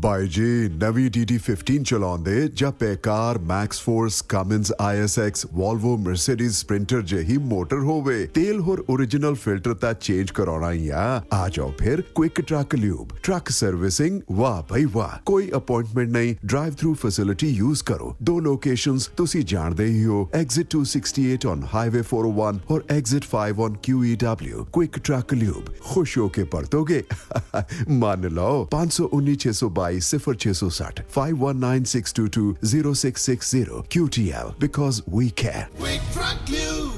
ਬਾਈ ਜੀ ਨਵੀਂ DD15 ਚਲਾਉਂਦੇ ਜਾਂ ਬੇਕਾਰ Max Force Cummins ISX Volvo Mercedes Sprinter ਜਿਹੀ ਮੋਟਰ ਹੋਵੇ ਤੇਲ ਹੋਰ ओरिजिनल ਫਿਲਟਰ ਤਾਂ ਚੇਂਜ ਕਰਾਉਣਾ ਹੀ ਆ ਜਾਓ ਫਿਰ quick truck lube truck servicing ਵਾਹ ਭਾਈ ਵਾਹ ਕੋਈ ਅਪਾਇੰਟਮੈਂਟ ਨਹੀਂ ਡਰਾਈਵ ਥਰੂ ਫੈਸਿਲਿਟੀ ਯੂਜ਼ ਕਰੋ ਦੋ ਲੋਕੇਸ਼ਨਸ ਤੁਸੀਂ ਜਾਣਦੇ ਹੀ ਹੋ ਐਗਜ਼ਿਟ 268 ਔਨ ਹਾਈਵੇ 401 ਔਰ exit 5 on QEW quick truck lube ਖੁਸ਼ ਹੋ ਕੇ ਪਰਤੋਗੇ ਮੰਨ ਲਓ 519 0660 5196220660 QTL because we care. Quick Truck Lube.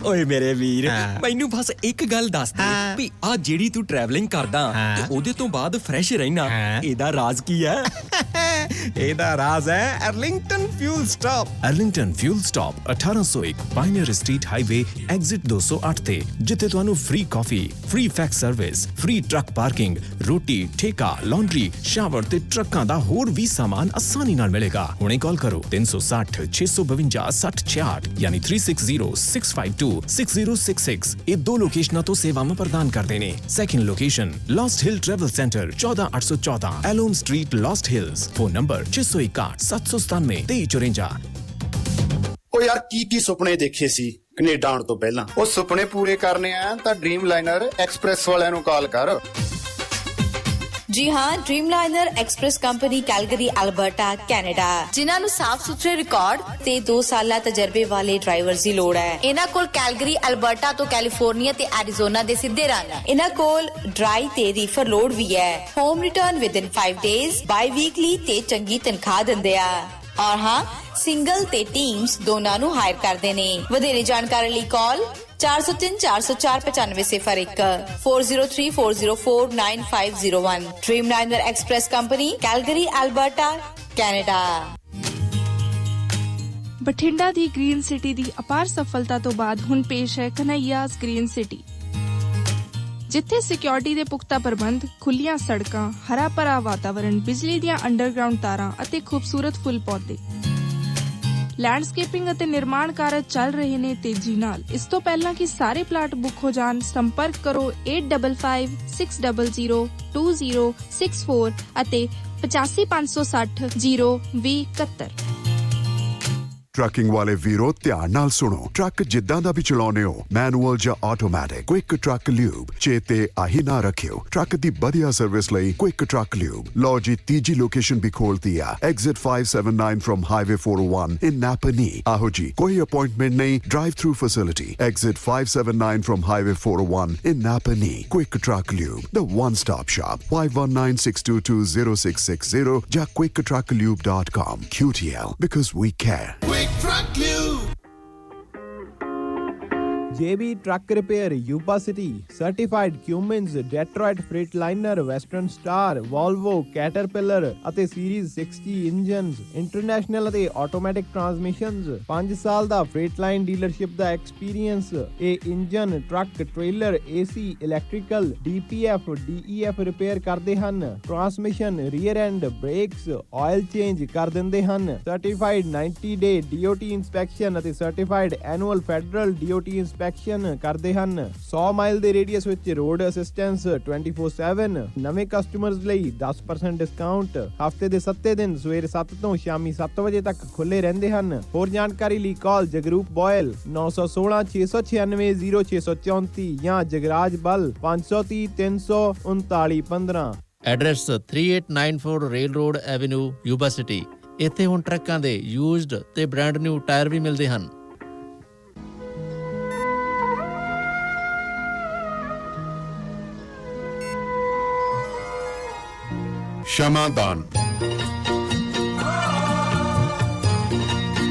ਓਏ ਮੇਰੇ ਵੀਰ ਮੈਨੂੰ ਬਸ ਇੱਕ ਗੱਲ ਦੱਸ ਦੇ ਵੀ ਆ ਜਿਹੜੀ ਤੂੰ ਟਰੈਵਲਿੰਗ ਕਰਦਾ ਤੇ ਉਹਦੇ ਤੋਂ ਬਾਅਦ ਫਰੈਸ਼ ਰਹਿਣਾ ਇਹਦਾ ਰਾਜ਼ ਕੀ ਹੈ? ਇਹਦਾ ਰਾਜ਼ ਹੈ Arlington fuel stop. Arlington fuel stop 1801 pioneer street highway exit 208 ਤੇ ਜਿੱਥੇ ਤੁਹਾਨੂੰ ਫ੍ਰੀ ਕਾਫੀ free fax service free truck parking ਰੋਟੀ ਠੇਕਾ ਲਾਂਡਰੀ ਸ਼ਾਵਰ ਤੇ ਟਰੱਕਾਂ ਦਾ ਹੋਰ ਵੀ ਸਾਮਾਨ ਆਸਾਨੀ ਨਾਲ ਮਿਲੇਗਾ। ਹੁਣੇ ਕਾਲ ਕਰੋ 360 652 6066 ਯਾਨੀ 360652 6066 ਇਹ ਦੋ ਲੋਕੇਸ਼ਨਾਂ ਤੋਂ ਸੇਵਾਵਾਂ ਪ੍ਰਦਾਨ ਕਰਦੇ ਨੇ। Second location Lost Hill travel centre 14814 ਐਲੋਮ street Lost Hills phone number 661 797 2354। ਉਹ ਯਾਰ ਕੀ ਸੁਪਨੇ ਦੇਖੇ ਸੀ ਕੈਨੇਡਾ ਆਉਣ ਤੋਂ ਪਹਿਲਾਂ? ਉਹ ਸੁਪਨੇ ਪੂਰੇ ਕਰਨੇ ਆ ਤਾਂ ਡ੍ਰੀਮ ਲਾਈਨਰ ਐਕਸਪ੍ਰੈਸ ਵਾਲਿਆਂ ਨੂੰ ਕਾਲ ਕਰ। ਜੀ ਹਾਂ, ਡ੍ਰੀਮਲਾਈਨਰ express company Calgary Alberta Canada, ਜਿਨ੍ਹਾਂ ਨੂੰ ਸਾਫ਼ ਸੁਥਰੇ ਰਿਕਾਰਡ ਤੇ 2 ਸਾਲਾ ਤਜਰਬੇ ਵਾਲੇ ਡਰਾਈਵਰਸ ਦੀ ਲੋੜ ਹੈ। ਇਹਨਾਂ ਕੋਲ ਕੈਲਗਰੀ ਅਲਬਰਟਾ ਤੋਂ ਕੈਲੀਫੋਰਨੀਆ ਤੇ ਐਰੀਜ਼ੋਨਾ ਦੇ ਸਿੱਧੇ ਰਨ। ਇਹਨਾਂ ਕੋਲ ਡਰਾਈ ਤੇ ਰੀਫਰ ਲੋਡ ਵੀ ਹੈ। ਹੋਮ ਰਿਟਰਨ ਵਿਦਿਨ 5 ਡੇਜ਼, ਬਾਈ ਵੀਕਲੀ ਤੇ ਚੰਗੀ ਤਨਖਾਹ ਦਿੰਦੇ ਆ। ਔਰ ਹਾਂ, ਸਿੰਗਲ ਤੇ ਟੀਮਸ ਦੋਨਾਂ ਨੂੰ ਹਾਇਰ ਕਰਦੇ ਨੇ। ਵਧੇਰੇ ਜਾਣਕਾਰੀ ਲਈ ਕਾਲ 403 404 9501 403 404 9501। ਡ੍ਰੀਮਲਾਈਨਰ express company Calgary Alberta Canada. Bathinda ਦੀ ਗ੍ਰੀਨ ਸਿਟੀ ਦੀ ਅਪਾਰ ਸਫਲਤਾ ਤੋਂ ਬਾਅਦ ਹੁਣ ਪੇਸ਼ ਹੈ ਕਨ੍ਹਈਆਜ਼ ਗ੍ਰੀਨ ਸਿਟੀ, ਜਿੱਥੇ ਸਿਕਿਉਰਿਟੀ ਦੇ ਪੁਖਤਾ ਪ੍ਰਬੰਧ, ਖੁੱਲੀਆਂ ਸੜਕਾਂ, ਹਰਾ ਭਰਾ ਵਾਤਾਵਰਣ, ਬਿਜਲੀ ਦੀਆਂ ਅੰਡਰਗਰਾਉਂਡ ਤਾਰਾਂ ਅਤੇ ਖੂਬਸੂਰਤ ਫੁੱਲ ਪੌਦੇ। ਲੈਂਡਸਕੇਪਿੰਗ ਅਤੇ ਨਿਰਮਾਣ ਕਾਰਜ ਚੱਲ ਰਹੇ ਨੇ ਤੇਜ਼ੀ ਨਾਲ। ਇਸ ਤੋਂ ਪਹਿਲਾਂ ਕਿ ਸਾਰੇ ਪਲਾਟ ਬੁੱਕ ਹੋ ਜਾਣ, ਸੰਪਰਕ ਕਰੋ 855600 2064 ਅਤੇ 8556 02071। ਟਰੱਕਿੰਗ ਵਾਲੇ ਵੀਰੋ ਧਿਆਨ ਨਾਲ ਸੁਣੋ, ਟਰੱਕ ਜਿੱਦਾਂ ਦਾ ਵੀ ਚਲਾਉਣੇ ਹੋ, ਮੈਨੂਅਲ ਜਾਂ ਆਟੋਮੈਟਿਕ, ਕੁਇਕ ਟਰੱਕ ਲਿਊਬ ਚੇਤੇ ਆਹੀ ਨਾ ਰੱਖਿਓ। ਟਰੱਕ ਦੀ ਵਧੀਆ ਸਰਵਿਸ ਲਈ ਕੁਇਕ ਟਰੱਕ ਲਿਊਬ। ਲਓ ਜੀ ਤੀਜੀ ਲੋਕੇਸ਼ਨ ਵੀ ਖੋਲਤੀ ਆ, ਐਗਜ਼ਿਟ 579 ਫਰਮ ਹਾਈਵੇ 401 ਇਨ ਨਾਪਨੀ। ਆਹੋ ਜੀ ਕੋਈ ਅਪਾਇੰਟਮੈਂਟ ਨਹੀਂ, drive through facility, exit 579 firm highway 401 in ਨਾਪਨੀ। Quick truck lube, the one stop shop, 5196220660 ਜਾਂ quicktruckliube.com। QTL because we care. Truck Lube. JB Truck Repair, Yuba City, Certified Cummins, Detroit Freightliner, Western Star, Volvo, Caterpillar ਅਤੇ Series 60 engines, international ਅਤੇ automatic ਟਰਾਂਸਮਿਸ਼ਨਸ, 5 ਸਾਲ ਦਾ ਫ੍ਰੇਟਲਾਈਨ dealership ਦਾ experience. ਇਹ engine, truck, trailer, AC, electrical, DPF, DEF repair ਕਰਦੇ ਹਨ। Transmission, rear and, brakes, oil change ਕਰ ਦਿੰਦੇ ਹਨ। Certified 90 ਡੇ DOT inspection ਅਤੇ certified annual federal DOT inspection ਕਰਦੇ ਹਨ। 100 ਮਾਈਲ ਦੇ ਰੇਡੀਅਸ ਵਿੱਚ ਰੋਡ ਅਸਿਸਟੈਂਸ 24/7। ਨਵੇਂ ਕਸਟਮਰਸ ਲਈ 10% ਡਿਸਕਾਊਂਟ। ਹਫਤੇ ਦੇ 7 ਦਿਨ ਸਵੇਰੇ 7 ਤੋਂ ਸ਼ਾਮੀ 7 ਵਜੇ ਤੱਕ ਖੁੱਲੇ ਰਹਿੰਦੇ ਹਨ। ਹੋਰ ਜਾਣਕਾਰੀ ਲਈ ਕਾਲ ਜਗਰੂਪ ਬੋਇਲ 916 696 0634 ਜਾਂ ਜਗਰਾਜ ਬਲ 530 339 15। Address 3894 rail road avenue, Yuba city. ਇੱਥੇ ਹੁਣ ਟਰੱਕਾਂ ਦੇ ਯੂਜ਼ਡ ਤੇ ਬ੍ਰਾਂਡ ਨਿਊ ਟਾਇਰ ਵੀ ਮਿਲਦੇ ਹਨ। ਸ਼ਮਾਦਾਨ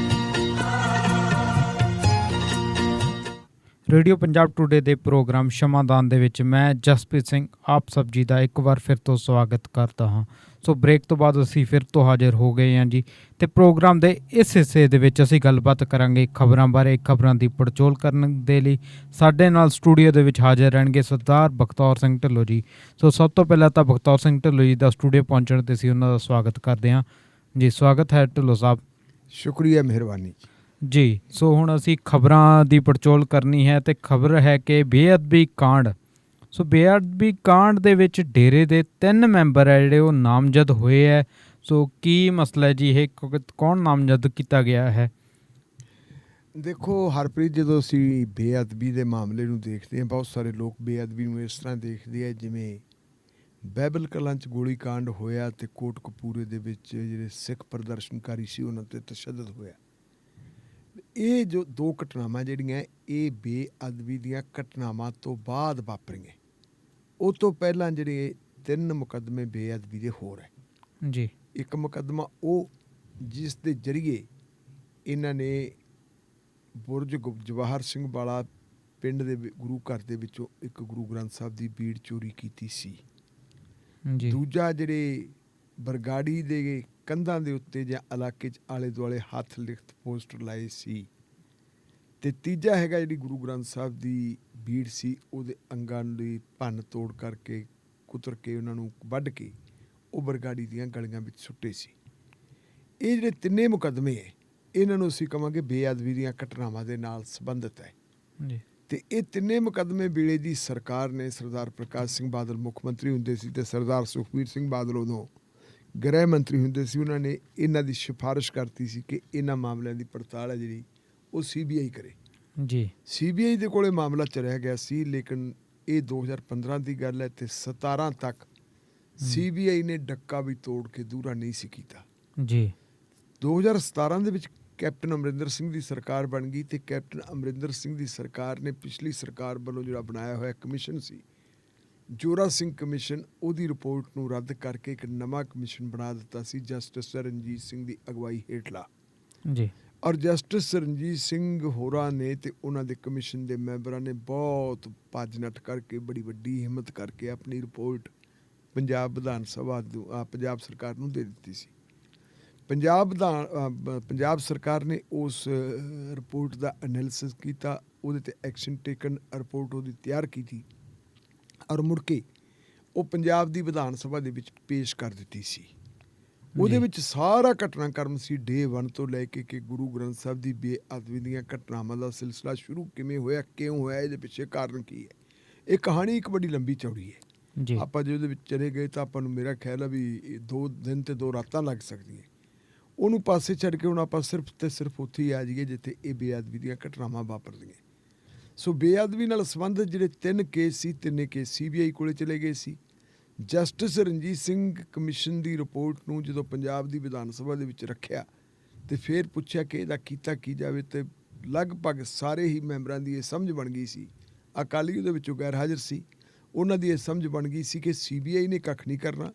ਰੇਡੀਓ ਪੰਜਾਬ ਟੂਡੇ ਦੇ ਪ੍ਰੋਗਰਾਮ ਸ਼ਮਾਦਾਨ ਦੇ ਵਿੱਚ ਮੈਂ ਜਸਪ੍ਰੀਤ ਸਿੰਘ ਆਪ ਸਭ ਜੀ ਦਾ ਇੱਕ ਵਾਰ ਫਿਰ ਤੋਂ ਸਵਾਗਤ ਕਰਦਾ ਹਾਂ। ਸੋ ਬ੍ਰੇਕ ਤੋਂ ਬਾਅਦ ਅਸੀਂ ਫਿਰ ਤੋਂ ਹਾਜ਼ਰ ਹੋ ਗਏ ਹਾਂ ਜੀ, ਅਤੇ ਪ੍ਰੋਗਰਾਮ ਦੇ ਇਸ ਹਿੱਸੇ ਦੇ ਵਿੱਚ ਅਸੀਂ ਗੱਲਬਾਤ ਕਰਾਂਗੇ ਖਬਰਾਂ ਬਾਰੇ। ਖਬਰਾਂ ਦੀ ਪੜਚੋਲ ਕਰਨ ਦੇ ਲਈ ਸਾਡੇ ਨਾਲ ਸਟੂਡੀਓ ਦੇ ਵਿੱਚ ਹਾਜ਼ਰ ਰਹਿਣਗੇ ਸਰਦਾਰ ਬਖਤੌਰ ਸਿੰਘ ਢਿੱਲੋਂ ਜੀ। ਸੋ ਸਭ ਤੋਂ ਪਹਿਲਾਂ ਤਾਂ ਬਖਤੌਰ ਸਿੰਘ ਢਿੱਲੋਂ ਜੀ ਦਾ ਸਟੂਡੀਓ ਪਹੁੰਚਣ 'ਤੇ ਅਸੀਂ ਉਹਨਾਂ ਦਾ ਸਵਾਗਤ ਕਰਦੇ ਹਾਂ ਜੀ। ਸਵਾਗਤ ਹੈ ਢਿੱਲੋਂ ਸਾਹਿਬ। ਸ਼ੁਕਰੀਆ, ਮਿਹਰਬਾਨੀ ਜੀ। ਸੋ ਹੁਣ ਅਸੀਂ ਖਬਰਾਂ ਦੀ ਪੜਚੋਲ ਕਰਨੀ ਹੈ, ਅਤੇ ਖਬਰ ਹੈ ਕਿ ਬੇਅਦਬੀ ਕਾਂਡ ਸੋ ਬੇਅਦਬੀ ਕਾਂਡ ਦੇ ਵਿੱਚ ਡੇਰੇ ਦੇ 3 ਮੈਂਬਰ ਹੈ ਜਿਹੜੇ ਉਹ ਨਾਮਜ਼ਦ ਹੋਏ ਹੈ। ਸੋ ਕੀ ਮਸਲਾ ਹੈ ਜੀ ਇਹ, ਕੌਣ ਨਾਮਜ਼ਦ ਕੀਤਾ ਗਿਆ ਹੈ? ਦੇਖੋ ਹਰਪ੍ਰੀਤ, ਜਦੋਂ ਅਸੀਂ ਬੇਅਦਬੀ ਦੇ ਮਾਮਲੇ ਨੂੰ ਦੇਖਦੇ ਹਾਂ, ਬਹੁਤ ਸਾਰੇ ਲੋਕ ਬੇਅਦਬੀ ਨੂੰ ਇਸ ਤਰ੍ਹਾਂ ਦੇਖਦੇ ਆ ਜਿਵੇਂ ਬਾਈਬਲ ਕਲਾਂ 'ਚ ਗੋਲੀ ਕਾਂਡ ਹੋਇਆ ਅਤੇ ਕੋਟਕਪੂਰੇ ਦੇ ਵਿੱਚ ਜਿਹੜੇ ਸਿੱਖ ਪ੍ਰਦਰਸ਼ਨਕਾਰੀ ਸੀ ਉਹਨਾਂ 'ਤੇ ਤਸ਼ੱਦਦ ਹੋਇਆ। ਇਹ ਜੋ 2 ਘਟਨਾਵਾਂ ਜਿਹੜੀਆਂ ਇਹ ਬੇਅਦਬੀ ਦੀਆਂ ਘਟਨਾਵਾਂ ਤੋਂ ਬਾਅਦ ਵਾਪਰੀਆਂ। ਉਹ ਤੋਂ ਪਹਿਲਾਂ ਜਿਹੜੇ 3 ਮੁਕੱਦਮੇ ਬੇਅਦਬੀ ਦੇ ਹੋਰ ਹੈ ਜੀ। ਇੱਕ ਮੁਕੱਦਮਾ ਉਹ ਜਿਸ ਦੇ ਜ਼ਰੀਏ ਇਹਨਾਂ ਨੇ ਬੁਰਜ ਜਵਾਹਰ ਸਿੰਘ ਵਾਲਾ ਪਿੰਡ ਦੇ ਗੁਰੂ ਘਰ ਦੇ ਵਿੱਚੋਂ ਇੱਕ ਗੁਰੂ ਗ੍ਰੰਥ ਸਾਹਿਬ ਦੀ ਬੀੜ ਚੋਰੀ ਕੀਤੀ ਸੀ। ਦੂਜਾ ਜਿਹੜੇ ਬਰਗਾੜੀ ਦੇ ਕੰਧਾਂ ਦੇ ਉੱਤੇ ਜਾਂ ਇਲਾਕੇ 'ਚ ਆਲੇ ਦੁਆਲੇ ਹੱਥ ਲਿਖਤ ਪੋਸਟਰ ਲਾਏ ਸੀ। ਅਤੇ ਤੀਜਾ ਹੈਗਾ ਜਿਹੜੀ ਗੁਰੂ ਗ੍ਰੰਥ ਸਾਹਿਬ ਦੀ ਬੀੜ ਸੀ ਉਹਦੇ ਅੰਗਾਂ ਦੀ ਭੰਨ ਤੋੜ ਕਰਕੇ ਕੁਤਰ ਕੇ ਉਹਨਾਂ ਨੂੰ ਵੱਢ ਕੇ ਉਹ ਬਰਗਾੜੀ ਦੀਆਂ ਗਲੀਆਂ ਵਿੱਚ ਸੁੱਟੇ ਸੀ। ਇਹ ਜਿਹੜੇ 3 ਮੁਕੱਦਮੇ ਹੈ ਇਹਨਾਂ ਨੂੰ ਅਸੀਂ ਕਹਾਂਗੇ ਬੇਅਦਬੀ ਦੀਆਂ ਘਟਨਾਵਾਂ ਦੇ ਨਾਲ ਸੰਬੰਧਿਤ ਹੈ। ਅਤੇ ਇਹ 3 ਮੁਕੱਦਮੇ ਵੇਲੇ ਦੀ ਸਰਕਾਰ ਨੇ, ਸਰਦਾਰ ਪ੍ਰਕਾਸ਼ ਸਿੰਘ ਬਾਦਲ ਮੁੱਖ ਮੰਤਰੀ ਹੁੰਦੇ ਸੀ ਅਤੇ ਸਰਦਾਰ ਸੁਖਬੀਰ ਸਿੰਘ ਬਾਦਲ ਉਦੋਂ ਗ੍ਰਹਿ ਮੰਤਰੀ ਹੁੰਦੇ ਸੀ। ਉਹਨਾਂ ਨੇ ਇਹਨਾਂ ਦੀ ਸਿਫਾਰਿਸ਼ ਕਰਤੀ ਸੀ ਕਿ ਇਹਨਾਂ ਮਾਮਲਿਆਂ ਦੀ ਪੜਤਾਲ ਹੈ ਜਿਹੜੀ ਉਹ CBI ਕਰੇ ਜੀ। CBI ਦੇ ਕੋਲੇ ਮਾਮਲਾ ਚਲਿਆ ਗਿਆ ਸੀ, ਲੇਕਿਨ ਇਹ 2015 ਦੀ ਗੱਲ ਹੈ ਅਤੇ 17 ਤੱਕ CBI ਨੇ ਡੱਕਾ ਵੀ ਤੋੜ ਕੇ ਦੂਰਾ ਨਹੀਂ ਸੀ ਕੀਤਾ ਜੀ। 2017 ਦੇ ਵਿੱਚ ਕੈਪਟਨ ਅਮਰਿੰਦਰ ਸਿੰਘ ਦੀ ਸਰਕਾਰ ਬਣ ਗਈ ਅਤੇ ਕੈਪਟਨ ਅਮਰਿੰਦਰ ਸਿੰਘ ਦੀ ਸਰਕਾਰ ਨੇ ਪਿਛਲੀ ਸਰਕਾਰ ਵੱਲੋਂ ਜਿਹੜਾ ਬਣਾਇਆ ਹੋਇਆ ਕਮਿਸ਼ਨ ਸੀ ਜੋਰਾ ਸਿੰਘ ਕਮਿਸ਼ਨ, ਉਹਦੀ ਰਿਪੋਰਟ ਨੂੰ ਰੱਦ ਕਰਕੇ ਇੱਕ ਨਵਾਂ ਕਮਿਸ਼ਨ ਬਣਾ ਦਿੱਤਾ ਸੀ ਜਸਟਿਸ ਰਣਜੀਤ ਸਿੰਘ ਦੀ ਅਗਵਾਈ ਹੇਠਲਾ ਜੀ। ਔਰ ਜਸਟਿਸ ਰਣਜੀਤ ਸਿੰਘ ਹੋਰਾਂ ਨੇ ਅਤੇ ਉਹਨਾਂ ਦੇ ਕਮਿਸ਼ਨ ਦੇ ਮੈਂਬਰਾਂ ਨੇ ਬਹੁਤ ਭੱਜ ਨੱਠ ਕਰਕੇ, ਬੜੀ ਵੱਡੀ ਹਿੰਮਤ ਕਰਕੇ ਆਪਣੀ ਰਿਪੋਰਟ ਪੰਜਾਬ ਵਿਧਾਨ ਸਭਾ ਪੰਜਾਬ ਸਰਕਾਰ ਨੂੰ ਦੇ ਦਿੱਤੀ ਸੀ। ਪੰਜਾਬ ਸਰਕਾਰ ਨੇ ਉਸ ਰਿਪੋਰਟ ਦਾ ਐਨਾਲਿਸਿਸ ਕੀਤਾ, ਉਹਦੇ 'ਤੇ ਐਕਸ਼ਨ ਟੇਕਨ, ਰਿਪੋਰਟ ਉਹਦੀ ਤਿਆਰ ਕੀਤੀ ਔਰ ਮੁੜ ਕੇ ਉਹ ਪੰਜਾਬ ਦੀ ਵਿਧਾਨ ਸਭਾ ਦੇ ਵਿੱਚ ਪੇਸ਼ ਕਰ ਦਿੱਤੀ ਸੀ। ਉਹਦੇ ਵਿੱਚ ਸਾਰਾ ਘਟਨਾਕ੍ਰਮ ਸੀ ਡੇ 1 ਤੋਂ ਲੈ ਕੇ ਕਿ ਗੁਰੂ ਗ੍ਰੰਥ ਸਾਹਿਬ ਦੀ ਬੇਅਦਬੀ ਦੀਆਂ ਘਟਨਾਵਾਂ ਦਾ ਸਿਲਸਿਲਾ ਸ਼ੁਰੂ ਕਿਵੇਂ ਹੋਇਆ, ਕਿਉਂ ਹੋਇਆ, ਇਹਦੇ ਪਿੱਛੇ ਕਾਰਨ ਕੀ ਹੈ। ਇਹ ਕਹਾਣੀ ਇੱਕ ਬੜੀ ਲੰਬੀ ਚੌੜੀ ਹੈ। ਆਪਾਂ ਜੇ ਉਹਦੇ ਵਿੱਚ ਚਲੇ ਗਏ ਤਾਂ ਆਪਾਂ ਨੂੰ, ਮੇਰਾ ਖਿਆਲ ਹੈ ਵੀ 2 ਦਿਨ ਅਤੇ 2 ਰਾਤਾਂ ਲੱਗ ਸਕਦੀਆਂ। ਉਹਨੂੰ ਪਾਸੇ ਛੱਡ ਕੇ ਹੁਣ ਆਪਾਂ ਸਿਰਫ ਅਤੇ ਸਿਰਫ ਉੱਥੇ ਹੀ ਆ ਜਾਈਏ ਜਿੱਥੇ ਇਹ ਬੇਅਦਬੀ ਦੀਆਂ ਘਟਨਾਵਾਂ ਵਾਪਰਦੀਆਂ। ਸੋ ਬੇਅਦਬੀ ਨਾਲ ਸੰਬੰਧਿਤ ਜਿਹੜੇ 3 ਕੇਸ ਸੀ, 3 ਕੇਸ CBI ਕੋਲੇ ਚਲੇ ਗਏ ਸੀ। ਜਸਟਿਸ ਰਣਜੀਤ ਸਿੰਘ ਕਮਿਸ਼ਨ ਦੀ ਰਿਪੋਰਟ ਨੂੰ ਜਦੋਂ ਪੰਜਾਬ ਦੀ ਵਿਧਾਨ ਸਭਾ ਦੇ ਵਿੱਚ ਰੱਖਿਆ ਅਤੇ ਫਿਰ ਪੁੱਛਿਆ ਕਿ ਇਹਦਾ ਕੀਤਾ ਕੀ ਜਾਵੇ, ਅਤੇ ਲਗਭਗ ਸਾਰੇ ਹੀ ਮੈਂਬਰਾਂ ਦੀ ਇਹ ਸਮਝ ਬਣ ਗਈ ਸੀ। ਅਕਾਲੀ ਉਹਦੇ ਵਿੱਚੋਂ ਗੈਰ ਹਾਜ਼ਰ ਸੀ, ਉਹਨਾਂ ਦੀ ਇਹ ਸਮਝ ਬਣ ਗਈ ਸੀ ਕਿ CBI ਨੇ ਕੱਖ ਨਹੀਂ ਕਰਨਾ।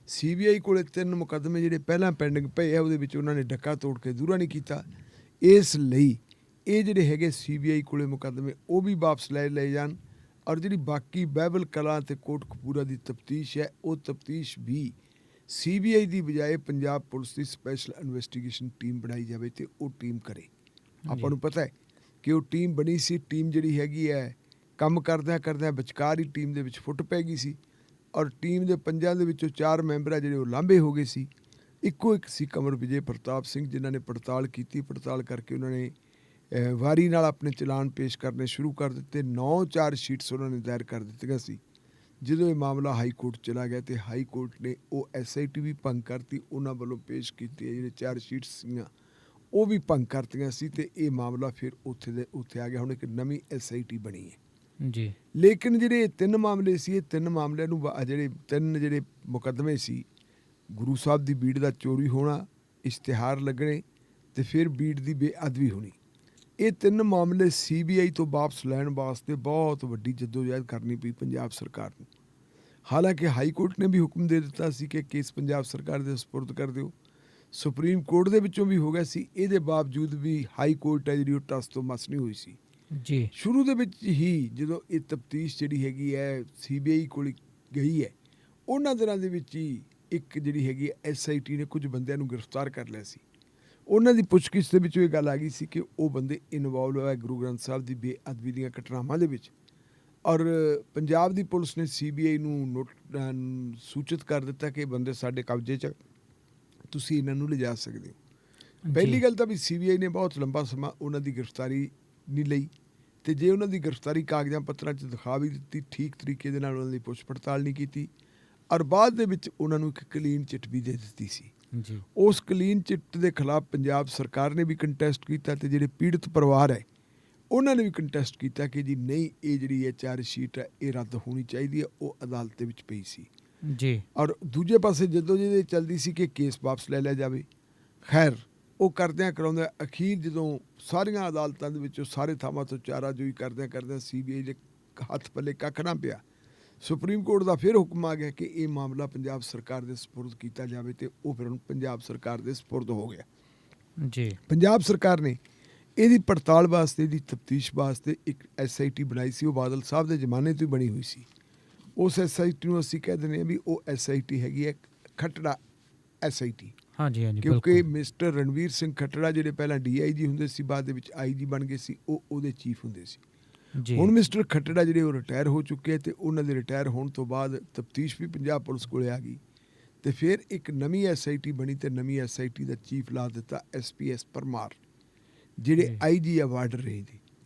CBI ਕੋਲੇ 3 ਮੁਕੱਦਮੇ ਜਿਹੜੇ ਪਹਿਲਾਂ ਪੈਂਡਿੰਗ ਪਏ ਆ ਉਹਦੇ ਵਿੱਚ ਉਹਨਾਂ ਨੇ ਡੱਕਾ ਤੋੜ ਕੇ ਦੂਰਾ ਨਹੀਂ ਕੀਤਾ। ਇਸ ਲਈ ਇਹ ਜਿਹੜੇ ਹੈਗੇ CBI ਕੋਲੇ ਮੁਕੱਦਮੇ ਉਹ ਵੀ ਵਾਪਸ ਲੈ ਲਏ ਜਾਣ ਔਰ ਜਿਹੜੀ ਬਾਕੀ ਬਾਈਬਲ ਕਲਾਂ ਅਤੇ ਕੋਟਕਪੂਰਾ ਦੀ ਤਫਤੀਸ਼ ਹੈ ਉਹ ਤਫਤੀਸ਼ ਵੀ CBI ਦੀ ਬਜਾਏ ਪੰਜਾਬ ਪੁਲਿਸ ਦੀ ਸਪੈਸ਼ਲ ਇਨਵੈਸਟੀਗੇਸ਼ਨ ਟੀਮ ਬਣਾਈ ਜਾਵੇ ਅਤੇ ਉਹ ਟੀਮ ਕਰੇ। ਆਪਾਂ ਨੂੰ ਪਤਾ ਹੈ ਕਿ ਉਹ ਟੀਮ ਬਣੀ ਸੀ, ਟੀਮ ਜਿਹੜੀ ਹੈਗੀ ਹੈ ਕੰਮ ਕਰਦਿਆਂ ਵਿਚਕਾਰ ਹੀ ਟੀਮ ਦੇ ਵਿੱਚ ਫੁੱਟ ਪੈ ਗਈ ਸੀ ਔਰ ਟੀਮ ਦੇ 5 ਦੇ ਵਿੱਚੋਂ 4 ਮੈਂਬਰ ਆ ਜਿਹੜੇ ਉਹ ਲਾਂਭੇ ਹੋ ਗਏ ਸੀ। ਇੱਕੋ ਇੱਕ ਸੀ ਕੰਵਰ ਵਿਜੇ ਪ੍ਰਤਾਪ ਸਿੰਘ, ਜਿਨ੍ਹਾਂ ਨੇ ਪੜਤਾਲ ਕੀਤੀ। ਪੜਤਾਲ ਕਰਕੇ ਉਹਨਾਂ ਨੇ ਵਾਰੀ ਨਾਲ ਆਪਣੇ ਚਲਾਨ ਪੇਸ਼ ਕਰਨੇ ਸ਼ੁਰੂ ਕਰ ਦਿੱਤੇ। 9 ਚਾਰਜ ਸ਼ੀਟਸ ਉਹਨਾਂ ਨੇ ਦਾਇਰ ਕਰ ਦਿੱਤੀਆਂ ਸੀ। ਜਦੋਂ ਇਹ ਮਾਮਲਾ ਹਾਈ ਕੋਰਟ ਚਲਾ ਗਿਆ ਅਤੇ ਹਾਈ ਕੋਰਟ ਨੇ ਉਹ SIT ਵੀ ਭੰਗ ਕਰਤੀ, ਉਹਨਾਂ ਵੱਲੋਂ ਪੇਸ਼ ਕੀਤੇ ਜਿਹੜੇ ਚਾਰਜ ਸ਼ੀਟਸ ਸੀਗੀਆਂ ਉਹ ਵੀ ਭੰਗ ਕਰਤੀਆਂ ਸੀ ਅਤੇ ਇਹ ਮਾਮਲਾ ਫਿਰ ਉੱਥੇ ਦੇ ਉੱਥੇ ਆ ਗਿਆ। ਹੁਣ ਇੱਕ ਨਵੀਂ SIT ਬਣੀ ਹੈ ਜੀ। ਲੇਕਿਨ ਜਿਹੜੇ 3 ਮਾਮਲੇ ਸੀ, ਇਹ 3 ਮਾਮਲਿਆਂ ਨੂੰ ਜਿਹੜੇ ਮੁਕੱਦਮੇ ਸੀ, ਗੁਰੂ ਸਾਹਿਬ ਦੀ ਬੀੜ ਦਾ ਚੋਰੀ ਹੋਣਾ, ਇਸ਼ਤਿਹਾਰ ਲੱਗਣੇ ਅਤੇ ਫਿਰ ਬੀੜ ਦੀ ਬੇਅਦਬੀ ਹੋਣੀ, ਇਹ 3 ਮਾਮਲੇ CBI ਤੋਂ ਵਾਪਸ ਲੈਣ ਵਾਸਤੇ ਬਹੁਤ ਵੱਡੀ ਜੱਦੋਜਹਿਦ ਕਰਨੀ ਪਈ ਪੰਜਾਬ ਸਰਕਾਰ ਨੂੰ। ਹਾਲਾਂਕਿ ਹਾਈ ਕੋਰਟ ਨੇ ਵੀ ਹੁਕਮ ਦੇ ਦਿੱਤਾ ਸੀ ਕਿ ਕੇਸ ਪੰਜਾਬ ਸਰਕਾਰ ਦੇ ਸਪੁਰਦ ਕਰ ਦਿਓ। ਸੁਪਰੀਮ ਕੋਰਟ ਦੇ ਵਿੱਚੋਂ ਵੀ ਹੋ ਗਿਆ ਸੀ। ਇਹਦੇ ਬਾਵਜੂਦ ਵੀ ਹਾਈ ਕੋਰਟ ਹੈ ਜਿਹੜੀ ਉਹ ਟਸ ਤੋਂ ਮਸ ਨਹੀਂ ਹੋਈ ਸੀ ਜੀ। ਸ਼ੁਰੂ ਦੇ ਵਿੱਚ ਹੀ ਜਦੋਂ ਇਹ ਤਫਤੀਸ਼ ਜਿਹੜੀ ਹੈਗੀ ਹੈ CBI ਕੋਲ ਗਈ ਹੈ, ਉਹਨਾਂ ਦਿਨਾਂ ਦੇ ਵਿੱਚ ਹੀ ਇੱਕ ਜਿਹੜੀ ਹੈਗੀ SIT ਨੇ ਕੁਝ ਬੰਦਿਆਂ ਨੂੰ ਗ੍ਰਿਫਤਾਰ ਕਰ ਲਿਆ ਸੀ। ਉਹਨਾਂ ਦੀ ਪੁੱਛਗਿੱਛ ਦੇ ਵਿੱਚ ਇਹ ਗੱਲ ਆ ਗਈ ਸੀ ਕਿ ਉਹ ਬੰਦੇ ਇਨਵੋਲਵ ਹੋਇਆ ਗੁਰੂ ਗ੍ਰੰਥ ਸਾਹਿਬ ਦੀ ਬੇਅਦਬੀ ਦੀਆਂ ਘਟਨਾਵਾਂ ਦੇ ਵਿੱਚ ਔਰ ਪੰਜਾਬ ਦੀ ਪੁਲਿਸ ਨੇ CBI ਨੂੰ ਸੂਚਿਤ ਕਰ ਦਿੱਤਾ ਕਿ ਬੰਦੇ ਸਾਡੇ ਕਬਜ਼ੇ 'ਚ, ਤੁਸੀਂ ਇਹਨਾਂ ਨੂੰ ਲਿਜਾ ਸਕਦੇ ਹੋ। ਪਹਿਲੀ ਗੱਲ ਤਾਂ ਵੀ CBI ਨੇ ਬਹੁਤ ਲੰਬਾ ਸਮਾਂ ਉਹਨਾਂ ਦੀ ਗ੍ਰਿਫਤਾਰੀ ਨਹੀਂ ਲਈ ਤੇ ਜੇ ਉਹਨਾਂ ਦੀ ਗ੍ਰਿਫਤਾਰੀ ਕਾਗਜ਼ਾਂ ਪੱਤਰਾਂ 'ਚ ਦਿਖਾ ਵੀ ਦਿੱਤੀ, ਠੀਕ ਤਰੀਕੇ ਦੇ ਨਾਲ ਉਹਨਾਂ ਦੀ ਪੁੱਛ ਪੜਤਾਲ ਨਹੀਂ ਕੀਤੀ, ਔਰ ਬਾਅਦ ਦੇ ਵਿੱਚ ਉਹਨਾਂ ਨੂੰ ਇੱਕ ਕਲੀਨ ਚਿੱਟ ਵੀ ਦੇ ਦਿੱਤੀ ਸੀ। ਜੀ ਉਸ ਕਲੀਨ ਚਿੱਟ ਦੇ ਖਿਲਾਫ ਪੰਜਾਬ ਸਰਕਾਰ ਨੇ ਵੀ ਕੰਟੈਸਟ ਕੀਤਾ ਤੇ ਜਿਹੜੇ ਪੀੜਤ ਪਰਿਵਾਰ ਹੈ ਉਹਨਾਂ ਨੇ ਵੀ ਕੰਟੈਸਟ ਕੀਤਾ ਕਿ ਜੀ ਨਹੀਂ, ਇਹ ਜਿਹੜੀ ਹੈ ਚਾਰਜ ਸ਼ੀਟ ਹੈ ਇਹ ਰੱਦ ਹੋਣੀ ਚਾਹੀਦੀ ਹੈ। ਉਹ ਅਦਾਲਤ ਦੇ ਵਿੱਚ ਪਈ ਸੀ ਜੀ। ਔਰ ਦੂਜੇ ਪਾਸੇ ਜਦੋਂ ਜਿਹਦੇ ਚੱਲਦੀ ਸੀ ਕਿ ਕੇਸ ਵਾਪਸ ਲੈ ਲਿਆ ਜਾਵੇ। ਖੈਰ ਉਹ ਕਰਦਿਆਂ ਕਰਾਉਂਦਿਆਂ ਅਖੀਰ ਜਦੋਂ ਸਾਰੀਆਂ ਅਦਾਲਤਾਂ ਦੇ ਵਿੱਚੋਂ ਸਾਰੇ ਥਾਵਾਂ ਤੋਂ ਚਾਰਾਜੋਈ ਕਰਦਿਆਂ CBI ਦੇ ਹੱਥ ਪੱਲੇ ਕੱਖ ਨਾ ਪਿਆ, ਸੁਪਰੀਮ ਕੋਰਟ ਦਾ ਫਿਰ ਹੁਕਮ ਆ ਗਿਆ ਕਿ ਇਹ ਮਾਮਲਾ ਪੰਜਾਬ ਸਰਕਾਰ ਦੇ ਸਪੁਰਦ ਕੀਤਾ ਜਾਵੇ ਤੇ ਉਹ ਫਿਰ ਹੁਣ ਪੰਜਾਬ ਸਰਕਾਰ ਦੇ ਸਪੁਰਦ ਹੋ ਗਿਆ ਜੀ। ਪੰਜਾਬ ਸਰਕਾਰ ਨੇ ਇਹਦੀ ਪੜਤਾਲ ਵਾਸਤੇ, ਇਹਦੀ ਤਫਤੀਸ਼ ਵਾਸਤੇ ਇੱਕ SIT ਬਣਾਈ ਸੀ। ਉਹ ਬਾਦਲ ਸਾਹਿਬ ਦੇ ਜ਼ਮਾਨੇ ਤੋਂ ਹੀ ਬਣੀ ਹੋਈ ਸੀ। ਉਸ SIT ਨੂੰ ਅਸੀਂ ਕਹਿ ਦਿੰਦੇ ਹਾਂ ਵੀ ਉਹ SIT ਹੈਗੀ ਹੈ ਖੱਟੜਾ SIT। ਹਾਂਜੀ ਹਾਂਜੀ, ਕਿਉਂਕਿ ਮਿਸਟਰ ਰਣਵੀਰ ਸਿੰਘ ਖੱਟੜਾ ਜਿਹੜੇ ਪਹਿਲਾਂ DIG ਹੁੰਦੇ ਸੀ, ਬਾਅਦ ਦੇ ਵਿੱਚ IG ਬਣ ਗਏ ਸੀ, ਉਹ ਉਹਦੇ ਚੀਫ ਹੁੰਦੇ ਸੀ। ਹੁਣ ਮਿਸਟਰ ਖੱਟੜਾ ਜਿਹੜੇ ਉਹ ਰਿਟਾਇਰ ਹੋ ਚੁੱਕੇ ਤੇ ਉਹਨਾਂ ਦੇ ਰਿਟਾਇਰ ਹੋਣ ਤੋਂ ਬਾਅਦ ਤਫਤੀਸ਼ ਵੀ ਪੰਜਾਬ ਪੁਲਿਸ ਕੋਲੇ ਆ ਗਈ ਤੇ ਫਿਰ ਇੱਕ ਨਵੀਂ SIT ਬਣੀ ਤੇ ਨਵੀਂ SIT ਦਾ ਚੀਫ ਲਾ ਦਿੱਤਾ SPS ਪਰਮਾਰ, ਜਿਹੜੇ IG ਆ ਬਾਰਡਰ ਰੇਂਜ ਦੇ।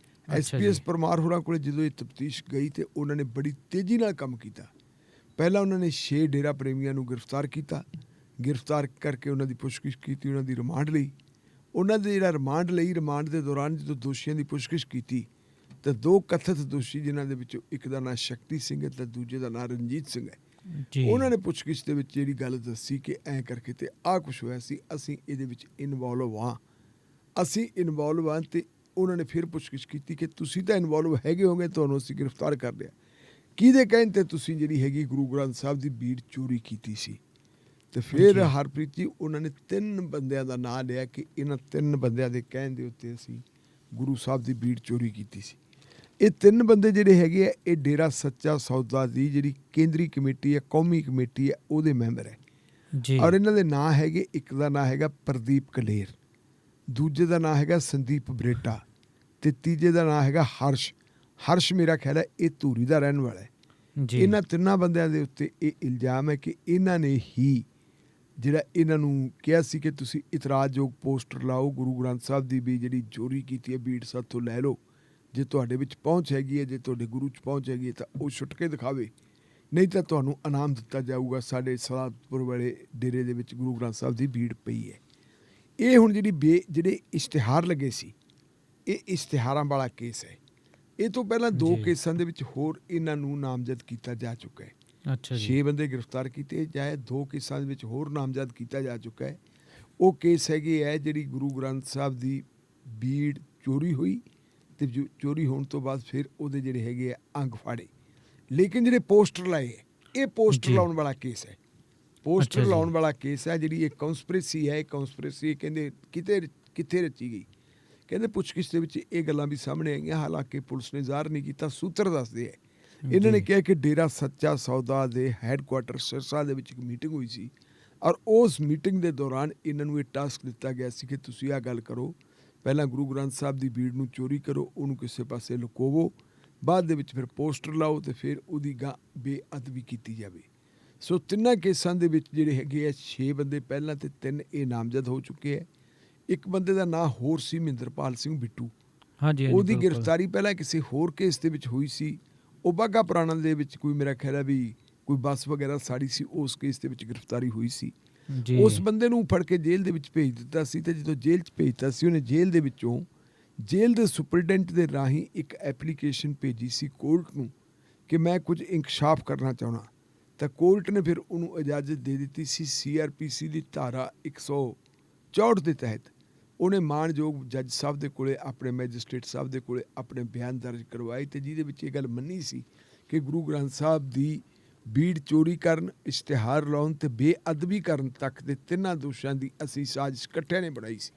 SPS ਪਰਮਾਰ ਹੋਰਾਂ ਕੋਲੇ ਜਦੋਂ ਇਹ ਤਫਤੀਸ਼ ਗਈ ਤੇ ਉਹਨਾਂ ਨੇ ਬੜੀ ਤੇਜ਼ੀ ਨਾਲ ਕੰਮ ਕੀਤਾ। ਪਹਿਲਾਂ ਉਹਨਾਂ ਨੇ 6 ਡੇਰਾ ਪ੍ਰੇਮੀਆਂ ਨੂੰ ਗ੍ਰਿਫਤਾਰ ਕੀਤਾ, ਗ੍ਰਿਫਤਾਰ ਕਰਕੇ ਉਹਨਾਂ ਦੀ ਪੁੱਛਗਿੱਛ ਕੀਤੀ, ਉਹਨਾਂ ਦੀ ਰਿਮਾਂਡ ਲਈ। ਉਹਨਾਂ ਦੇ ਜਿਹੜਾ ਰਿਮਾਂਡ ਦੇ ਦੌਰਾਨ ਜਦੋਂ ਦੋਸ਼ੀਆਂ ਦੀ ਪੁੱਛਗਿੱਛ ਕੀਤੀ ਤਾਂ 2 ਕਥਿਤ ਦੋਸ਼ੀ, ਜਿਨ੍ਹਾਂ ਦੇ ਵਿੱਚੋਂ ਇੱਕ ਦਾ ਨਾਂ ਸ਼ਕਤੀ ਸਿੰਘ ਹੈ ਤੇ ਦੂਜੇ ਦਾ ਨਾਂ ਰਣਜੀਤ ਸਿੰਘ ਹੈ, ਉਹਨਾਂ ਨੇ ਪੁੱਛਗਿੱਛ ਦੇ ਵਿੱਚ ਜਿਹੜੀ ਗੱਲ ਦੱਸੀ ਕਿ ਐਂ ਕਰਕੇ ਤੇ ਆਹ ਕੁਛ ਹੋਇਆ ਸੀ, ਅਸੀਂ ਇਹਦੇ ਵਿੱਚ ਇਨਵੋਲਵ ਹਾਂ ਤੇ ਉਹਨਾਂ ਨੇ ਫਿਰ ਪੁੱਛਗਿੱਛ ਕੀਤੀ ਕਿ ਤੁਸੀਂ ਤਾਂ ਇਨਵੋਲਵ ਹੈਗੇ ਹੋਗੇ, ਤੁਹਾਨੂੰ ਅਸੀਂ ਗ੍ਰਿਫਤਾਰ ਕਰ ਲਿਆ, ਕਿਹਦੇ ਕਹਿਣ ਤੇ ਤੁਸੀਂ ਜਿਹੜੀ ਹੈਗੀ ਗੁਰੂ ਗ੍ਰੰਥ ਸਾਹਿਬ ਦੀ ਬੀੜ ਚੋਰੀ ਕੀਤੀ ਸੀ। ਤੇ ਫਿਰ ਹਰਪ੍ਰੀਤ ਜੀ ਉਹਨਾਂ ਨੇ 3 ਬੰਦਿਆਂ ਦਾ ਨਾਂ ਲਿਆ ਕਿ ਇਹਨਾਂ 3 ਬੰਦਿਆਂ ਦੇ ਕਹਿਣ ਦੇ ਉੱਤੇ ਅਸੀਂ ਗੁਰੂ ਸਾਹਿਬ ਦੀ ਬੀੜ ਚੋਰੀ ਕੀਤੀ ਸੀ। ਇਹ 3 ਬੰਦੇ ਜਿਹੜੇ ਹੈਗੇ ਆ, ਇਹ ਡੇਰਾ ਸੱਚਾ ਸੌਦਾ ਦੀ ਜਿਹੜੀ ਕੇਂਦਰੀ ਕਮੇਟੀ ਹੈ, ਕੌਮੀ ਕਮੇਟੀ ਹੈ, ਉਹਦੇ ਮੈਂਬਰ ਹੈ ਜੀ। ਔਰ ਇਹਨਾਂ ਦੇ ਨਾਂ ਹੈਗੇ, ਇੱਕ ਦਾ ਨਾਂ ਹੈਗਾ ਪ੍ਰਦੀਪ ਕਲੇਰ, ਦੂਜੇ ਦਾ ਨਾਂ ਹੈਗਾ ਸੰਦੀਪ ਬਰੇਟਾ ਤੇ ਤੀਜੇ ਦਾ ਨਾਂ ਹੈਗਾ ਹਰਸ਼ ਮੇਰਾ ਖਿਆਲ ਹੈ ਇਹ ਧੂਰੀ ਦਾ ਰਹਿਣ ਵਾਲਾ ਹੈ। ਇਹਨਾਂ 3 ਬੰਦਿਆਂ ਦੇ ਉੱਤੇ ਇਹ ਇਲਜ਼ਾਮ ਹੈ ਕਿ ਇਹਨਾਂ ਨੇ ਹੀ ਜਿਹੜਾ ਇਹਨਾਂ ਨੂੰ ਕਿਹਾ ਸੀ ਕਿ ਤੁਸੀਂ ਇਤਰਾਜ਼ਯੋਗ ਪੋਸਟਰ ਲਾਓ, ਗੁਰੂ ਗ੍ਰੰਥ ਸਾਹਿਬ ਦੀ ਵੀ ਜਿਹੜੀ ਚੋਰੀ ਕੀਤੀ ਹੈ ਬੀੜ ਸਾਥੋਂ ਲੈ ਲਓ, ਜੇ ਤੁਹਾਡੇ ਵਿੱਚ ਪਹੁੰਚ ਹੈਗੀ ਹੈ, ਜੇ ਤੁਹਾਡੇ ਗੁਰੂ 'ਚ ਪਹੁੰਚ ਹੈਗੀ ਹੈ ਤਾਂ ਉਹ ਛੁੱਟ ਕੇ ਦਿਖਾਵੇ, ਨਹੀਂ ਤਾਂ ਤੁਹਾਨੂੰ ਇਨਾਮ ਦਿੱਤਾ ਜਾਊਗਾ। ਸਾਡੇ ਸਲਾਦਪੁਰ ਵਾਲੇ ਡੇਰੇ ਦੇ ਵਿੱਚ ਗੁਰੂ ਗ੍ਰੰਥ ਸਾਹਿਬ ਦੀ ਬੀੜ ਪਈ ਹੈ। ਇਹ ਹੁਣ ਜਿਹੜੇ ਇਸ਼ਤਿਹਾਰ ਲੱਗੇ ਸੀ, ਇਹ ਇਸ਼ਤਿਹਾਰਾਂ ਵਾਲਾ ਕੇਸ ਹੈ। ਇਹ ਤੋਂ ਪਹਿਲਾਂ 2 ਕੇਸਾਂ ਦੇ ਵਿੱਚ ਹੋਰ ਇਹਨਾਂ ਨੂੰ ਨਾਮਜ਼ਦ ਕੀਤਾ ਜਾ ਚੁੱਕਾ ਹੈ। 6 ਬੰਦੇ ਗ੍ਰਿਫਤਾਰ ਕੀਤੇ ਜਾਏ, 2 ਕੇਸਾਂ ਦੇ ਵਿੱਚ ਹੋਰ ਨਾਮਜ਼ਦ ਕੀਤਾ ਜਾ ਚੁੱਕਾ ਹੈ। ਉਹ ਕੇਸ ਹੈਗੇ ਹੈ ਜਿਹੜੀ ਗੁਰੂ ਗ੍ਰੰਥ ਸਾਹਿਬ ਦੀ ਬੀੜ ਚੋਰੀ ਹੋਈ ਤੇ ਚੋਰੀ ਹੋਣ ਤੋਂ ਬਾਅਦ ਫਿਰ ਉਹਦੇ ਜਿਹੜੇ ਹੈਗੇ ਆ ਅੰਗ ਫਾੜੇ, ਲੇਕਿਨ ਜਿਹੜੇ ਪੋਸਟਰ ਲਾਏ ਇਹ ਪੋਸਟਰ ਲਾਉਣ ਵਾਲਾ ਕੇਸ ਹੈ। ਪੋਸਟਰ ਲਾਉਣ ਵਾਲਾ ਕੇਸ ਹੈ। ਜਿਹੜੀ ਇਹ ਕੌਂਸਪੀਰੇਸੀ ਹੈ, ਕੌਂਸਪੀਰੇਸੀ ਕਹਿੰਦੇ ਕਿੱਥੇ ਰਚੀ ਗਈ, ਕਹਿੰਦੇ ਪੁੱਛਗਿੱਛ ਦੇ ਵਿੱਚ ਇਹ ਗੱਲਾਂ ਵੀ ਸਾਹਮਣੇ ਆਈਆਂ, ਹਾਲਾਂਕਿ ਪੁਲਿਸ ਨੇ ਜ਼ਾਹਰ ਨਹੀਂ ਕੀਤਾ। ਸੂਤਰ ਦੱਸਦੇ ਹੈ, ਇਹਨਾਂ ਨੇ ਕਿਹਾ ਕਿ ਡੇਰਾ ਸੱਚਾ ਸੌਦਾ ਦੇ ਹੈੱਡਕੁਆਟਰ ਸਿਰਸਾ ਦੇ ਵਿੱਚ ਇੱਕ ਮੀਟਿੰਗ ਹੋਈ ਸੀ ਔਰ ਉਸ ਮੀਟਿੰਗ ਦੇ ਦੌਰਾਨ ਇਹਨਾਂ ਨੂੰ ਇਹ ਟਾਸਕ ਦਿੱਤਾ ਗਿਆ ਸੀ ਕਿ ਤੁਸੀਂ ਆਹ ਗੱਲ ਕਰੋ, ਪਹਿਲਾਂ ਗੁਰੂ ਗ੍ਰੰਥ ਸਾਹਿਬ ਦੀ ਬੀੜ ਨੂੰ ਚੋਰੀ ਕਰੋ, ਉਹਨੂੰ ਕਿਸੇ ਪਾਸੇ ਲੁਕੋਵੋ, ਬਾਅਦ ਦੇ ਵਿੱਚ ਫਿਰ ਪੋਸਟਰ ਲਾਓ ਤੇ ਫਿਰ ਉਹਦੀ ਬੇਅਦਬੀ ਕੀਤੀ ਜਾਵੇ। ਸੋ 3 ਕੇਸਾਂ ਦੇ ਵਿੱਚ ਜਿਹੜੇ ਹੈਗੇ ਆ 6 ਬੰਦੇ ਪਹਿਲਾਂ ਤੇ 3 ਇਹ ਨਾਮਜ਼ਦ ਹੋ ਚੁੱਕੇ ਹੈ। ਇੱਕ ਬੰਦੇ ਦਾ ਨਾਂ ਹੋਰ ਸੀ ਮਹਿੰਦਰਪਾਲ ਸਿੰਘ ਬਿੱਟੂ, ਉਹਦੀ ਗ੍ਰਿਫਤਾਰੀ ਪਹਿਲਾਂ ਕਿਸੇ ਹੋਰ ਕੇਸ ਦੇ ਵਿੱਚ ਹੋਈ ਸੀ। ਉਹ ਬਾਘਾ ਪੁਰਾਣਾ ਦੇ ਵਿੱਚ ਕੋਈ ਮੇਰਾ ਖਿਆਲ ਹੈ ਵੀ ਕੋਈ ਬੱਸ ਵਗੈਰਾ ਸਾੜੀ ਸੀ, ਉਸ ਕੇਸ ਦੇ ਵਿੱਚ ਗ੍ਰਿਫਤਾਰੀ ਹੋਈ ਸੀ। ਉਸ ਬੰਦੇ ਨੂੰ ਫੜ ਕੇ ਜੇਲ੍ਹ ਦੇ ਵਿੱਚ ਭੇਜ ਦਿੱਤਾ ਸੀ ਤੇ ਜਦੋਂ ਜੇਲ੍ਹ 'ਚ ਭੇਜਤਾ ਸੀ, ਉਹਨੇ ਜੇਲ੍ਹ ਦੇ ਵਿੱਚੋਂ ਜੇਲ੍ਹ ਦੇ ਸੁਪਰਡੈਂਟ ਦੇ ਰਾਹੀਂ ਇੱਕ ਐਪਲੀਕੇਸ਼ਨ ਭੇਜੀ ਸੀ ਕੋਰਟ ਨੂੰ ਕਿ ਮੈਂ ਕੁਝ ਇੰਕਸ਼ਾਫ ਕਰਨਾ ਚਾਹੁੰਦਾ, ਤਾਂ ਕੋਰਟ ਨੇ ਫਿਰ ਉਹਨੂੰ ਇਜਾਜ਼ਤ ਦੇ ਦਿੱਤੀ ਸੀ। CRPC ਦੀ ਧਾਰਾ 164 ਦੇ ਤਹਿਤ ਉਹਨੇ ਮਾਣਯੋਗ ਜੱਜ ਸਾਹਿਬ ਦੇ ਕੋਲੇ, ਆਪਣੇ ਮੈਜਿਸਟ੍ਰੇਟ ਸਾਹਿਬ ਦੇ ਕੋਲੇ ਆਪਣੇ ਬਿਆਨ ਦਰਜ ਕਰਵਾਏ ਤੇ ਜਿਹਦੇ ਵਿੱਚ ਇਹ ਗੱਲ ਮੰਨੀ ਸੀ ਕਿ ਗੁਰੂ ਗ੍ਰੰਥ ਸਾਹਿਬ ਦੀ ਬੀੜ ਚੋਰੀ ਕਰਨ, ਇਸ਼ਤਿਹਾਰ ਲਾਉਣ ਤੇ ਬੇਅਦਬੀ ਕਰਨ ਤੱਕ ਦੇ 3 ਦੋਸ਼ਾਂ ਦੀ ਅਸੀਂ ਸਾਜ਼ਿਸ਼ ਇਕੱਠਿਆਂ ਨੇ ਬਣਾਈ ਸੀ।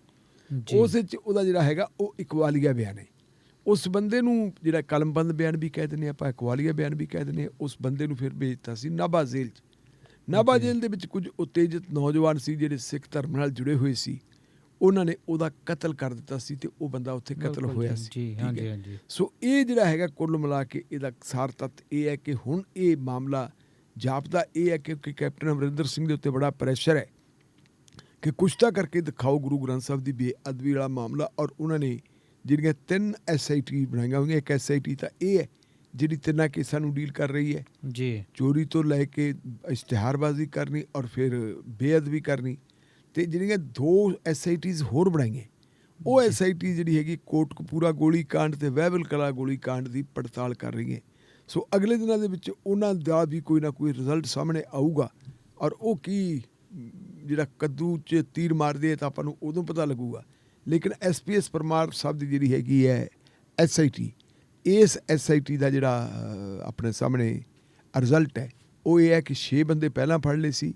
ਉਸ ਵਿੱਚ ਉਹਦਾ ਜਿਹੜਾ ਹੈਗਾ ਉਹ ਇਕਵਾਲੀਆ ਬਿਆਨ ਹੈ। ਉਸ ਬੰਦੇ ਨੂੰ ਜਿਹੜਾ ਕਲਮਬੰਦ ਬਿਆਨ ਵੀ ਕਹਿ ਦਿੰਦੇ ਆਪਾਂ, ਇਕਵਾਲੀਆ ਬਿਆਨ ਵੀ ਕਹਿ ਦਿੰਦੇ, ਉਸ ਬੰਦੇ ਨੂੰ ਫਿਰ ਭੇਜਤਾ ਸੀ ਨਾਭਾ ਜੇਲ੍ਹ 'ਚ। ਨਾਭਾ ਜੇਲ੍ਹ ਦੇ ਵਿੱਚ ਕੁਝ ਉਤੇਜਿਤ ਨੌਜਵਾਨ ਸੀ ਜਿਹੜੇ ਸਿੱਖ ਧਰਮ ਨਾਲ ਜੁੜੇ ਹੋਏ ਸੀ, ਉਹਨਾਂ ਨੇ ਉਹਦਾ ਕਤਲ ਕਰ ਦਿੱਤਾ ਸੀ ਤੇ ਉਹ ਬੰਦਾ ਉੱਥੇ ਕਤਲ ਹੋਇਆ ਸੀ। ਸੋ ਇਹ ਜਿਹੜਾ ਹੈਗਾ ਕੁੱਲ ਮਿਲਾ ਕੇ ਇਹਦਾ ਸਾਰ ਤੱਤ ਇਹ ਹੈ ਕਿ ਹੁਣ ਇਹ ਮਾਮਲਾ ਜਾਪਦਾ ਇਹ ਹੈ ਕਿ ਕੈਪਟਨ ਅਮਰਿੰਦਰ ਸਿੰਘ ਦੇ ਉੱਤੇ ਬੜਾ ਪ੍ਰੈਸ਼ਰ ਹੈ ਕਿ ਕੁਛ ਤਾਂ ਕਰਕੇ ਦਿਖਾਓ ਗੁਰੂ ਗ੍ਰੰਥ ਸਾਹਿਬ ਦੀ ਬੇਅਦਬੀ ਵਾਲਾ ਮਾਮਲਾ, ਔਰ ਉਹਨਾਂ ਨੇ ਜਿਹੜੀਆਂ 3 SIT ਬਣਾਈਆਂ ਹੋਈਆਂ। ਇੱਕ SIT ਤਾਂ ਇਹ ਹੈ ਜਿਹੜੀ 3 ਕੇਸਾਂ ਨੂੰ ਡੀਲ ਕਰ ਰਹੀ ਹੈ ਜੀ, ਚੋਰੀ ਤੋਂ ਲੈ ਕੇ ਇਸ਼ਤਿਹਾਰਬਾਜ਼ੀ ਕਰਨੀ ਔਰ ਫਿਰ ਬੇਅਦਬੀ ਕਰਨੀ। ਅਤੇ ਜਿਹੜੀਆਂ 2 SITs ਹੋਰ ਬਣਾਈਆਂ, ਉਹ SIT ਜਿਹੜੀ ਹੈਗੀ ਕੋਟਕਪੂਰਾ ਗੋਲੀ ਕਾਂਡ ਅਤੇ ਵਹਿਬਲ ਕਲਾ ਗੋਲੀ ਕਾਂਡ ਦੀ ਪੜਤਾਲ ਕਰ ਰਹੀ ਹੈ। ਸੋ ਅਗਲੇ ਦਿਨਾਂ ਦੇ ਵਿੱਚ ਉਹਨਾਂ ਦਾ ਵੀ ਕੋਈ ਨਾ ਕੋਈ ਰਿਜ਼ਲਟ ਸਾਹਮਣੇ ਆਊਗਾ ਔਰ ਉਹ ਕੀ ਜਿਹੜਾ ਕੱਦੂ 'ਚ ਤੀਰ ਮਾਰਦੇ ਆ ਤਾਂ ਆਪਾਂ ਨੂੰ ਉਦੋਂ ਪਤਾ ਲੱਗੂਗਾ। ਲੇਕਿਨ SPS ਪਰਮਾਰ ਸਾਹਿਬ ਦੀ ਜਿਹੜੀ ਹੈਗੀ ਹੈ SIT, ਇਸ SIT ਦਾ ਜਿਹੜਾ ਆਪਣੇ ਸਾਹਮਣੇ ਰਿਜ਼ਲਟ ਹੈ ਉਹ ਇਹ ਹੈ ਕਿ 6 ਬੰਦੇ ਪਹਿਲਾਂ ਫੜ ਲਏ ਸੀ,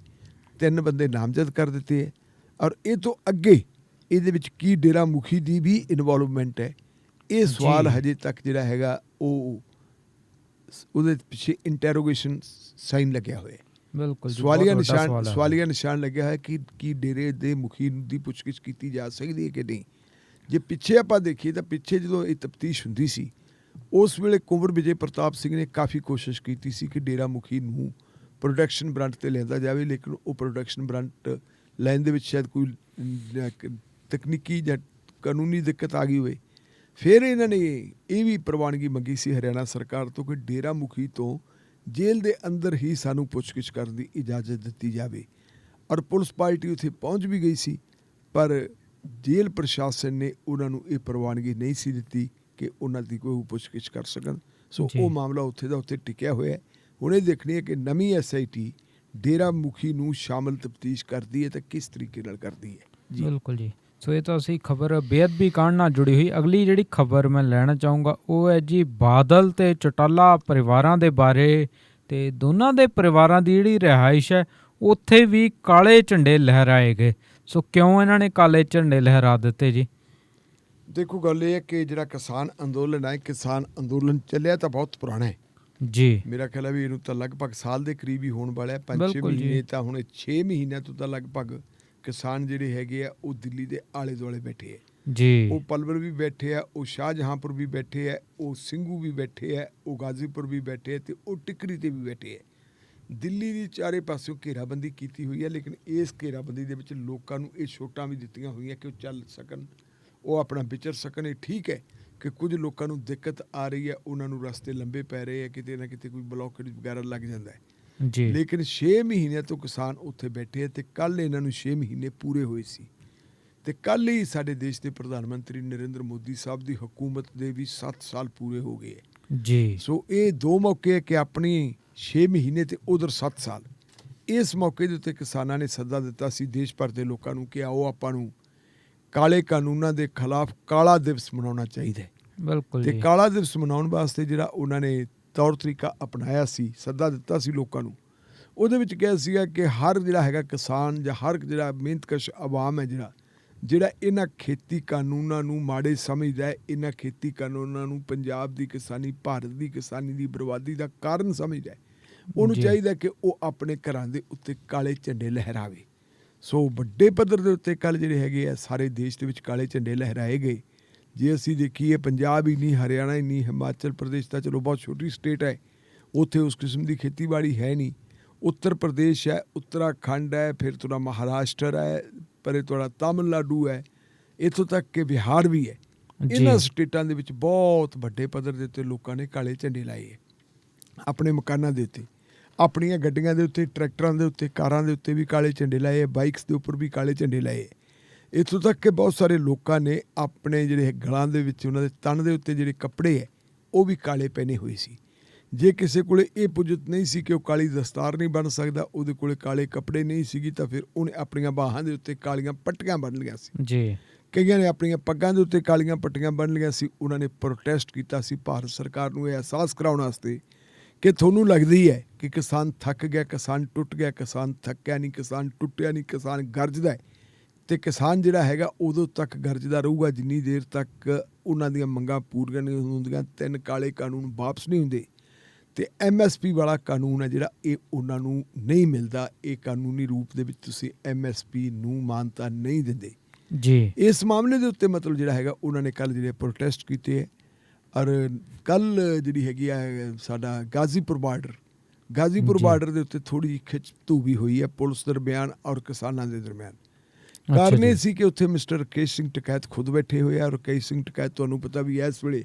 3 ਬੰਦੇ ਨਾਮਜ਼ਦ ਕਰ ਦਿੱਤੇ ਹੈ ਔਰ ਇਹ ਤੋਂ ਅੱਗੇ ਇਹਦੇ ਵਿੱਚ ਕੀ ਡੇਰਾ ਮੁਖੀ ਦੀ ਵੀ ਇਨਵੋਲਵਮੈਂਟ ਹੈ, ਇਹ ਸਵਾਲ ਹਜੇ ਤੱਕ ਜਿਹੜਾ ਹੈਗਾ ਉਹ ਉਹਦੇ ਪਿੱਛੇ ਇੰਟੈਰੋਗੇਸ਼ਨ ਸਾਈਨ ਲੱਗਿਆ ਹੋਇਆ। ਬਿਲਕੁਲ ਸਵਾਲੀਆ ਨਿਸ਼ਾਨ ਲੱਗਿਆ ਹੈ ਕਿ ਕੀ ਡੇਰੇ ਦੇ ਮੁਖੀ ਦੀ ਪੁੱਛਗਿੱਛ ਕੀਤੀ ਜਾ ਸਕਦੀ ਹੈ ਕਿ ਨਹੀਂ। ਜੇ ਪਿੱਛੇ ਆਪਾਂ ਦੇਖੀਏ ਤਾਂ ਪਿੱਛੇ ਜਦੋਂ ਇਹ ਤਫਤੀਸ਼ ਹੁੰਦੀ ਸੀ ਉਸ ਵੇਲੇ ਕੁੰਵਰ ਵਿਜੇ ਪ੍ਰਤਾਪ ਸਿੰਘ ਨੇ ਕਾਫੀ ਕੋਸ਼ਿਸ਼ ਕੀਤੀ ਸੀ ਕਿ ਡੇਰਾ ਮੁਖੀ ਨੂੰ ਪ੍ਰੋਡਕਸ਼ਨ ਬਰੰਟ 'ਤੇ ਲਿਆਂਦਾ ਜਾਵੇ, ਲੇਕਿਨ ਉਹ ਪ੍ਰੋਡਕਸ਼ਨ ਬਰੰਟ ਲੈਣ ਦੇ ਵਿੱਚ ਸ਼ਾਇਦ ਕੋਈ ਤਕਨੀਕੀ ਜਾਂ ਕਾਨੂੰਨੀ ਦਿੱਕਤ ਆ ਗਈ ਹੋਵੇ। ਫਿਰ ਇਹਨਾਂ ਨੇ ਇਹ ਵੀ ਪ੍ਰਵਾਨਗੀ ਮੰਗੀ ਸੀ ਹਰਿਆਣਾ ਸਰਕਾਰ ਤੋਂ ਕਿ ਡੇਰਾ ਮੁਖੀ ਤੋਂ ਜੇਲ੍ਹ ਦੇ ਅੰਦਰ ਹੀ ਸਾਨੂੰ ਪੁੱਛਗਿੱਛ ਕਰਨ ਦੀ ਇਜਾਜ਼ਤ ਦਿੱਤੀ ਜਾਵੇ ਔਰ ਪੁਲਿਸ ਪਾਰਟੀ ਉੱਥੇ ਪਹੁੰਚ ਵੀ ਗਈ ਸੀ, ਪਰ ਜੇਲ੍ਹ ਪ੍ਰਸ਼ਾਸਨ ਨੇ ਉਹਨਾਂ ਨੂੰ ਇਹ ਪ੍ਰਵਾਨਗੀ ਨਹੀਂ ਸੀ ਦਿੱਤੀ ਕਿ ਉਹਨਾਂ ਦੀ ਕੋਈ ਪੁੱਛਗਿੱਛ ਕਰ ਸਕਣ। ਸੋ ਉਹ ਮਾਮਲਾ ਉੱਥੇ ਦਾ ਉੱਥੇ ਟਿਕਿਆ ਹੋਇਆ। ਹੁਣ ਇਹ ਦੇਖਣੀ ਹੈ ਕਿ ਨਵੀਂ SIT ਡੇਰਾ ਮੁਖੀ ਨੂੰ ਸ਼ਾਮਲ ਤਫਤੀਸ਼ ਕਰਦੀ ਹੈ ਤਾਂ ਕਿਸ ਤਰੀਕੇ ਨਾਲ ਕਰਦੀ ਹੈ ਜੀ। ਬਿਲਕੁਲ ਜੀ। ਸੋ ਇਹ ਤਾਂ ਅਸੀਂ ਖਬਰ ਬੇਅਦਬੀ ਕਾਂਡ ਨਾਲ ਜੁੜੀ ਹੋਈ। ਅਗਲੀ ਜਿਹੜੀ ਖਬਰ ਮੈਂ ਲੈਣਾ ਚਾਹੂੰਗਾ ਉਹ ਹੈ ਜੀ ਬਾਦਲ ਤੇ ਚੌਟਾਲਾ ਪਰਿਵਾਰਾਂ ਦੇ ਬਾਰੇ, ਤੇ ਦੋਨਾਂ ਦੇ ਪਰਿਵਾਰਾਂ ਦੀ ਜਿਹੜੀ ਰਿਹਾਇਸ਼ ਹੈ ਉੱਥੇ ਵੀ ਕਾਲੇ ਝੰਡੇ ਲਹਿਰਾਏ ਗਏ। ਸੋ ਕਿਉਂ ਇਹਨਾਂ ਨੇ ਕਾਲੇ ਝੰਡੇ ਲਹਿਰਾ ਦਿੱਤੇ ਜੀ? ਦੇਖੋ ਗੱਲ ਇਹ ਹੈ ਕਿ ਜਿਹੜਾ ਕਿਸਾਨ ਅੰਦੋਲਨ ਹੈ, ਕਿਸਾਨ ਅੰਦੋਲਨ ਚੱਲਿਆ ਤਾਂ ਬਹੁਤ ਪੁਰਾਣਾ ਹੈ ਜੀ। ਮੇਰਾ ਖਿਆਲ ਹੈ ਵੀ ਇਹਨੂੰ ਤਾਂ ਲਗਭਗ ਸਾਲ ਦੇ ਕਰੀਬ ਹੀ ਹੋਣ ਵਾਲਾ ਹੈ। 5-6 ਮਹੀਨੇ ਤਾਂ ਹੁਣ 6 ਮਹੀਨਿਆਂ ਤੋਂ ਤਾਂ ਲਗਭਗ ਕਿਸਾਨ ਜਿਹੜੇ ਹੈਗੇ ਆ ਉਹ ਦਿੱਲੀ ਦੇ ਆਲੇ ਦੁਆਲੇ ਬੈਠੇ ਹੈ ਜੀ। ਉਹ ਪਲਵਰ ਵੀ ਬੈਠੇ ਆ, ਉਹ ਸ਼ਾਹਜਹਾਂਪੁਰ ਵੀ ਬੈਠੇ ਹੈ, ਉਹ ਸਿੰਘੂ ਵੀ ਬੈਠੇ ਹੈ, ਉਹ ਗਾਜ਼ੀਪੁਰ ਵੀ ਬੈਠੇ ਹੈ ਅਤੇ ਉਹ ਟਿਕਰੀ 'ਤੇ ਵੀ ਬੈਠੇ ਹੈ। ਦਿੱਲੀ ਦੀ ਚਾਰੇ ਪਾਸਿਓਂ ਘੇਰਾਬੰਦੀ ਕੀਤੀ ਹੋਈ ਹੈ, ਲੇਕਿਨ ਇਸ ਘੇਰਾਬੰਦੀ ਦੇ ਵਿੱਚ ਲੋਕਾਂ ਨੂੰ ਇਹ ਛੋਟਾਂ ਵੀ ਦਿੱਤੀਆਂ ਹੋਈਆਂ ਕਿ ਉਹ ਚੱਲ ਸਕਣ, ਉਹ ਆਪਣਾ ਵਿਚਰ ਸਕਣ। ਇਹ ਠੀਕ ਹੈ ਕਿ ਕੁਝ ਲੋਕਾਂ ਨੂੰ ਦਿੱਕਤ ਆ ਰਹੀ ਹੈ, ਉਹਨਾਂ ਨੂੰ ਰਸਤੇ ਲੰਬੇ ਪੈ ਰਹੇ ਹੈ, ਕਿਤੇ ਨਾ ਕਿਤੇ ਕੋਈ ਬਲੌਕੇਜ ਵਗੈਰਾ ਲੱਗ ਜਾਂਦਾ ਹੈ ਜੀ। ਲੇਕਿਨ 6 ਮਹੀਨਿਆਂ ਤੋਂ ਕਿਸਾਨ ਉੱਥੇ ਬੈਠੇ ਹੈ ਅਤੇ ਕੱਲ੍ਹ ਇਹਨਾਂ ਨੂੰ 6 ਮਹੀਨੇ ਪੂਰੇ ਹੋਏ ਸੀ ਅਤੇ ਕੱਲ੍ਹ ਹੀ ਸਾਡੇ ਦੇਸ਼ ਦੇ ਪ੍ਰਧਾਨ ਮੰਤਰੀ ਨਰਿੰਦਰ ਮੋਦੀ ਸਾਹਿਬ ਦੀ ਹਕੂਮਤ ਦੇ ਵੀ 7 ਸਾਲ ਪੂਰੇ ਹੋ ਗਏ ਹੈ ਜੀ। ਸੋ ਇਹ 2 ਮੌਕੇ ਹੈ ਕਿ ਆਪਣੀ 6 ਮਹੀਨੇ ਅਤੇ ਉਧਰ 7 ਸਾਲ। ਇਸ ਮੌਕੇ ਦੇ ਉੱਤੇ ਕਿਸਾਨਾਂ ਨੇ ਸੱਦਾ ਦਿੱਤਾ ਸੀ ਦੇਸ਼ ਭਰ ਦੇ ਲੋਕਾਂ ਨੂੰ ਕਿ ਆਓ ਆਪਾਂ ਨੂੰ ਕਾਲੇ ਕਾਨੂੰਨਾਂ ਦੇ ਖਿਲਾਫ ਕਾਲਾ ਦਿਵਸ ਮਨਾਉਣਾ ਚਾਹੀਦਾ ਹੈ। ਬਿਲਕੁਲ। ਅਤੇ ਕਾਲਾ ਦਿਵਸ ਮਨਾਉਣ ਵਾਸਤੇ ਜਿਹੜਾ ਉਹਨਾਂ ਨੇ ਤੌਰ ਤਰੀਕਾ ਅਪਣਾਇਆ ਸੀ, ਸੱਦਾ ਦਿੱਤਾ ਸੀ ਲੋਕਾਂ ਨੂੰ, ਉਹਦੇ ਵਿੱਚ ਕਿਹਾ ਸੀਗਾ ਕਿ ਹਰ ਜਿਹੜਾ ਹੈਗਾ ਕਿਸਾਨ ਜਾਂ ਹਰ ਜਿਹੜਾ ਮਿਹਨਤਕਸ਼ ਆਵਾਮ ਹੈ ਜਿਹੜਾ ਇਹਨਾਂ ਖੇਤੀ ਕਾਨੂੰਨਾਂ ਨੂੰ ਮਾੜੇ ਸਮਝਦਾ ਹੈ, ਇਹਨਾਂ ਖੇਤੀ ਕਾਨੂੰਨਾਂ ਨੂੰ ਪੰਜਾਬ ਦੀ ਕਿਸਾਨੀ, ਭਾਰਤ ਦੀ ਕਿਸਾਨੀ ਦੀ ਬਰਬਾਦੀ ਦਾ ਕਾਰਨ ਸਮਝਦਾ ਹੈ, ਉਹਨੂੰ ਚਾਹੀਦਾ ਕਿ ਉਹ ਆਪਣੇ ਘਰਾਂ ਦੇ ਉੱਤੇ ਕਾਲੇ ਝੰਡੇ ਲਹਿਰਾਵੇ। ਸੋ ਵੱਡੇ ਪੱਧਰ ਦੇ ਉੱਤੇ ਕੱਲ੍ਹ ਜਿਹੜੇ ਹੈਗੇ ਆ ਸਾਰੇ ਦੇਸ਼ ਦੇ ਵਿੱਚ ਕਾਲੇ ਝੰਡੇ ਲਹਿਰਾਏ ਗਏ। ਜੇ ਅਸੀਂ ਦੇਖੀਏ ਪੰਜਾਬ ਹੀ ਨਹੀਂ, ਹਰਿਆਣਾ ਹੀ ਨਹੀਂ, ਹਿਮਾਚਲ ਪ੍ਰਦੇਸ਼ ਤਾਂ ਚਲੋ ਬਹੁਤ ਛੋਟੀ ਸਟੇਟ ਹੈ, ਉੱਥੇ ਉਸ ਕਿਸਮ ਦੀ ਖੇਤੀਬਾੜੀ ਹੈ ਨਹੀਂ। ਉੱਤਰ ਪ੍ਰਦੇਸ਼ ਹੈ, ਉੱਤਰਾਖੰਡ ਹੈ, ਫਿਰ ਤੁਹਾਡਾ ਮਹਾਰਾਸ਼ਟਰ ਹੈ, ਪਰ ਤੁਹਾਡਾ ਤਾਮਿਲਨਾਡੂ ਹੈ, ਇੱਥੋਂ ਤੱਕ ਕਿ ਬਿਹਾਰ ਵੀ ਹੈ। ਇਹਨਾਂ ਸਟੇਟਾਂ ਦੇ ਵਿੱਚ ਬਹੁਤ ਵੱਡੇ ਪੱਧਰ ਦੇ ਉੱਤੇ ਲੋਕਾਂ ਨੇ ਕਾਲੇ ਝੰਡੇ ਲਾਏ ਹੈ ਆਪਣੇ ਮਕਾਨਾਂ ਦੇ ਉੱਤੇ, ਆਪਣੀਆਂ ਗੱਡੀਆਂ ਦੇ ਉੱਤੇ, ਟਰੈਕਟਰਾਂ ਦੇ ਉੱਤੇ, ਕਾਰਾਂ ਦੇ ਉੱਤੇ ਵੀ ਕਾਲੇ ਝੰਡੇ ਲਾਏ ਹੈ, ਬਾਈਕਸ ਦੇ ਉੱਪਰ ਵੀ ਕਾਲੇ ਝੰਡੇ ਲਾਏ ਹੈ। ਇੱਥੋਂ ਤੱਕ ਕਿ ਬਹੁਤ ਸਾਰੇ ਲੋਕਾਂ ਨੇ ਆਪਣੇ ਜਿਹੜੇ ਗਲਾਂ ਦੇ ਵਿੱਚ, ਉਹਨਾਂ ਦੇ ਤਣ ਦੇ ਉੱਤੇ ਜਿਹੜੇ ਕੱਪੜੇ ਹੈ ਉਹ ਵੀ ਕਾਲੇ ਪਹਿਨੇ ਹੋਏ ਸੀ। ਜੇ ਕਿਸੇ ਕੋਲ ਇਹ ਪੁੱਜਤ ਨਹੀਂ ਸੀ ਕਿ ਉਹ ਕਾਲੀ ਦਸਤਾਰ ਨਹੀਂ ਬੰਨ੍ਹ ਸਕਦਾ, ਉਹਦੇ ਕੋਲ ਕਾਲੇ ਕੱਪੜੇ ਨਹੀਂ ਸੀਗੀ, ਤਾਂ ਫਿਰ ਉਹਨੇ ਆਪਣੀਆਂ ਬਾਹਾਂ ਦੇ ਉੱਤੇ ਕਾਲੀਆਂ ਪੱਟੀਆਂ ਬੰਨ੍ਹ ਲਈਆਂ ਸੀ ਜੀ। ਕਈਆਂ ਨੇ ਆਪਣੀਆਂ ਪੱਗਾਂ ਦੇ ਉੱਤੇ ਕਾਲੀਆਂ ਪੱਟੀਆਂ ਬੰਨ੍ਹ ਲਈਆਂ ਸੀ। ਉਹਨਾਂ ਨੇ ਪ੍ਰੋਟੈਸਟ ਕੀਤਾ ਸੀ ਭਾਰਤ ਸਰਕਾਰ ਨੂੰ ਇਹ ਅਹਿਸਾਸ ਕਰਾਉਣ ਵਾਸਤੇ ਕਿ ਤੁਹਾਨੂੰ ਲੱਗਦੀ ਹੈ ਕਿ ਕਿਸਾਨ ਥੱਕ ਗਿਆ, ਕਿਸਾਨ ਟੁੱਟ ਗਿਆ, ਕਿਸਾਨ ਥੱਕਿਆ ਨਹੀਂ, ਕਿਸਾਨ ਟੁੱਟਿਆ ਨਹੀਂ, ਕਿਸਾਨ ਗਰਜਦਾ ਹੈ। ਅਤੇ ਕਿਸਾਨ ਜਿਹੜਾ ਹੈਗਾ ਉਦੋਂ ਤੱਕ ਗਰਜਦਾ ਰਹੂਗਾ ਜਿੰਨੀ ਦੇਰ ਤੱਕ ਉਹਨਾਂ ਦੀਆਂ ਮੰਗਾਂ ਪੂਰੀਆਂ ਨਹੀਂ ਹੁੰਦੀਆਂ, 3 ਕਾਲੇ ਕਾਨੂੰਨ ਵਾਪਸ ਨਹੀਂ ਹੁੰਦੇ ਅਤੇ MSP ਵਾਲਾ ਕਾਨੂੰਨ ਹੈ ਜਿਹੜਾ ਇਹ ਉਹਨਾਂ ਨੂੰ ਨਹੀਂ ਮਿਲਦਾ। ਇਹ ਕਾਨੂੰਨੀ ਰੂਪ ਦੇ ਵਿੱਚ ਤੁਸੀਂ MSP ਨੂੰ ਮਾਨਤਾ ਨਹੀਂ ਦਿੰਦੇ ਜੀ। ਇਸ ਮਾਮਲੇ ਦੇ ਉੱਤੇ ਮਤਲਬ ਜਿਹੜਾ ਹੈਗਾ ਉਹਨਾਂ ਨੇ ਕੱਲ੍ਹ ਜਿਹੜੇ ਪ੍ਰੋਟੈਸਟ ਕੀਤੇ ਹੈ। ਔਰ ਕੱਲ੍ਹ ਜਿਹੜੀ ਹੈਗੀ ਆ ਸਾਡਾ ਗਾਜ਼ੀਪੁਰ ਬਾਰਡਰ ਦੇ ਉੱਤੇ ਥੋੜ੍ਹੀ ਜਿਹੀ ਖਿੱਚ ਧੂਵੀ ਹੋਈ ਹੈ ਪੁਲਿਸ ਦਰਮਿਆਨ ਔਰ ਕਿਸਾਨਾਂ ਦੇ ਦਰਮਿਆਨ, ਕਾਰਨ ਇਹ ਸੀ ਕਿ ਉੱਥੇ ਮਿਸਟਰ ਰਕੇਸ਼ ਸਿੰਘ ਟਕੈਤ ਖੁਦ ਬੈਠੇ ਹੋਏ ਆ। ਰਕੇਸ਼ ਸਿੰਘ ਟਕੈਤ ਤੁਹਾਨੂੰ ਪਤਾ ਵੀ ਇਸ ਵੇਲੇ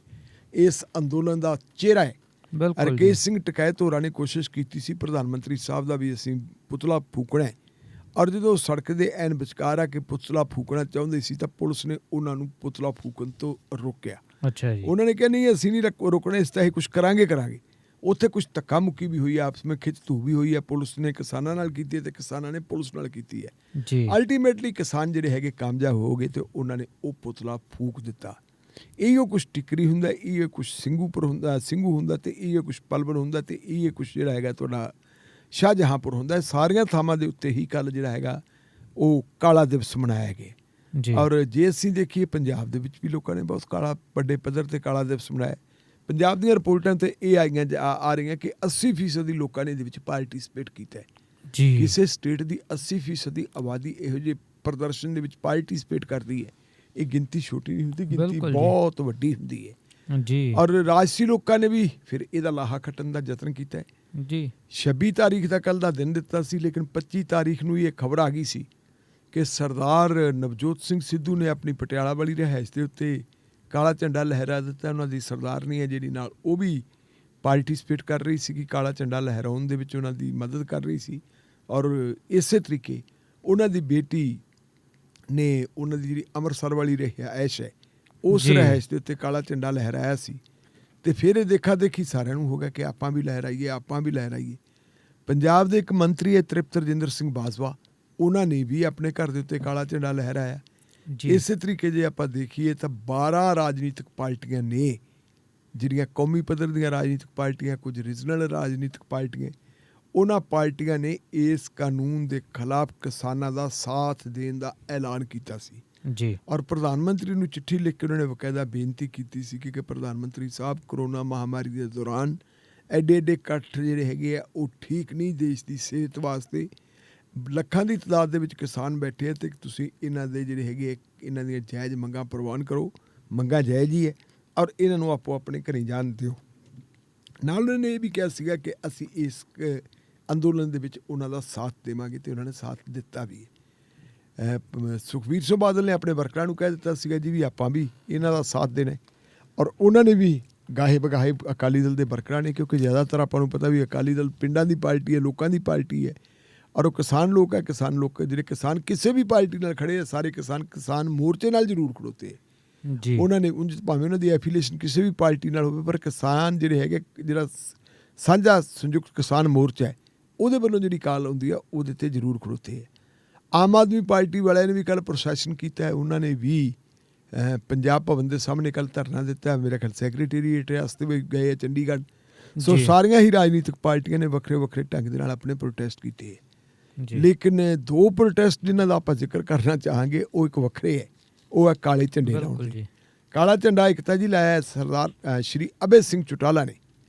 ਇਸ ਅੰਦੋਲਨ ਦਾ ਚਿਹਰਾ ਹੈ। ਰਕੇਸ਼ ਸਿੰਘ ਟਕੈਤ ਹੋਰਾਂ ਨੇ ਕੋਸ਼ਿਸ਼ ਕੀਤੀ ਸੀ ਪ੍ਰਧਾਨ ਮੰਤਰੀ ਸਾਹਿਬ ਦਾ ਵੀ ਅਸੀਂ ਪੁਤਲਾ ਫੂਕਣਾ ਹੈ, ਔਰ ਜਦੋਂ ਸੜਕ ਦੇ ਐਨ ਵਿਚਕਾਰ ਆ ਕੇ ਪੁਤਲਾ ਫੂਕਣਾ ਚਾਹੁੰਦੇ ਸੀ ਤਾਂ ਪੁਲਿਸ ਨੇ ਉਹਨਾਂ ਨੂੰ ਪੁਤਲਾ ਫੂਕਣ ਤੋਂ ਰੋਕਿਆ। ਅੱਛਾ ਜੀ। ਉਹਨਾਂ ਨੇ ਕਿਹਾ ਨਹੀਂ ਅਸੀਂ ਨਹੀਂ ਰੁਕਣਾ, ਇਸ ਤਾਂ ਇਹ ਕੁਛ ਕਰਾਂਗੇ। ਉੱਥੇ ਕੁਛ ਧੱਕਾ ਮੁੱਕੀ ਵੀ ਹੋਈ ਹੈ, ਆਪਸ ਵਿੱਚ ਖਿੱਚ ਧੂ ਵੀ ਹੋਈ ਹੈ। ਪੁਲਿਸ ਨੇ ਕਿਸਾਨਾਂ ਨਾਲ ਕੀਤੀ ਹੈ ਤੇ ਕਿਸਾਨਾਂ ਨੇ ਪੁਲਿਸ ਨਾਲ ਕੀਤੀ ਹੈ ਜੀ। ਅਲਟੀਮੇਟਲੀ ਕਿਸਾਨ ਜਿਹੜੇ ਹੈਗੇ ਕਾਮਯਾਬ ਹੋ ਗਏ ਤੇ ਉਹਨਾਂ ਨੇ ਉਹ ਪੁਤਲਾ ਫੂਕ ਦਿੱਤਾ। ਇਹੋ ਕੁਛ ਟਿਕਰੀ ਹੁੰਦਾ, ਇਹ ਕੁਛ ਸਿੰਘੂਪੁਰ ਹੁੰਦਾ, ਸਿੰਘੂ ਹੁੰਦਾ, ਤੇ ਇਹ ਕੁਛ ਪਲਵਲ ਹੁੰਦਾ, ਤੇ ਇਹ ਕੁਛ ਜਿਹੜਾ ਹੈਗਾ ਤੁਹਾਡਾ ਸ਼ਾਹਜਹਾਂਪੁਰ ਹੁੰਦਾ। ਸਾਰੀਆਂ ਥਾਵਾਂ ਦੇ ਉੱਤੇ ਹੀ ਕੱਲ੍ਹ ਜਿਹੜਾ ਹੈਗਾ ਉਹ ਕਾਲਾ ਦਿਵਸ ਮਨਾਇਆ ਗਿਆ। ਔਰ ਜੇ ਅਸੀਂ ਦੇਖੀਏ ਪੰਜਾਬ ਦੇ ਵਿੱਚ ਵੀ ਲੋਕਾਂ ਨੇ ਬਹੁਤ ਵੱਡੇ ਪੱਧਰ ਤੇ ਕਾਲਾ ਦਿਵਸ ਮਨਾਇਆ। ਪੰਜਾਬ ਦੀਆਂ ਰਿਪੋਰਟਾਂ ਤੇ ਇਹ ਆ ਰਹੀਆਂ ਕਿ 80% ਲੋਕਾਂ ਨੇ ਇਹਦੇ ਵਿੱਚ ਪਾਰਟੀਸਪੇਟ ਕੀਤਾ ਹੈ। ਕਿਸੇ ਸਟੇਟ ਦੀ 80% ਦੀ ਆਬਾਦੀ ਇਹੋ ਜਿਹੇ ਪ੍ਰਦਰਸ਼ਨ ਦੇ ਵਿੱਚ ਪਾਰਟੀਸਪੇਟ ਕਰਦੀ ਹੈ। ਇਹ ਗਿਣਤੀ ਛੋਟੀ ਨਹੀਂ ਹੁੰਦੀ, ਗਿਣਤੀ ਬਹੁਤ ਵੱਡੀ ਹੁੰਦੀ ਹੈ। ਔਰ ਰਾਜਸੀ ਲੋਕਾਂ ਨੇ ਵੀ ਫਿਰ ਇਹਦਾ ਲਾਹਾ ਖੱਟਣ ਦਾ ਯਤਨ ਕੀਤਾ ਹੈ। 26 ਤਾਰੀਖ ਦਾ ਕੱਲ੍ਹ ਦਾ ਦਿਨ ਦਿੱਤਾ ਸੀ, ਲੇਕਿਨ 25 ਤਾਰੀਖ ਨੂੰ ਇਹ ਖਬਰ ਆ ਗਈ ਸੀ ਕਿ ਸਰਦਾਰ ਨਵਜੋਤ ਸਿੰਘ ਸਿੱਧੂ ਨੇ ਆਪਣੀ ਪਟਿਆਲਾ ਵਾਲੀ ਰਿਹਾਇਸ਼ ਦੇ ਉੱਤੇ ਕਾਲਾ ਝੰਡਾ ਲਹਿਰਾ ਦਿੱਤਾ। ਉਹਨਾਂ ਦੀ ਸਰਦਾਰਨੀ ਹੈ ਜਿਹੜੀ ਨਾਲ ਉਹ ਵੀ ਪਾਰਟੀਸਪੇਟ ਕਰ ਰਹੀ ਸੀ ਕਿ ਕਾਲਾ ਝੰਡਾ ਲਹਿਰਾਉਣ ਦੇ ਵਿੱਚ ਉਹਨਾਂ ਦੀ ਮਦਦ ਕਰ ਰਹੀ ਸੀ। ਔਰ ਇਸੇ ਤਰੀਕੇ ਉਹਨਾਂ ਦੀ ਬੇਟੀ ਨੇ ਉਹਨਾਂ ਦੀ ਜਿਹੜੀ ਅੰਮ੍ਰਿਤਸਰ ਵਾਲੀ ਰਿਹਾਇਸ਼ ਹੈ ਉਸ ਰਿਹਾਇਸ਼ ਦੇ ਉੱਤੇ ਕਾਲਾ ਝੰਡਾ ਲਹਿਰਾਇਆ ਸੀ। ਤੇ ਫਿਰ ਇਹ ਦੇਖਾ ਦੇਖੀ ਸਾਰਿਆਂ ਨੂੰ ਹੋ ਗਿਆ ਕਿ ਆਪਾਂ ਵੀ ਲਹਿਰਾਈਏ। ਪੰਜਾਬ ਦੇ ਇੱਕ ਮੰਤਰੀ ਹੈ ਤ੍ਰਿਪਤ ਰਜਿੰਦਰ ਸਿੰਘ ਬਾਜਵਾ, ਉਹਨਾਂ ਨੇ ਵੀ ਆਪਣੇ ਘਰ ਦੇ ਉੱਤੇ ਕਾਲਾ ਝੰਡਾ ਲਹਿਰਾਇਆ। ਇਸੇ ਤਰੀਕੇ ਜੇ ਆਪਾਂ ਦੇਖੀਏ ਤਾਂ 12 ਰਾਜਨੀਤਿਕ ਪਾਰਟੀਆਂ ਨੇ, ਜਿਹੜੀਆਂ ਕੌਮੀ ਪੱਧਰ ਦੀਆਂ ਰਾਜਨੀਤਿਕ ਪਾਰਟੀਆਂ, ਕੁਝ ਰੀਜਨਲ ਰਾਜਨੀਤਿਕ ਪਾਰਟੀਆਂ, ਉਹਨਾਂ ਪਾਰਟੀਆਂ ਨੇ ਇਸ ਕਾਨੂੰਨ ਦੇ ਖਿਲਾਫ ਕਿਸਾਨਾਂ ਦਾ ਸਾਥ ਦੇਣ ਦਾ ਐਲਾਨ ਕੀਤਾ ਸੀ। ਔਰ ਪ੍ਰਧਾਨ ਮੰਤਰੀ ਨੂੰ ਚਿੱਠੀ ਲਿਖ ਕੇ ਉਹਨਾਂ ਨੇ ਬਕਾਇਦਾ ਬੇਨਤੀ ਕੀਤੀ ਸੀ ਕਿ ਪ੍ਰਧਾਨ ਮੰਤਰੀ ਸਾਹਿਬ, ਕਰੋਨਾ ਮਹਾਮਾਰੀ ਦੇ ਦੌਰਾਨ ਐਡੇ ਇਕੱਠ ਜਿਹੜੇ ਹੈਗੇ ਆ ਉਹ ਠੀਕ ਨਹੀਂ ਦੇਸ਼ ਦੀ ਸਿਹਤ ਵਾਸਤੇ। ਲੱਖਾਂ ਦੀ ਤਾਦਾਦ ਦੇ ਵਿੱਚ ਕਿਸਾਨ ਬੈਠੇ ਆ ਅਤੇ ਤੁਸੀਂ ਇਹਨਾਂ ਦੇ ਜਿਹੜੇ ਹੈਗੇ ਇਹਨਾਂ ਦੀਆਂ ਜਾਇਜ਼ ਮੰਗਾਂ ਪ੍ਰਵਾਨ ਕਰੋ। ਮੰਗਾਂ ਜਾਇਜ਼ ਹੀ ਹੈ ਔਰ ਇਹਨਾਂ ਨੂੰ ਆਪੋ ਆਪਣੇ ਘਰੇ ਜਾਣ ਦਿਓ। ਨਾਲ ਉਹਨਾਂ ਨੇ ਇਹ ਵੀ ਕਿਹਾ ਸੀਗਾ ਕਿ ਅਸੀਂ ਇਸ ਅੰਦੋਲਨ ਦੇ ਵਿੱਚ ਉਹਨਾਂ ਦਾ ਸਾਥ ਦੇਵਾਂਗੇ ਅਤੇ ਉਹਨਾਂ ਨੇ ਸਾਥ ਦਿੱਤਾ ਵੀ ਹੈ। ਸੁਖਬੀਰ ਸਿੰਘ ਬਾਦਲ ਨੇ ਆਪਣੇ ਵਰਕਰਾਂ ਨੂੰ ਕਹਿ ਦਿੱਤਾ ਸੀਗਾ ਜੀ ਵੀ ਆਪਾਂ ਵੀ ਇਹਨਾਂ ਦਾ ਸਾਥ ਦੇਣਾ, ਔਰ ਉਹਨਾਂ ਨੇ ਵੀ ਗਾਹੇ ਬਗਾਹੇ ਅਕਾਲੀ ਦਲ ਦੇ ਵਰਕਰਾਂ ਨੇ, ਕਿਉਂਕਿ ਜ਼ਿਆਦਾਤਰ ਆਪਾਂ ਨੂੰ ਪਤਾ ਵੀ ਅਕਾਲੀ ਦਲ ਪਿੰਡਾਂ ਦੀ ਪਾਰਟੀ ਹੈ, ਲੋਕਾਂ ਦੀ ਪਾਰਟੀ ਹੈ, ਔਰ ਉਹ ਕਿਸਾਨ ਲੋਕ ਹੈ। ਕਿਸਾਨ ਲੋਕ ਜਿਹੜੇ ਕਿਸਾਨ ਕਿਸੇ ਵੀ ਪਾਰਟੀ ਨਾਲ ਖੜੇ ਆ, ਸਾਰੇ ਕਿਸਾਨ ਮੋਰਚੇ ਨਾਲ ਜ਼ਰੂਰ ਖੜੋਤੇ ਹੈ। ਉਹਨਾਂ ਨੇ ਭਾਵੇਂ ਉਹਨਾਂ ਦੀ ਐਫੀਲੀਏਸ਼ਨ ਕਿਸੇ ਵੀ ਪਾਰਟੀ ਨਾਲ ਹੋਵੇ, ਪਰ ਕਿਸਾਨ ਜਿਹੜੇ ਹੈਗੇ, ਜਿਹੜਾ ਸਾਂਝਾ ਸੰਯੁਕਤ ਕਿਸਾਨ ਮੋਰਚਾ ਹੈ, ਉਹਦੇ ਵੱਲੋਂ ਜਿਹੜੀ ਕਾਲ ਆਉਂਦੀ ਆ ਉਹਦੇ 'ਤੇ ਜ਼ਰੂਰ ਖੜੋਤੇ ਹੈ। ਆਮ ਆਦਮੀ ਪਾਰਟੀ ਵਾਲਿਆਂ ਨੇ ਵੀ ਕੱਲ੍ਹ ਪ੍ਰਸ਼ਾਸਨ ਕੀਤਾ ਹੈ। ਉਹਨਾਂ ਨੇ ਵੀ ਪੰਜਾਬ ਭਵਨ ਦੇ ਸਾਹਮਣੇ ਕੱਲ੍ਹ ਧਰਨਾ ਦਿੱਤਾ। ਮੇਰੇ ਖਿਆਲ ਸੈਕਟਰੀਏਟ ਵਾਸਤੇ ਵੀ ਗਏ ਆ ਚੰਡੀਗੜ੍ਹ। ਸੋ ਸਾਰੀਆਂ ਹੀ ਰਾਜਨੀਤਿਕ ਪਾਰਟੀਆਂ ਨੇ ਵੱਖਰੇ ਵੱਖਰੇ ਢੰਗ ਦੇ ਨਾਲ ਆਪਣੇ ਪ੍ਰੋਟੈਸਟ ਕੀਤੇ ਹੈ। ਲੇਕਿਨ 2 ਪ੍ਰੋਟੈਸਟ ਜਿਨ੍ਹਾਂ ਦਾ ਆਪਾਂ ਜ਼ਿਕਰ ਕਰਨਾ ਚਾਹਾਂਗੇ ਉਹ ਇੱਕ ਵੱਖਰੇ ਹੈ, ਉਹ ਹੈ ਕਾਲੇ ਝੰਡੇ ਲਾਉਣ। ਕਾਲਾ ਝੰਡਾ ਇੱਕ ਤਾਂ ਜੀ ਲਾਇਆ ਸਰਦਾਰ ਸ਼੍ਰੀ ਅਭੈ ਸਿੰਘ ਚੌਟਾਲਾ ਨੇ।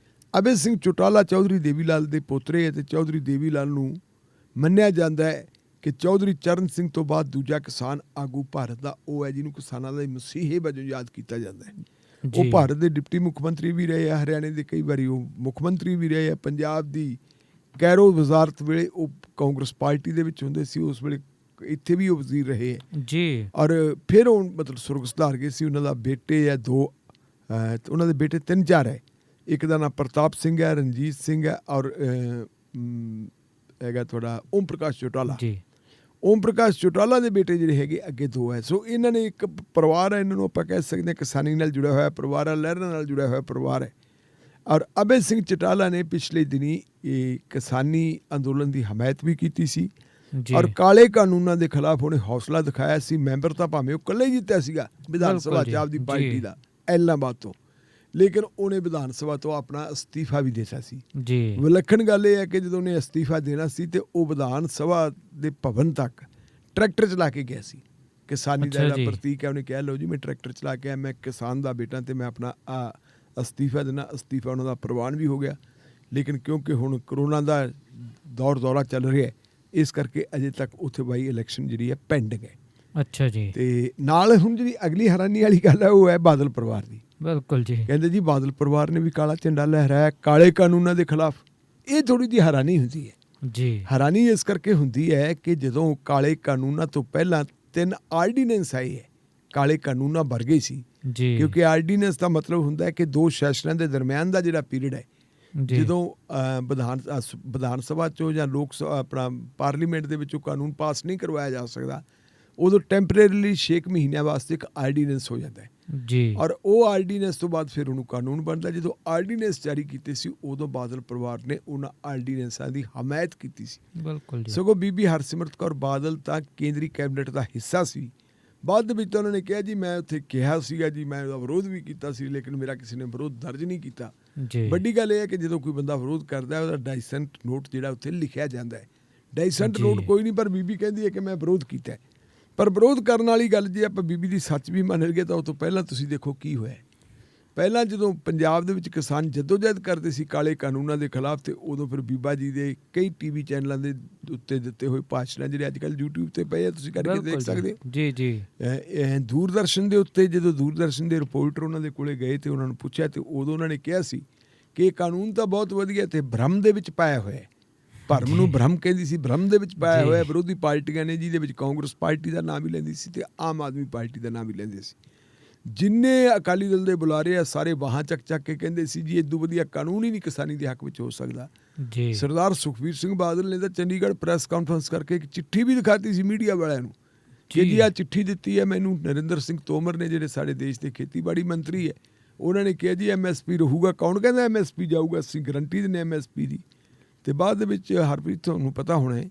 ਅਭੈ ਸਿੰਘ ਚੌਟਾਲਾ ਚੌਧਰੀ ਦੇਵੀ ਲਾਲ ਦੇ ਪੋਤਰੇ ਹੈ ਅਤੇ ਚੌਧਰੀ ਦੇਵੀ ਲਾਲ ਨੂੰ ਮੰਨਿਆ ਜਾਂਦਾ ਹੈ ਕਿ ਚੌਧਰੀ ਚਰਨ ਸਿੰਘ ਤੋਂ ਬਾਅਦ ਦੂਜਾ ਕਿਸਾਨ ਆਗੂ ਭਾਰਤ ਦਾ ਉਹ ਹੈ ਜਿਹਨੂੰ ਕਿਸਾਨਾਂ ਦਾ ਮਸੀਹੇ ਵਜੋਂ ਯਾਦ ਕੀਤਾ ਜਾਂਦਾ ਹੈ। ਉਹ ਭਾਰਤ ਦੇ ਡਿਪਟੀ ਮੁੱਖ ਮੰਤਰੀ ਵੀ ਰਹੇ ਆ, ਹਰਿਆਣੇ ਦੇ ਕਈ ਵਾਰੀ ਉਹ ਮੁੱਖ ਮੰਤਰੀ ਵੀ ਰਹੇ ਆ। ਪੰਜਾਬ ਦੀ ਕੈਰੋ ਵਜ਼ਾਰਤ ਵੇਲੇ ਉਹ ਕਾਂਗਰਸ ਪਾਰਟੀ ਦੇ ਵਿੱਚ ਹੁੰਦੇ ਸੀ, ਉਸ ਵੇਲੇ ਇੱਥੇ ਵੀ ਉਹ ਵਜ਼ੀਰ ਰਹੇ ਹੈ ਔਰ ਫਿਰ ਉਹ ਮਤਲਬ ਸੁਰਗ ਸੁਧਾਰ ਗਏ ਸੀ। ਉਹਨਾਂ ਦਾ ਬੇਟੇ ਹੈ 2, ਉਹਨਾਂ ਦੇ ਬੇਟੇ 3-4 ਹੈ। ਇੱਕ ਦਾ ਨਾਮ ਪ੍ਰਤਾਪ ਸਿੰਘ ਹੈ, ਰਣਜੀਤ ਸਿੰਘ ਹੈ, ਔਰ ਹੈਗਾ ਤੁਹਾਡਾ ਓਮ ਪ੍ਰਕਾਸ਼ ਚੌਟਾਲਾ। ਓਮ ਪ੍ਰਕਾਸ਼ ਚੌਟਾਲਾ ਦੇ ਬੇਟੇ ਜਿਹੜੇ ਹੈਗੇ ਅੱਗੇ 2 ਹੈ। ਸੋ ਇਹਨਾਂ ਨੇ ਇੱਕ ਪਰਿਵਾਰ ਹੈ, ਇਹਨਾਂ ਨੂੰ ਆਪਾਂ ਕਹਿ ਸਕਦੇ ਹਾਂ ਕਿਸਾਨੀ ਨਾਲ ਜੁੜਿਆ ਹੋਇਆ ਪਰਿਵਾਰ ਹੈ, ਲਹਿਰਾਂ ਨਾਲ ਜੁੜਿਆ ਹੋਇਆ ਪਰਿਵਾਰ ਹੈ। ਔਰ ਅਭੈ ਸਿੰਘ ਚੌਟਾਲਾ ਨੇ ਪਿਛਲੇ ਦਿਨੀ ਇਹ ਕਿਸਾਨੀ ਅੰਦੋਲਨ ਦੀ ਹਮਾਇਤ ਵੀ ਕੀਤੀ ਸੀ ਔਰ ਕਾਲੇ ਕਾਨੂੰਨਾਂ ਦੇ ਖਿਲਾਫ ਉਹਨੇ ਹੌਸਲਾ ਦਿਖਾਇਆ ਸੀ। ਮੈਂਬਰ ਤਾਂ ਭਾਵੇਂ ਉਹ ਇਕੱਲੇ ਹੀ ਜਿੱਤਿਆ ਸੀਗਾ ਵਿਧਾਨ ਸਭਾ 'ਚ ਆਪਦੀ ਪਾਰਟੀ ਦਾ ਐਲਾਹਾਬਾਦ ਤੋਂ, ਲੇਕਿਨ ਉਹਨੇ ਵਿਧਾਨ ਸਭਾ ਤੋਂ ਆਪਣਾ ਅਸਤੀਫਾ ਵੀ ਦਿੱਤਾ ਸੀ। ਵਿਲੱਖਣ ਗੱਲ ਇਹ ਹੈ ਕਿ ਜਦੋਂ ਉਹਨੇ ਅਸਤੀਫਾ ਦੇਣਾ ਸੀ ਤੇ ਉਹ ਵਿਧਾਨ ਸਭਾ ਦੇ ਭਵਨ ਤੱਕ ਟਰੈਕਟਰ ਚਲਾ ਕੇ ਗਿਆ ਸੀ। ਕਿਸਾਨੀ ਦਾ ਜਿਹੜਾ ਪ੍ਰਤੀਕ ਹੈ, ਉਹਨੇ ਕਿਹਾ ਲਓ ਜੀ ਮੈਂ ਟਰੈਕਟਰ ਚਲਾ ਕੇ ਆਇਆ, ਮੈਂ ਕਿਸਾਨ ਦਾ ਬੇਟਾ ਤੇ ਮੈਂ ਆਪਣਾ ਅਸਤੀਫਾ ਦੇਣਾ। ਅਸਤੀਫਾ ਉਹਨਾਂ ਦਾ ਪ੍ਰਵਾਨ ਵੀ ਹੋ ਗਿਆ, ਲੇਕਿਨ ਕਿਉਂਕਿ ਹੁਣ ਕਰੋਨਾ ਦਾ ਦੌਰਾ ਚੱਲ ਰਿਹਾ ਹੈ, ਇਸ ਕਰਕੇ ਅਜੇ ਤੱਕ ਉੱਥੇ ਬਾਈ ਇਲੈਕਸ਼ਨ ਜਿਹੜੀ ਹੈ ਪੈਂਡਿੰਗ ਹੈ। ਅੱਛਾ ਜੀ। ਤੇ ਨਾਲ ਹੁਣ ਜਿਹੜੀ ਅਗਲੀ ਹੈਰਾਨੀ ਵਾਲੀ ਗੱਲ ਹੈ ਉਹ ਹੈ ਬਾਦਲ ਪਰਿਵਾਰ ਦੀ। ਬਿਲਕੁਲ ਜੀ। ਕਹਿੰਦੇ ਜੀ ਬਾਦਲ ਪਰਿਵਾਰ ਨੇ ਵੀ ਕਾਲਾ ਝੰਡਾ ਲਹਿਰਾਇਆ ਕਾਲੇ ਕਾਨੂੰਨਾਂ ਦੇ ਖਿਲਾਫ। ਇਹ ਥੋੜ੍ਹੀ ਜਿਹੀ ਹੈਰਾਨੀ ਹੁੰਦੀ ਹੈ ਜੀ। ਹੈਰਾਨੀ ਇਸ ਕਰਕੇ ਹੁੰਦੀ ਹੈ ਕਿ ਜਦੋਂ ਕਾਲੇ ਕਾਨੂੰਨਾਂ ਤੋਂ ਪਹਿਲਾਂ 3 ਆਰਡੀਨੈਂਸ ਆਏ ਹੈ ਕਾਲੇ ਕਾਨੂੰਨਾਂ ਵਰਗੇ ਸੀ ਜੀ, ਕਿਉਂਕਿ ਆਰਡੀਨੈਂਸ ਦਾ ਮਤਲਬ ਹੁੰਦਾ ਹੈ ਕਿ 2 ਸੈਸ਼ਨਾਂ ਦੇ ਦਰਮਿਆਨ ਦਾ ਜਿਹੜਾ ਪੀਰੀਅਡ ਹੈ ਜੀ, ਜਦੋਂ ਵਿਧਾਨ ਸਭਾ 'ਚੋਂ ਜਾਂ ਲੋਕ ਸਭਾ ਆਪਣਾ ਪਾਰਲੀਮੈਂਟ ਦੇ ਵਿੱਚੋਂ ਕਾਨੂੰਨ ਪਾਸ ਨਹੀਂ ਕਰਵਾਇਆ ਜਾ ਸਕਦਾ, ਉਦੋਂ ਟੈਂਪਰੇਰੀਲੀ 6 ਮਹੀਨਿਆਂ ਵਾਸਤੇ ਇੱਕ ਆਰਡੀਨੈਂਸ ਹੋ ਜਾਂਦਾ ਹੈ ਜੀ। ਔਰ ਉਹ ਆਰਡੀਨੈਂਸ ਤੋਂ ਬਾਅਦ ਫਿਰ ਉਹਨੂੰ ਕਾਨੂੰਨ ਬਣਦਾ। ਜਦੋਂ ਆਰਡੀਨੈਂਸ ਜਾਰੀ ਕੀਤੇ ਸੀ ਉਦੋਂ ਬਾਦਲ ਪਰਿਵਾਰ ਨੇ ਉਹਨਾਂ ਆਰਡੀਨੈਂਸਾਂ ਦੀ ਹਮਾਇਤ ਕੀਤੀ ਸੀ। ਬਿਲਕੁਲ ਜੀ। ਸਗੋਂ ਬੀਬੀ ਹਰਸਿਮਰਤ ਕੌਰ ਬਾਦਲ ਤਾਂ ਕੇਂਦਰੀ ਕੈਬਨਿਟ ਦਾ ਹਿੱਸਾ ਸੀ। ਬਾਅਦ ਦੇ ਵਿੱਚ ਤਾਂ ਉਹਨਾਂ ਨੇ ਕਿਹਾ ਜੀ ਮੈਂ ਉੱਥੇ ਕਿਹਾ ਸੀਗਾ ਜੀ, ਮੈਂ ਉਹਦਾ ਵਿਰੋਧ ਵੀ ਕੀਤਾ ਸੀ, ਲੇਕਿਨ ਮੇਰਾ ਕਿਸੇ ਨੇ ਵਿਰੋਧ ਦਰਜ ਨਹੀਂ ਕੀਤਾ। ਜੀ, ਵੱਡੀ ਗੱਲ ਇਹ ਹੈ ਕਿ ਜਦੋਂ ਕੋਈ ਬੰਦਾ ਵਿਰੋਧ ਕਰਦਾ ਹੈ ਉਹਦਾ ਡਾਈਸੈਂਟ ਨੋਟ ਜਿਹੜਾ ਉੱਥੇ ਲਿਖਿਆ ਜਾਂਦਾ ਹੈ। ਡਾਈਸੈਂਟ ਜੀ। ਨੋਟ ਕੋਈ ਨਹੀਂ, ਪਰ ਬੀਬੀ ਕਹਿੰਦੀ ਹੈ ਕਿ ਮੈਂ ਵਿਰੋਧ ਕੀਤਾ ਹੈ। ਪਰ ਵਿਰੋਧ ਕਰਨ ਵਾਲੀ ਗੱਲ ਜੇ ਆਪਾਂ ਬੀਬੀ ਦੀ ਸੱਚ ਵੀ ਮੰਨ ਲਈਏ ਤਾਂ ਉਹ ਤੋਂ ਪਹਿਲਾਂ ਤੁਸੀਂ ਦੇਖੋ ਕੀ ਹੋਇਆ। ਪਹਿਲਾਂ ਜਦੋਂ ਪੰਜਾਬ ਦੇ ਵਿੱਚ ਕਿਸਾਨ ਜਦੋਜਹਿਦ ਕਰਦੇ ਸੀ ਕਾਲੇ ਕਾਨੂੰਨਾਂ ਦੇ ਖਿਲਾਫ, ਤੇ ਉਦੋਂ ਫਿਰ ਬੀਬਾ ਜੀ ਦੇ ਕਈ ਟੀਵੀ ਚੈਨਲਾਂ ਦੇ ਉੱਤੇ ਦਿੱਤੇ ਹੋਏ ਭਾਸ਼ਣ ਜਿਹੜੇ ਅੱਜ ਕੱਲ੍ਹ YouTube ਤੇ ਪਏ ਆ, ਤੁਸੀਂ ਕਰਕੇ ਦੇਖ ਸਕਦੇ ਹੋ। ਜੀ ਜੀ। ਦੂਰਦਰਸ਼ਨ ਦੇ ਉੱਤੇ ਜਦੋਂ ਦੂਰਦਰਸ਼ਨ ਦੇ ਰਿਪੋਰਟਰ ਉਹਨਾਂ ਦੇ ਕੋਲੇ ਗਏ ਤੇ ਉਹਨਾਂ ਨੂੰ ਪੁੱਛਿਆ, ਤੇ ਉਦੋਂ ਉਹਨਾਂ ਨੇ ਕਿਹਾ ਸੀ ਕਿ ਇਹ ਕਾਨੂੰਨ ਤਾਂ ਬਹੁਤ ਵਧੀਆ ਤੇ ਭਰਮ ਦੇ ਵਿੱਚ ਪਾਇਆ ਹੋਇਆ ਹੈ। ਭਰਮ ਨੂੰ ਭਰਮ ਕਹਿੰਦੀ ਸੀ, ਭਰਮ ਦੇ ਵਿੱਚ ਪਾਇਆ ਹੋਇਆ ਵਿਰੋਧੀ ਪਾਰਟੀਆਂ ਨੇ, ਜਿਹਦੇ ਵਿੱਚ ਕਾਂਗਰਸ ਪਾਰਟੀ ਦਾ ਨਾਮ ਵੀ ਲੈਂਦੀ ਸੀ ਤੇ ਆਮ ਆਦਮੀ ਪਾਰਟੀ ਦਾ ਨਾਮ ਵੀ ਲੈਂਦੇ ਸੀ। ਜਿੰਨੇ ਅਕਾਲੀ ਦਲ ਦੇ ਬੁਲਾਰੇ ਆ ਸਾਰੇ ਬਾਹਾਂ ਚੱਕ ਚੱਕ ਕੇ ਕਹਿੰਦੇ ਸੀ ਜੀ ਇਦੋਂ ਵਧੀਆ ਕਾਨੂੰਨ ਹੀ ਨਹੀਂ ਕਿਸਾਨੀ ਦੇ ਹੱਕ ਵਿੱਚ ਹੋ ਸਕਦਾ। ਜੀ। ਸਰਦਾਰ ਸੁਖਬੀਰ ਸਿੰਘ ਬਾਦਲ ਨੇ ਤਾਂ ਚੰਡੀਗੜ੍ਹ ਪ੍ਰੈਸ ਕਾਨਫਰੰਸ ਕਰਕੇ ਇੱਕ ਚਿੱਠੀ ਵੀ ਦਿਖਾਤੀ ਸੀ ਮੀਡੀਆ ਵਾਲਿਆਂ ਨੂੰ ਕਿ ਜੀ ਆਹ ਚਿੱਠੀ ਦਿੱਤੀ ਹੈ ਮੈਨੂੰ ਨਰਿੰਦਰ ਸਿੰਘ ਤੋਮਰ ਨੇ, ਜਿਹੜੇ ਸਾਡੇ ਦੇਸ਼ ਦੇ ਖੇਤੀਬਾੜੀ ਮੰਤਰੀ ਹੈ। ਉਹਨਾਂ ਨੇ ਕਿਹਾ ਜੀ MSP ਰਹੂਗਾ। ਕੌਣ ਕਹਿੰਦਾ MSP ਜਾਊਗਾ? ਅਸੀਂ ਗਰੰਟੀ ਦਿੰਦੇ MSP ਦੀ। ਤੇ ਬਾਅਦ ਦੇ ਵਿੱਚ ਹਰਪ੍ਰੀਤ ਤੁਹਾਨੂੰ ਪਤਾ ਹੋਣਾ ਹੈ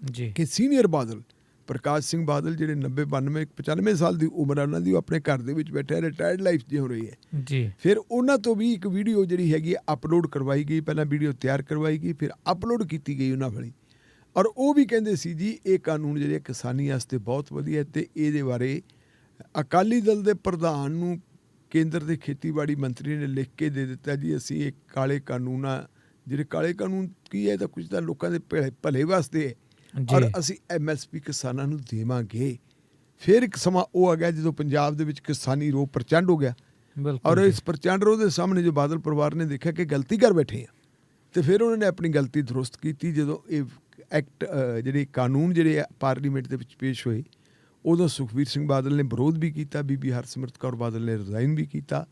ਜੀ ਕਿ ਸੀਨੀਅਰ ਬਾਦਲ ਪ੍ਰਕਾਸ਼ ਸਿੰਘ ਬਾਦਲ ਜਿਹੜੇ 90 92 95 ਸਾਲ ਦੀ ਉਮਰ ਉਹਨਾਂ ਦੀ, ਉਹ ਆਪਣੇ ਘਰ ਦੇ ਵਿੱਚ ਬੈਠੇ ਰਿਟਾਇਰਡ ਲਾਈਫ ਜੀ ਹੋ ਰਹੀ ਹੈ ਜੀ। ਫਿਰ ਉਹਨਾਂ ਤੋਂ ਵੀ ਇੱਕ ਵੀਡੀਓ ਜਿਹੜੀ ਹੈਗੀ ਅਪਲੋਡ ਕਰਵਾਈ ਗਈ। ਪਹਿਲਾਂ ਵੀਡੀਓ ਤਿਆਰ ਕਰਵਾਈ ਗਈ, ਫਿਰ ਅਪਲੋਡ ਕੀਤੀ ਗਈ ਉਹਨਾਂ ਵਾਲੀ। ਔਰ ਉਹ ਵੀ ਕਹਿੰਦੇ ਸੀ ਜੀ ਇਹ ਕਾਨੂੰਨ ਜਿਹੜੇ ਕਿਸਾਨੀ ਵਾਸਤੇ ਬਹੁਤ ਵਧੀਆ ਤੇ ਇਹਦੇ ਬਾਰੇ ਅਕਾਲੀ ਦਲ ਦੇ ਪ੍ਰਧਾਨ ਨੂੰ ਕੇਂਦਰ ਦੇ ਖੇਤੀਬਾੜੀ ਮੰਤਰੀ ਨੇ ਲਿਖ ਕੇ ਦੇ ਦਿੱਤਾ ਜੀ ਅਸੀਂ ਇਹ ਕਾਲੇ ਕਾਨੂੰਨਾਂ, ਜਿਹੜੇ ਕਾਲੇ ਕਾਨੂੰਨ ਕੀ ਹੈ ਤਾਂ ਕੁਝ ਤਾਂ ਲੋਕਾਂ ਦੇ ਭਲੇ ਵਾਸਤੇ ਹੈ, ਔਰ ਅਸੀਂ MSP ਕਿਸਾਨਾਂ ਨੂੰ ਦੇਵਾਂਗੇ। ਫਿਰ ਇੱਕ ਸਮਾਂ ਉਹ ਆ ਗਿਆ ਜਦੋਂ ਪੰਜਾਬ ਦੇ ਵਿੱਚ ਕਿਸਾਨੀ ਰੋਹ ਪ੍ਰਚੰਡ ਹੋ ਗਿਆ। ਔਰ ਇਸ ਪ੍ਰਚੰਡ ਰੋਹ ਦੇ ਸਾਹਮਣੇ ਜੋ ਬਾਦਲ ਪਰਿਵਾਰ ਨੇ ਦੇਖਿਆ ਕਿ ਗਲਤੀ ਕਰ ਬੈਠੇ ਆ, ਤੇ ਫਿਰ ਉਹਨਾਂ ਨੇ ਆਪਣੀ ਗਲਤੀ ਦਰੁਸਤ ਕੀਤੀ। ਜਦੋਂ ਇਹ ਐਕਟ ਜਿਹੜੇ ਕਾਨੂੰਨ ਜਿਹੜੇ ਪਾਰਲੀਮੈਂਟ ਦੇ ਵਿੱਚ ਪੇਸ਼ ਹੋਏ, ਉਦੋਂ ਸੁਖਬੀਰ ਸਿੰਘ ਬਾਦਲ ਨੇ ਵਿਰੋਧ ਵੀ ਕੀਤਾ, ਬੀਬੀ ਹਰਸਿਮਰਤ ਕੌਰ ਬਾਦਲ ਨੇ ਰਿਜ਼ਾਈਨ ਵੀ ਕੀਤਾ,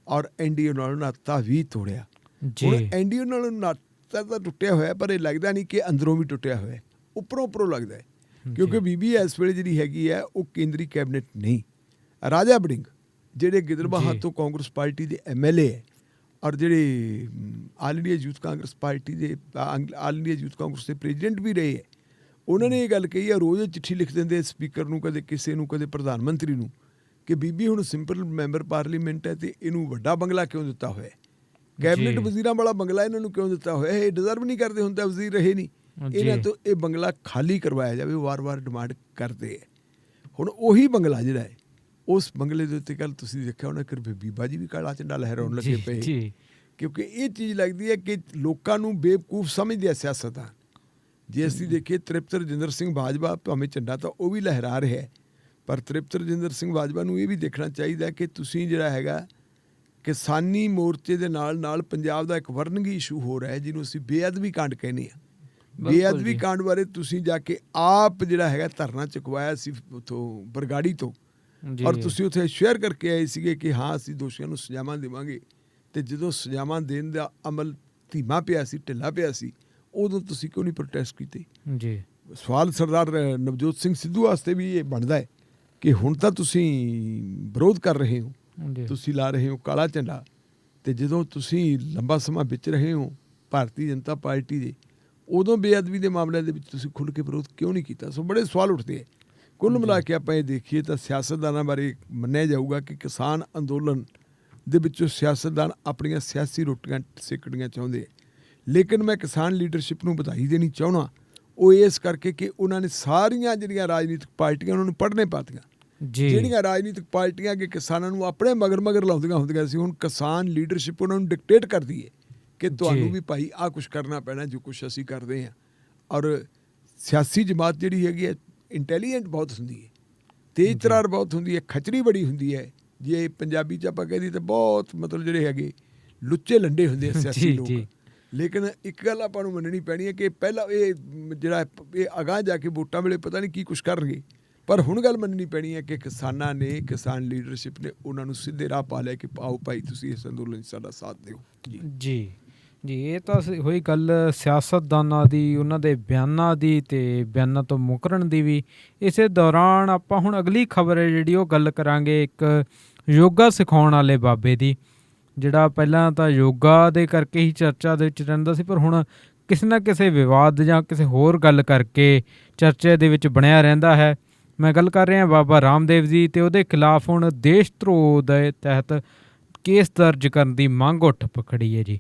ਔਰ NDA ਨਾਲ ਨਾਤਾ ਵੀ ਤੋੜਿਆ। ਹੁਣ NDA ਨਾਲ ਨਾਤਾ ਤਾਂ ਟੁੱਟਿਆ ਹੋਇਆ, ਪਰ ਇਹ ਲੱਗਦਾ ਨਹੀਂ ਕਿ ਅੰਦਰੋਂ ਵੀ ਟੁੱਟਿਆ ਹੋਇਆ, ਉੱਪਰੋਂ ਲੱਗਦਾ ਹੈ। ਕਿਉਂਕਿ ਬੀਬੀ ਇਸ ਵੇਲੇ ਜਿਹੜੀ ਹੈਗੀ ਹੈ ਉਹ ਕੇਂਦਰੀ ਕੈਬਨਿਟ ਨਹੀਂ। ਰਾਜਾ ਵੜਿੰਗ ਜਿਹੜੇ ਗਿੱਦੜਬਾਹਾ ਤੋਂ ਕਾਂਗਰਸ ਪਾਰਟੀ ਦੇ MLA ਹੈ, ਔਰ ਜਿਹੜੇ all India youth Congress party ਦੇ ਆਲ ਇੰਡੀਆ ਯੂਥ ਕਾਂਗਰਸ ਦੇ ਪ੍ਰੈਜ਼ੀਡੈਂਟ ਵੀ ਰਹੇ ਹੈ, ਉਹਨਾਂ ਨੇ ਇਹ ਗੱਲ ਕਹੀ ਹੈ, ਰੋਜ਼ ਚਿੱਠੀ ਲਿਖ ਦਿੰਦੇ ਸਪੀਕਰ ਨੂੰ, ਕਦੇ ਕਿਸੇ ਨੂੰ, ਕਦੇ ਪ੍ਰਧਾਨ ਮੰਤਰੀ ਨੂੰ, ਕਿ ਬੀਬੀ ਹੁਣ ਸਿੰਪਲ ਮੈਂਬਰ ਪਾਰਲੀਮੈਂਟ ਹੈ ਤੇ ਇਹਨੂੰ ਵੱਡਾ ਬੰਗਲਾ ਕਿਉਂ ਦਿੱਤਾ ਹੋਇਆ, ਕੈਬਨਿਟ ਵਜ਼ੀਰਾਂ ਵਾਲਾ ਬੰਗਲਾ ਇਹਨਾਂ ਨੂੰ ਕਿਉਂ ਦਿੱਤਾ ਹੋਇਆ, ਇਹ ਡਿਜ਼ਰਵ ਨਹੀਂ ਕਰਦੇ, ਹੁਣ ਤਾਂ ਵਜ਼ੀਰ ਰਹੇ ਨਹੀਂ, ਇਹਨਾਂ ਤੋਂ ਇਹ ਬੰਗਲਾ ਖਾਲੀ ਕਰਵਾਇਆ ਜਾਵੇ। ਵਾਰ-ਵਾਰ ਡਿਮਾਂਡ ਕਰਦੇ ਹੈ। ਹੁਣ ਉਹੀ ਬੰਗਲਾ ਜਿਹੜਾ ਹੈ, ਉਸ ਬੰਗਲੇ ਦੇ ਉੱਤੇ ਕੱਲ੍ਹ ਤੁਸੀਂ ਦੇਖਿਆ ਹੋਣਾ ਕਿ ਬੀਬਾ ਜੀ ਵੀ ਕਾਲਾ ਝੰਡਾ ਲਹਿਰਾਉਣ ਲੱਗੇ ਪਏ, ਕਿਉਂਕਿ ਇਹ ਚੀਜ਼ ਲੱਗਦੀ ਹੈ ਕਿ ਲੋਕਾਂ ਨੂੰ ਬੇਵਕੂਫ ਸਮਝਦੇ ਆ ਸਿਆਸਤਦਾਨ। ਜੇ ਅਸੀਂ ਦੇਖੀਏ ਤ੍ਰਿਪਤ ਰਜਿੰਦਰ ਸਿੰਘ ਬਾਜਵਾ ਭਾਵੇਂ ਝੰਡਾ ਤਾਂ ਉਹ ਵੀ ਲਹਿਰਾ ਰਿਹਾ, ਪਰ ਤ੍ਰਿਪਤ ਰਜਿੰਦਰ ਸਿੰਘ ਬਾਜਵਾ ਨੂੰ ਇਹ ਵੀ ਦੇਖਣਾ ਚਾਹੀਦਾ ਕਿ ਤੁਸੀਂ ਜਿਹੜਾ ਹੈਗਾ ਕਿਸਾਨੀ ਮੋਰਚੇ ਦੇ ਨਾਲ ਨਾਲ ਪੰਜਾਬ ਦਾ ਇੱਕ ਵਰਨਗੀ ਇਸ਼ੂ ਹੋ ਰਿਹਾ ਹੈ, ਜਿਹਨੂੰ ਅਸੀਂ ਬੇਅਦਬੀ ਕਾਂਡ ਕਹਿੰਦੇ ਹਾਂ। ਬੇਅਦਬੀ ਕਾਂਡ ਬਾਰੇ ਤੁਸੀਂ ਜਾ ਕੇ ਆਪ ਜਿਹੜਾ ਹੈਗਾ ਧਰਨਾ ਚੁਕਵਾਇਆ ਸੀ ਉੱਥੋਂ ਬਰਗਾੜੀ ਤੋਂ, ਔਰ ਤੁਸੀਂ ਉੱਥੇ ਸ਼ੇਅਰ ਕਰਕੇ ਆਏ ਸੀਗੇ ਕਿ ਹਾਂ ਅਸੀਂ ਦੋਸ਼ੀਆਂ ਨੂੰ ਸਜ਼ਾਵਾਂ ਦੇਵਾਂਗੇ, ਤੇ ਜਦੋਂ ਸਜ਼ਾਵਾਂ ਦੇਣ ਦਾ ਅਮਲ ਧੀਮਾ ਪਿਆ ਸੀ, ਢਿੱਲਾ ਪਿਆ ਸੀ, ਉਦੋਂ ਤੁਸੀਂ ਕਿਉਂ ਨਹੀਂ ਪ੍ਰੋਟੈਸਟ ਕੀਤੇ? ਜੀ ਸਵਾਲ ਸਰਦਾਰ ਨਵਜੋਤ ਸਿੰਘ ਸਿੱਧੂ ਵਾਸਤੇ ਵੀ ਇਹ ਬਣਦਾ ਹੈ ਕਿ ਹੁਣ ਤਾਂ ਤੁਸੀਂ ਵਿਰੋਧ ਕਰ ਰਹੇ ਹੋ, ਤੁਸੀਂ ਲਾ ਰਹੇ ਹੋ ਕਾਲਾ ਝੰਡਾ, ਤੇ ਜਦੋਂ ਤੁਸੀਂ ਲੰਬਾ ਸਮਾਂ ਵਿੱਚ ਰਹੇ ਹੋ ਭਾਰਤੀ ਜਨਤਾ ਪਾਰਟੀ ਦੇ, ਉਦੋਂ ਬੇਅਦਬੀ ਦੇ ਮਾਮਲਿਆਂ ਦੇ ਵਿੱਚ ਤੁਸੀਂ ਖੁੱਲ੍ਹ ਕੇ ਵਿਰੋਧ ਕਿਉਂ ਨਹੀਂ ਕੀਤਾ? ਸੋ ਬੜੇ ਸਵਾਲ ਉੱਠਦੇ ਹੈ। ਕੁੱਲ ਮਿਲਾ ਕੇ ਆਪਾਂ ਇਹ ਦੇਖੀਏ ਤਾਂ ਸਿਆਸਤਦਾਨਾਂ ਬਾਰੇ ਮੰਨਿਆ ਜਾਊਗਾ ਕਿ ਕਿਸਾਨ ਅੰਦੋਲਨ ਦੇ ਵਿੱਚੋਂ ਸਿਆਸਤਦਾਨ ਆਪਣੀਆਂ ਸਿਆਸੀ ਰੋਟੀਆਂ ਸੇਕਣੀਆਂ ਚਾਹੁੰਦੇ, ਲੇਕਿਨ ਮੈਂ ਕਿਸਾਨ ਲੀਡਰਸ਼ਿਪ ਨੂੰ ਵਧਾਈ ਦੇਣੀ ਚਾਹੁੰਦਾ, ਉਹ ਇਸ ਕਰਕੇ ਕਿ ਉਹਨਾਂ ਨੇ ਸਾਰੀਆਂ ਜਿਹੜੀਆਂ ਰਾਜਨੀਤਿਕ ਪਾਰਟੀਆਂ ਉਹਨਾਂ ਨੂੰ ਪੜ੍ਹਨੇ ਪਾਤੀਆਂ। ਜਿਹੜੀਆਂ ਰਾਜਨੀਤਿਕ ਪਾਰਟੀਆਂ ਕਿ ਕਿਸਾਨਾਂ ਨੂੰ ਆਪਣੇ ਮਗਰ ਲਾਉਂਦੀਆਂ ਹੁੰਦੀਆਂ ਸੀ, ਹੁਣ ਕਿਸਾਨ ਲੀਡਰਸ਼ਿਪ ਉਹਨਾਂ ਨੂੰ ਡਿਕਟੇਟ ਕਰਦੀ ਹੈ ਕਿ ਤੁਹਾਨੂੰ ਵੀ ਭਾਈ ਆਹ ਕੁਛ ਕਰਨਾ ਪੈਣਾ ਜੋ ਕੁਛ ਅਸੀਂ ਕਰਦੇ ਹਾਂ। ਔਰ ਸਿਆਸੀ ਜਮਾਤ ਜਿਹੜੀ ਹੈਗੀ ਹੈ ਇੰਟੈਲੀਜੈਂਟ ਬਹੁਤ ਹੁੰਦੀ ਹੈ, ਤੇਜ਼ ਤਰਾਰ ਬਹੁਤ ਹੁੰਦੀ ਹੈ, ਖਚਰੀ ਬੜੀ ਹੁੰਦੀ ਹੈ। ਜੇ ਪੰਜਾਬੀ 'ਚ ਆਪਾਂ ਕਹਦੇ ਤਾਂ ਬਹੁਤ ਮਤਲਬ ਜਿਹੜੇ ਹੈਗੇ ਲੁੱਚੇ ਲੰਡੇ ਹੁੰਦੇ ਆ ਸਿਆਸੀ ਲੋਕ। ਲੇਕਿਨ ਇੱਕ ਗੱਲ ਆਪਾਂ ਨੂੰ ਮੰਨਣੀ ਪੈਣੀ ਹੈ ਕਿ ਪਹਿਲਾਂ ਇਹ ਜਿਹੜਾ ਇਹ ਅਗਾਂਹ ਜਾ ਕੇ ਵੋਟਾਂ ਵੇਲੇ ਪਤਾ ਨਹੀਂ ਕੀ ਕੁਛ ਕਰਨਗੇ, ਪਰ ਹੁਣ ਗੱਲ ਮੰਨਣੀ ਪੈਣੀ ਹੈ ਕਿ ਕਿਸਾਨਾਂ ਨੇ, ਕਿਸਾਨ ਲੀਡਰਸ਼ਿਪ ਨੇ ਉਹਨਾਂ ਨੂੰ ਸਿੱਧੇ ਰਾਹ ਪਾ ਲਿਆ ਕਿ ਆਓ ਭਾਈ ਤੁਸੀਂ ਇਸ ਅੰਦੋਲਨ 'ਚ ਸਾਡਾ ਸਾਥ ਦਿਓ। ਜੀ ਜੀ, ਇਹ ਤਾਂ ਹੋਈ ਗੱਲ ਸਿਆਸਤਦਾਨਾਂ ਦੀ, ਉਹਨਾਂ ਦੇ ਬਿਆਨਾਂ ਦੀ ਅਤੇ ਬਿਆਨਾਂ ਤੋਂ ਮੁਕਰਨ ਦੀ ਵੀ। ਇਸੇ ਦੌਰਾਨ ਆਪਾਂ ਹੁਣ ਅਗਲੀ ਖਬਰ ਹੈ ਜਿਹੜੀ ਉਹ ਗੱਲ ਕਰਾਂਗੇ ਇੱਕ ਯੋਗਾ ਸਿਖਾਉਣ ਵਾਲੇ ਬਾਬੇ ਦੀ, ਜਿਹੜਾ ਪਹਿਲਾਂ ਤਾਂ ਯੋਗਾ ਦੇ ਕਰਕੇ ਹੀ ਚਰਚਾ ਦੇ ਵਿੱਚ ਰਹਿੰਦਾ ਸੀ, ਪਰ ਹੁਣ ਕਿਸੇ ਨਾ ਕਿਸੇ ਵਿਵਾਦ ਜਾਂ ਕਿਸੇ ਹੋਰ ਗੱਲ ਕਰਕੇ ਚਰਚਾ ਦੇ ਵਿੱਚ ਬਣਿਆ ਰਹਿੰਦਾ ਹੈ। ਮੈਂ ਗੱਲ ਕਰ ਰਿਹਾ ਬਾਬਾ ਰਾਮਦੇਵ ਜੀ, ਅਤੇ ਉਹਦੇ ਖਿਲਾਫ ਹੁਣ ਦੇਸ਼ ਧਰੋਹ ਦੇ ਤਹਿਤ ਕੇਸ ਦਰਜ ਕਰਨ ਦੀ ਮੰਗ ਉੱਠ ਖੜੀ ਹੈ ਜੀ।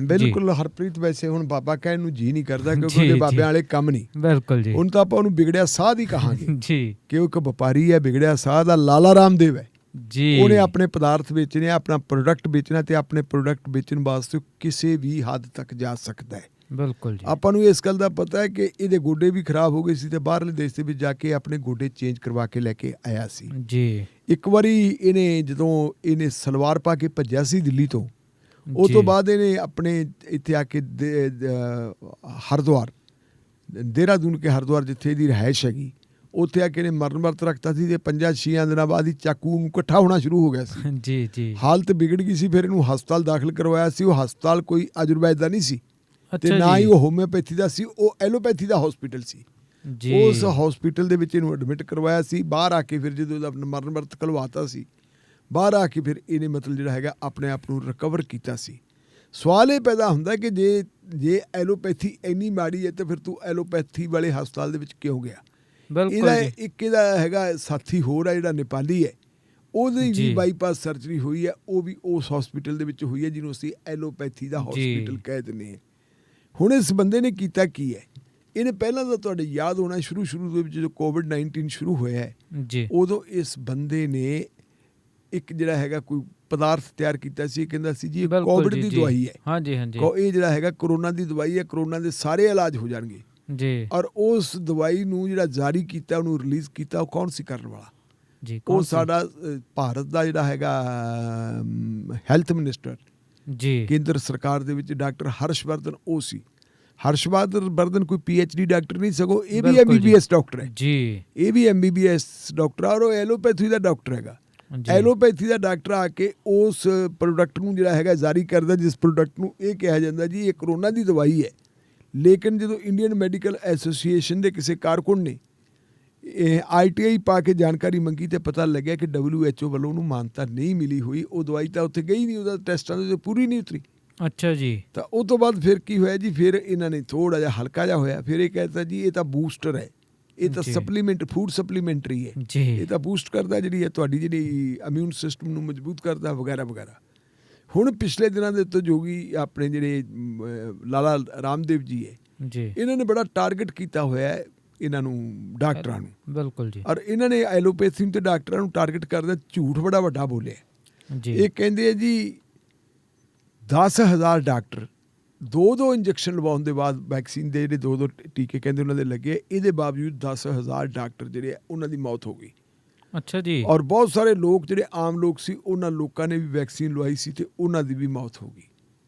ਬਿਲਕੁਲ ਹਰਪ੍ਰੀਤ, ਵੈਸੇ ਹੁਣ ਬਾਬਾ ਕਹਿਣ ਨੂੰ ਜੀ ਨਹੀਂ ਕਰਦਾ ਕਿਉਂਕਿ ਉਹਦੇ ਬਾਬਿਆਂ ਵਾਲੇ ਕੰਮ ਨਹੀਂ। ਬਿਲਕੁਲ ਜੀ, ਹੁਣ ਤਾਂ ਆਪਾਂ ਉਹਨੂੰ ਵਿਗੜਿਆ ਸਾਧ ਹੀ ਕਹਾਂਗੇ ਜੀ, ਕਿ ਉਹ ਇੱਕ ਵਪਾਰੀ ਹੈ, ਵਿਗੜਿਆ ਸਾਧ ਆ। ਲਾਲਾ ਰਾਮਦੇਵ ਹੈ ਜੀ, ਉਹਨੇ ਆਪਣੇ ਪਦਾਰਥ ਵੇਚਣੇ, ਆਪਣਾ ਪ੍ਰੋਡਕਟ ਵੇਚਣਾ, ਤੇ ਆਪਣੇ ਪ੍ਰੋਡਕਟ ਵੇਚਣ ਵਾਸਤੇ ਕਿਸੇ ਵੀ ਹੱਦ ਤੱਕ ਜਾ ਸਕਦਾ ਹੈ। ਬਿਲਕੁਲ ਜੀ, ਆਪਾਂ ਨੂੰ ਇਸ ਗੱਲ ਦਾ ਪਤਾ ਹੈ ਕਿ ਇਹਦੇ ਗੋਡੇ ਵੀ ਖਰਾਬ ਹੋ ਗਏ ਸੀ ਤੇ ਬਾਹਰਲੇ ਦੇਸ਼ ਦੇ ਵਿੱਚ ਜਾ ਕੇ ਆਪਣੇ ਗੋਡੇ ਚੇਂਜ ਕਰਵਾ ਕੇ ਲੈ ਕੇ ਆਇਆ ਸੀ ਜੀ। ਇੱਕ ਵਾਰੀ ਇਹਨੇ ਸਲਵਾਰ ਪਾ ਕੇ ਭੱਜਿਆ ਸੀ ਦਿੱਲੀ ਤੋਂ, ਉਹ ਤੋਂ ਬਾਅਦ ਇਹਨੇ ਆਪਣੇ ਇੱਥੇ ਆ ਕੇ ਹਰਿਦੁਆਰ, ਦੇਹਰਾਦੂਨ ਕੇ ਹਰਿਦੁਆਰ ਜਿੱਥੇ ਇਹਦੀ ਰਿਹਾਇਸ਼ ਹੈਗੀ, ਉੱਥੇ ਆ ਕੇ ਇਹਨੇ ਮਰਨ ਵਰਤ ਰੱਖਤਾ ਸੀ ਤੇ 5-6 ਦਿਨਾਂ ਬਾਅਦ ਹੀ ਚਾਕੂ ਨੂੰ ਇਕੱਠਾ ਹੋਣਾ ਸ਼ੁਰੂ ਹੋ ਗਿਆ ਸੀ। ਜੀ ਜੀ, ਹਾਲਤ ਵਿਗੜ ਗਈ ਸੀ। ਫਿਰ ਇਹਨੂੰ ਹਸਪਤਾਲ ਦਾਖਲ ਕਰਵਾਇਆ ਸੀ। ਉਹ ਹਸਪਤਾਲ ਕੋਈ ਆਯੁਰਵੈਦ ਦਾ ਨਹੀਂ ਸੀ ਤੇ ਨਾ ਹੀ ਉਹ ਹੋਮਿਓਪੈਥੀ ਦਾ ਸੀ, ਉਹ ਐਲੋਪੈਥੀ ਦਾ ਹਸਪੀਟਲ ਸੀ। ਉਸ ਹਸਪੀਟਲ ਦੇ ਵਿੱਚ ਇਹਨੂੰ ਐਡਮਿਟ ਕਰਵਾਇਆ ਸੀ। ਬਾਹਰ ਆ ਕੇ ਫਿਰ ਜਦੋਂ ਇਹਦਾ ਮਰਨ ਵਰਤ ਕਲਵਾਤਾ ਸੀ, ਬਾਹਰ ਆ ਕੇ ਫਿਰ ਇਹਨੇ ਮਤਲਬ ਜਿਹੜਾ ਹੈਗਾ ਆਪਣੇ ਆਪ ਨੂੰ ਰਿਕਵਰ ਕੀਤਾ ਸੀ। ਸਵਾਲ ਇਹ ਪੈਦਾ ਹੁੰਦਾ ਕਿ ਜੇ ਐਲੋਪੈਥੀ ਇੰਨੀ ਮਾੜੀ ਹੈ ਤਾਂ ਫਿਰ ਤੂੰ ਐਲੋਪੈਥੀ ਵਾਲੇ ਹਸਪਤਾਲ ਦੇ ਵਿੱਚ ਕਿਉਂ ਗਿਆ? ਇਹਦਾ ਹੈਗਾ ਸਾਥੀ ਹੋਰ ਹੈ ਜਿਹੜਾ ਨੇਪਾਲੀ ਹੈ, ਉਹਦੀ ਵੀ ਬਾਈਪਾਸ ਸਰਜਰੀ ਹੋਈ ਹੈ, ਉਹ ਵੀ ਉਸ ਹਸਪੀਟਲ ਦੇ ਵਿੱਚ ਹੋਈ ਹੈ ਜਿਹਨੂੰ ਅਸੀਂ ਐਲੋਪੈਥੀ ਦਾ ਹਸਪੀਟਲ ਕਹਿ ਦਿੰਦੇ ਹਾਂ। ਹੁਣ ਇਸ ਬੰਦੇ ਨੇ ਕੀਤਾ ਕੀ ਹੈ? ਇਹਨੇ ਪਹਿਲਾਂ ਤਾਂ ਤੁਹਾਡੇ ਯਾਦ ਹੋਣਾ ਸ਼ੁਰੂ ਦੇ ਵਿੱਚ ਜਦੋਂ ਕੋਵਿਡ-19 ਸ਼ੁਰੂ ਹੋਇਆ ਹੈ, ਉਦੋਂ ਇਸ ਬੰਦੇ ਨੇ ਇੱਕ ਜਿਹੜਾ ਹੈਗਾ ਕੋਈ ਪਦਾਰਥ ਤਿਆਰ ਕੀਤਾ ਸੀ, ਕਹਿੰਦਾ ਸੀ ਜੀ ਇਹ ਕੋਵਿਡ ਦੀ ਦਵਾਈ ਹੈ। ਹਾਂਜੀ ਹਾਂਜੀ, ਇਹ ਜਿਹੜਾ ਹੈਗਾ ਕਰੋਨਾ ਦੀ ਦਵਾਈ ਹੈ, ਕਰੋਨਾ ਦੇ ਸਾਰੇ ਇਲਾਜ ਹੋ ਜਾਣਗੇ ਜੀ। ਔਰ ਉਸ ਦਵਾਈ ਨੂੰ ਜਿਹੜਾ ਜਾਰੀ ਕੀਤਾ, ਉਹਨੂੰ ਰਿਲੀਜ਼ ਕੀਤਾ, ਉਹ ਕੌਣ ਸੀ ਕਰਨ ਵਾਲਾ? ਜੀ, ਉਹ ਸਾਡਾ ਭਾਰਤ ਦਾ ਜਿਹੜਾ ਹੈਗਾ ਹੈਲਥ ਮਿਨਿਸਟਰ ਜੀ, ਕੇਂਦਰ ਸਰਕਾਰ ਦੇ ਵਿੱਚ ਡਾਕਟਰ ਹਰਸ਼ਵਰਧਨ ਉਹ ਸੀ। ਹਰਸ਼ਵਰਧਨ ਕੋਈ PhD ਡਾਕਟਰ ਨਹੀਂ, ਸਗੋਂ ਇਹ ਵੀ MBBS ਡਾਕਟਰ ਹੈ ਜੀ। ਇਹ ਵੀ MBBS ਡਾਕਟਰ ਔਰ ਉਹ ਐਲੋਪੈਥੀ ਦਾ ਡਾਕਟਰ ਹੈਗਾ। ਐਲੋਪੈਥੀ ਦਾ ਡਾਕਟਰ ਆ ਕੇ ਉਸ ਪ੍ਰੋਡਕਟ ਨੂੰ ਜਿਹੜਾ ਹੈਗਾ ਜਾਰੀ ਕਰਦਾ, ਜਿਸ ਪ੍ਰੋਡਕਟ ਨੂੰ ਇਹ ਕਿਹਾ ਜਾਂਦਾ ਜੀ ਇਹ ਕਰੋਨਾ ਦੀ ਦਵਾਈ ਹੈ। ਲੇਕਿਨ ਜਦੋਂ ਇੰਡੀਅਨ ਮੈਡੀਕਲ ਐਸੋਸੀਏਸ਼ਨ ਦੇ ਕਿਸੇ ਕਾਰਕੁਨ ਨੇ ITI ਪਾ ਕੇ ਜਾਣਕਾਰੀ ਮੰਗੀ ਤੇ ਪਤਾ ਲੱਗਿਆ ਕਿ WHO ਵੱਲੋਂ ਉਹਨੂੰ ਮਾਨਤਾ ਨਹੀਂ ਮਿਲੀ ਹੋਈ। ਉਹ ਦਵਾਈ ਤਾਂ ਉੱਥੇ ਗਈ ਨਹੀਂ, ਉਹਦਾ ਟੈਸਟਾਂ ਦੇ ਪੂਰੀ ਨਹੀਂ ਉਤਰੀ। ਅੱਛਾ ਜੀ। ਤਾਂ ਉਹ ਤੋਂ ਬਾਅਦ ਫਿਰ ਕੀ ਹੋਇਆ ਜੀ? ਫਿਰ ਇਹਨਾਂ ਨੇ ਥੋੜ੍ਹਾ ਜਿਹਾ ਹਲਕਾ ਜਿਹਾ ਹੋਇਆ, ਫਿਰ ਇਹ ਕਹਿਤਾ ਜੀ ਇਹ ਤਾਂ ਬੂਸਟਰ ਹੈ, ਇਹ ਤਾਂ ਸਪਲੀਮੈਂਟ, ਫੂਡ ਸਪਲੀਮੈਂਟਰੀ ਹੈ, ਇਹ ਤਾਂ ਬੂਸਟ ਕਰਦਾ ਜਿਹੜੀ ਹੈ ਤੁਹਾਡੀ ਜਿਹੜੀ ਇਮਿਊਨ ਸਿਸਟਮ ਨੂੰ ਮਜ਼ਬੂਤ ਕਰਦਾ ਵਗੈਰਾ ਵਗੈਰਾ। ਹੁਣ ਪਿਛਲੇ ਦਿਨਾਂ ਦੇ ਉੱਤੇ ਜੋਗੀ ਆਪਣੇ ਜਿਹੜੇ ਲਾਲਾ ਰਾਮਦੇਵ ਜੀ ਹੈ, ਇਹਨਾਂ ਨੇ ਬੜਾ ਟਾਰਗੇਟ ਕੀਤਾ ਹੋਇਆ ਹੈ ਇਹਨਾਂ ਨੂੰ, ਡਾਕਟਰਾਂ ਨੂੰ। ਬਿਲਕੁਲ ਜੀ। ਔਰ ਇਹਨਾਂ ਨੇ ਐਲੋਪੈਥੀ ਤੇ ਡਾਕਟਰਾਂ ਨੂੰ ਟਾਰਗੇਟ ਕਰਦਾ ਝੂਠ ਬੜਾ ਵੱਡਾ ਬੋਲਿਆ ਜੀ। ਇਹ ਕਹਿੰਦੇ ਆ ਜੀ 10,000 ਡਾਕਟਰ 2 ਇੰਜੈਕਸ਼ਨ ਲਵਾਉਣ ਦੇ ਬਾਅਦ ਵੈਕਸੀਨ ਦੇ ਜਿਹੜੇ 2 ਟੀਕੇ ਕਹਿੰਦੇ ਉਹਨਾਂ ਦੇ ਲੱਗੇ, ਇਹਦੇ ਬਾਵਜੂਦ 10,000 ਡਾਕਟਰ ਜਿਹੜੇ ਉਹਨਾਂ ਦੀ ਮੌਤ ਹੋ ਗਈ। ਅੱਛਾ ਜੀ। ਔਰ ਬਹੁਤ ਸਾਰੇ ਲੋਕ ਜਿਹੜੇ ਆਮ ਲੋਕ ਸੀ, ਉਹਨਾਂ ਲੋਕਾਂ ਨੇ ਵੀ ਵੈਕਸੀਨ ਲਵਾਈ ਸੀ ਤੇ ਉਹਨਾਂ ਦੀ ਵੀ ਮੌਤ ਹੋ ਗਈ।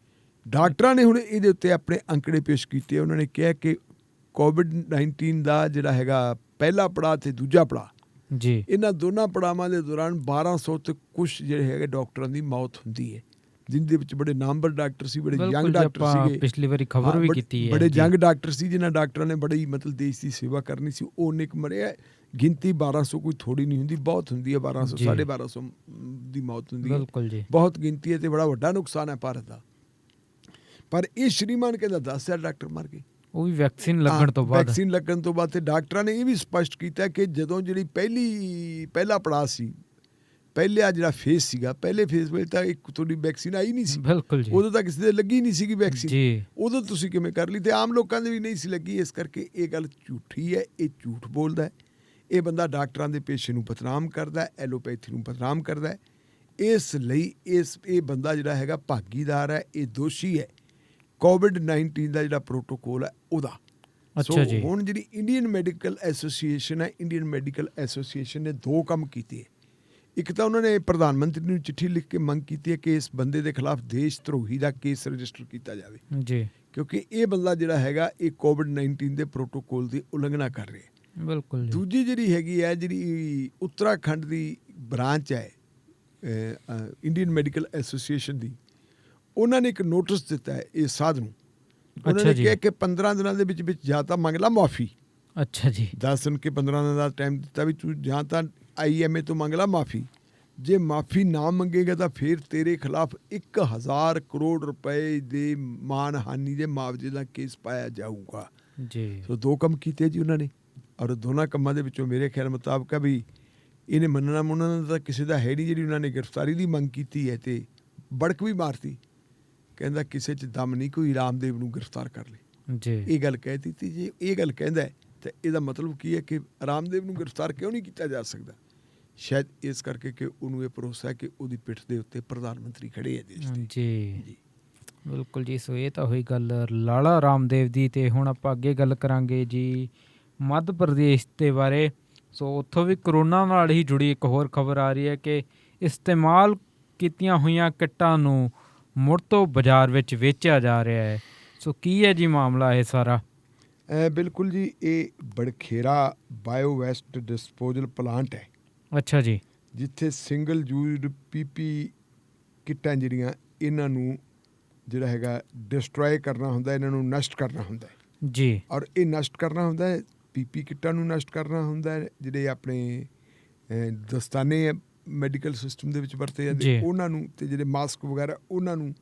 ਡਾਕਟਰਾਂ ਨੇ ਹੁਣ ਇਹਦੇ ਉੱਤੇ ਆਪਣੇ ਅੰਕੜੇ ਪੇਸ਼ ਕੀਤੇ। ਉਹਨਾਂ ਨੇ ਕਿਹਾ ਕਿ ਕੋਵਿਡ-19 ਦਾ ਜਿਹੜਾ ਹੈਗਾ ਪਹਿਲਾ ਪੜਾਅ ਤੇ ਦੂਜਾ ਪੜਾਅ ਜੀ, ਇਹਨਾਂ ਦੋਨਾਂ ਪੜਾਵਾਂ ਦੇ ਦੌਰਾਨ 1200 ਤੇ ਕੁਛ ਜਿਹੜੇ ਹੈਗੇ ਡਾਕਟਰਾਂ ਦੀ ਮੌਤ ਹੁੰਦੀ ਹੈ, ਜਿਨ੍ਹਾਂ ਵਿੱਚ ਬੜੇ ਨਾਮਵਰ ਡਾਕਟਰ ਸੀ, ਬੜੇ ਯੰਗ ਡਾਕਟਰ ਸੀਗੇ। ਪਿਛਲੀ ਵਾਰੀ ਖਬਰ ਵੀ ਕੀਤੀ ਹੈ, ਬੜੇ ਯੰਗ ਡਾਕਟਰ ਸੀ ਜਿਨ੍ਹਾਂ ਡਾਕਟਰਾਂ ਨੇ ਬੜੀ ਮਤਲਬ ਦੇਸ਼ ਦੀ ਸੇਵਾ ਕਰਨੀ ਸੀ। ਉਹ ਨਿਕ ਮਰਿਆ। ਗਿਣਤੀ 1200 ਕੋਈ ਥੋੜੀ ਨਹੀਂ ਹੁੰਦੀ, ਬਹੁਤ ਹੁੰਦੀ ਹੈ। 1200 1250 ਦੀ ਮੌਤ ਹੁੰਦੀ ਹੈ, ਬਿਲਕੁਲ ਜੀ, ਬਹੁਤ ਗਿਣਤੀ ਹੈ ਤੇ ਬੜਾ ਵੱਡਾ ਨੁਕਸਾਨ ਹੈ ਭਾਰਤ ਦਾ। ਪਰ ਇਹ ਸ਼੍ਰੀਮਾਨ ਕਹਿੰਦਾ 10,000 ਡਾਕਟਰ ਮਰ ਗਏ, ਉਹ ਵੀ ਵੈਕਸੀਨ ਲੱਗਣ ਤੋਂ ਬਾਅਦ। ਵੈਕਸੀਨ ਲੱਗਣ ਤੋਂ ਬਾਅਦ ਤੇ ਡਾਕਟਰਾਂ ਨੇ ਇਹ ਵੀ ਸਪਸ਼ਟ ਕੀਤਾ ਕਿ ਜਦੋਂ ਜਿਹੜੀ ਪਹਿਲਾ ਪੜਾਅ ਸੀ, ਪਹਿਲਾ ਜਿਹੜਾ ਫੇਜ਼ ਸੀਗਾ, ਪਹਿਲੇ ਫੇਜ਼ ਵਿੱਚ ਤਾਂ ਇੱਕ ਤੁਹਾਡੀ ਵੈਕਸੀਨ ਆਈ ਨਹੀਂ ਸੀ, ਬਿਲਕੁਲ ਜੀ, ਉਦੋਂ ਤਾਂ ਕਿਸੇ ਦੇ ਲੱਗੀ ਨਹੀਂ ਸੀਗੀ ਵੈਕਸੀਨ ਜੀ। ਉਦੋਂ ਤੁਸੀਂ ਕਿਵੇਂ ਕਰ ਲਈ? ਤੇ ਆਮ ਲੋਕਾਂ ਦੇ ਵੀ ਨਹੀਂ ਸੀ ਲੱਗੀ। ਇਸ ਕਰਕੇ ਇਹ ਗੱਲ ਝੂਠੀ ਹੈ, ਇਹ ਝੂਠ ਬੋਲਦਾ ਹੈ। ਇਹ ਬੰਦਾ ਡਾਕਟਰਾਂ ਦੇ ਪੇਸ਼ੇ ਨੂੰ ਬਦਨਾਮ ਕਰਦਾ ਹੈ, ਐਲੋਪੈਥੀ ਨੂੰ ਬਦਨਾਮ ਕਰਦਾ ਹੈ। ਇਸ ਲਈ ਇਹ ਬੰਦਾ ਜਿਹੜਾ ਹੈਗਾ ਭਾਗੀਦਾਰ ਹੈ, ਇਹ ਦੋਸ਼ੀ ਹੈ ਕੋਵਿਡ-19 ਦਾ ਜਿਹੜਾ ਪ੍ਰੋਟੋਕੋਲ ਹੈ ਉਹਦਾ। ਅੱਛਾ ਜੀ। ਹੁਣ ਜਿਹੜੀ ਇੰਡੀਅਨ ਮੈਡੀਕਲ ਐਸੋਸੀਏਸ਼ਨ ਹੈ, ਇੰਡੀਅਨ ਮੈਡੀਕਲ ਐਸੋਸੀਏਸ਼ਨ ਨੇ 2 ਕੰਮ ਕੀਤੇ। ਇੱਕ ਤਾਂ ਉਹਨਾਂ ਨੇ ਪ੍ਰਧਾਨ ਮੰਤਰੀ ਨੂੰ ਚਿੱਠੀ ਲਿਖ ਕੇ ਮੰਗ ਕੀਤੀ ਹੈ ਕਿ ਇਸ ਬੰਦੇ ਦੇ ਖਿਲਾਫ ਦੇਸ਼ ਧਰੋਹੀ ਦਾ ਕੇਸ ਰਜਿਸਟਰ ਕੀਤਾ ਜਾਵੇ ਜੀ, ਕਿਉਂਕਿ ਇਹ ਬੰਦਾ ਜਿਹੜਾ ਹੈਗਾ ਇਹ ਕੋਵਿਡ-19 ਦੇ ਪ੍ਰੋਟੋਕੋਲ ਦੀ ਉਲੰਘਣਾ ਕਰ ਰਿਹਾ। ਬਿਲਕੁਲ ਜੀ। ਦੂਜੀ ਜਿਹੜੀ ਹੈਗੀ ਹੈ, ਜਿਹੜੀ ਉੱਤਰਾਖੰਡ ਦੀ ਬ੍ਰਾਂਚ ਹੈ ਇੰਡੀਅਨ ਮੈਡੀਕਲ ਐਸੋਸੀਏਸ਼ਨ ਦੀ, ਉਹਨਾਂ ਨੇ ਇੱਕ ਨੋਟਿਸ ਦਿੱਤਾ ਹੈ ਇਸ ਸਾਧ ਨੂੰ। ਉਹਨਾਂ ਨੇ ਕਿਹਾ ਕਿ 15 ਦਿਨਾਂ ਦੇ ਵਿੱਚ ਜਾਂ ਤਾਂ ਮੰਗ ਲਾ ਮਾਫੀ। ਅੱਛਾ ਜੀ। 10 ਦਿਨ ਕੇ 15 ਦਿਨ ਦਾ ਟਾਈਮ ਦਿੱਤਾ ਵੀ ਤੂੰ ਜਾਂ ਤਾਂ IMA ਤੋਂ ਮੰਗ ਲਾ ਮਾਫੀ। ਜੇ ਮਾਫੀ ਨਾ ਮੰਗੇਗਾ ਤਾਂ ਫਿਰ ਤੇਰੇ ਖਿਲਾਫ 1000 ਕਰੋੜ ਰੁਪਏ ਦੇ ਮਾਨਹਾਨੀ ਦੇ ਮੁਆਵਜ਼ੇ ਦਾ ਕੇਸ ਪਾਇਆ ਜਾਊਗਾ ਜੀ। ਸੋ 2 ਕੰਮ ਕੀਤੇ ਜੀ ਉਹਨਾਂ ਨੇ, ਔਰ ਦੋਨਾਂ ਕੰਮਾਂ ਦੇ ਵਿੱਚੋਂ ਮੇਰੇ ਖਿਆਲ ਮੁਤਾਬਕ ਆ ਵੀ ਇਹਨੇ ਮੰਨਣਾ ਤਾਂ ਕਿਸੇ ਦਾ ਹੈ ਨਹੀਂ। ਜਿਹੜੀ ਉਹਨਾਂ ਨੇ ਗ੍ਰਿਫਤਾਰੀ ਦੀ ਮੰਗ ਕੀਤੀ ਹੈ ਤੇ ਬੜਕ ਵੀ ਮਾਰਤੀ, ਕਹਿੰਦਾ ਕਿਸੇ 'ਚ ਦਮ ਨਹੀਂ, ਕੋਈ ਰਾਮਦੇਵ ਨੂੰ ਗ੍ਰਿਫਤਾਰ ਕਰ ਲੈ ਜੀ। ਇਹ ਗੱਲ ਕਹਿ ਦਿੱਤੀ। ਜੇ ਇਹ ਗੱਲ ਕਹਿੰਦਾ ਤਾਂ ਇਹਦਾ ਮਤਲਬ ਕੀ ਹੈ ਕਿ ਰਾਮਦੇਵ ਨੂੰ ਗ੍ਰਿਫਤਾਰ ਕਿਉਂ ਨਹੀਂ ਕੀਤਾ ਜਾ ਸਕਦਾ? ਸ਼ਾਇਦ ਇਸ ਕਰਕੇ ਕਿ ਉਹਨੂੰ ਇਹ ਭਰੋਸਾ ਹੈ ਕਿ ਉਹਦੀ ਪਿੱਠ ਦੇ ਉੱਤੇ ਪ੍ਰਧਾਨ ਮੰਤਰੀ ਖੜੇ ਹੈ ਦੇਸ਼ ਦੇ। ਜੀ ਬਿਲਕੁਲ ਜੀ। ਸੋ ਇਹ ਤਾਂ ਹੋਈ ਗੱਲ ਲਾਲਾ ਰਾਮਦੇਵ ਦੀ। ਤੇ ਹੁਣ ਆਪਾਂ ਅੱਗੇ ਗੱਲ ਕਰਾਂਗੇ ਜੀ ਮੱਧ ਪ੍ਰਦੇਸ਼ ਦੇ ਬਾਰੇ। ਸੋ ਉੱਥੋਂ ਵੀ ਕਰੋਨਾ ਨਾਲ ਹੀ ਜੁੜੀ ਇੱਕ ਹੋਰ ਖਬਰ ਆ ਰਹੀ ਹੈ ਕਿ ਇਸਤੇਮਾਲ ਕੀਤੀਆਂ ਹੋਈਆਂ ਕਿੱਟਾਂ ਨੂੰ ਮੁੜ ਤੋਂ ਬਾਜ਼ਾਰ ਵਿੱਚ ਵੇਚਿਆ ਜਾ ਰਿਹਾ ਹੈ। ਸੋ ਕੀ ਹੈ ਜੀ ਮਾਮਲਾ ਇਹ ਸਾਰਾ? ਬਿਲਕੁਲ ਜੀ, ਇਹ ਬੜਖੇਰਾ ਬਾਇਓ ਵੇਸਟ ਡਿਸਪੋਜ਼ਲ ਪਲਾਂਟ ਹੈ। ਅੱਛਾ ਜੀ। ਜਿੱਥੇ ਸਿੰਗਲ ਯੂਜ਼ਡ PP ਕਿੱਟਾਂ ਜਿਹੜੀਆਂ, ਇਹਨਾਂ ਨੂੰ ਜਿਹੜਾ ਹੈਗਾ ਡਿਸਟਰੋਏ ਕਰਨਾ ਹੁੰਦਾ, ਇਹਨਾਂ ਨੂੰ ਨਸ਼ਟ ਕਰਨਾ ਹੁੰਦਾ ਹੈ ਜੀ। ਔਰ ਇਹ ਨਸ਼ਟ ਕਰਨਾ ਹੁੰਦਾ ਹੈ, PP ਕਿੱਟਾਂ ਨੂੰ ਨਸ਼ਟ ਕਰਨਾ ਹੁੰਦਾ ਹੈ। ਜਿਹੜੇ ਆਪਣੇ ਦਸਤਾਨੇ ਮੈਡੀਕਲ ਸਿਸਟਮ ਦੇ ਵਿੱਚ ਵਰਤੇ ਜਾਂਦੇ ਉਹਨਾਂ ਨੂੰ, ਤੇ ਜਿਹੜੇ ਮਾਸਕ ਵਗੈਰਾ ਉਹਨਾਂ ਨੂੰ,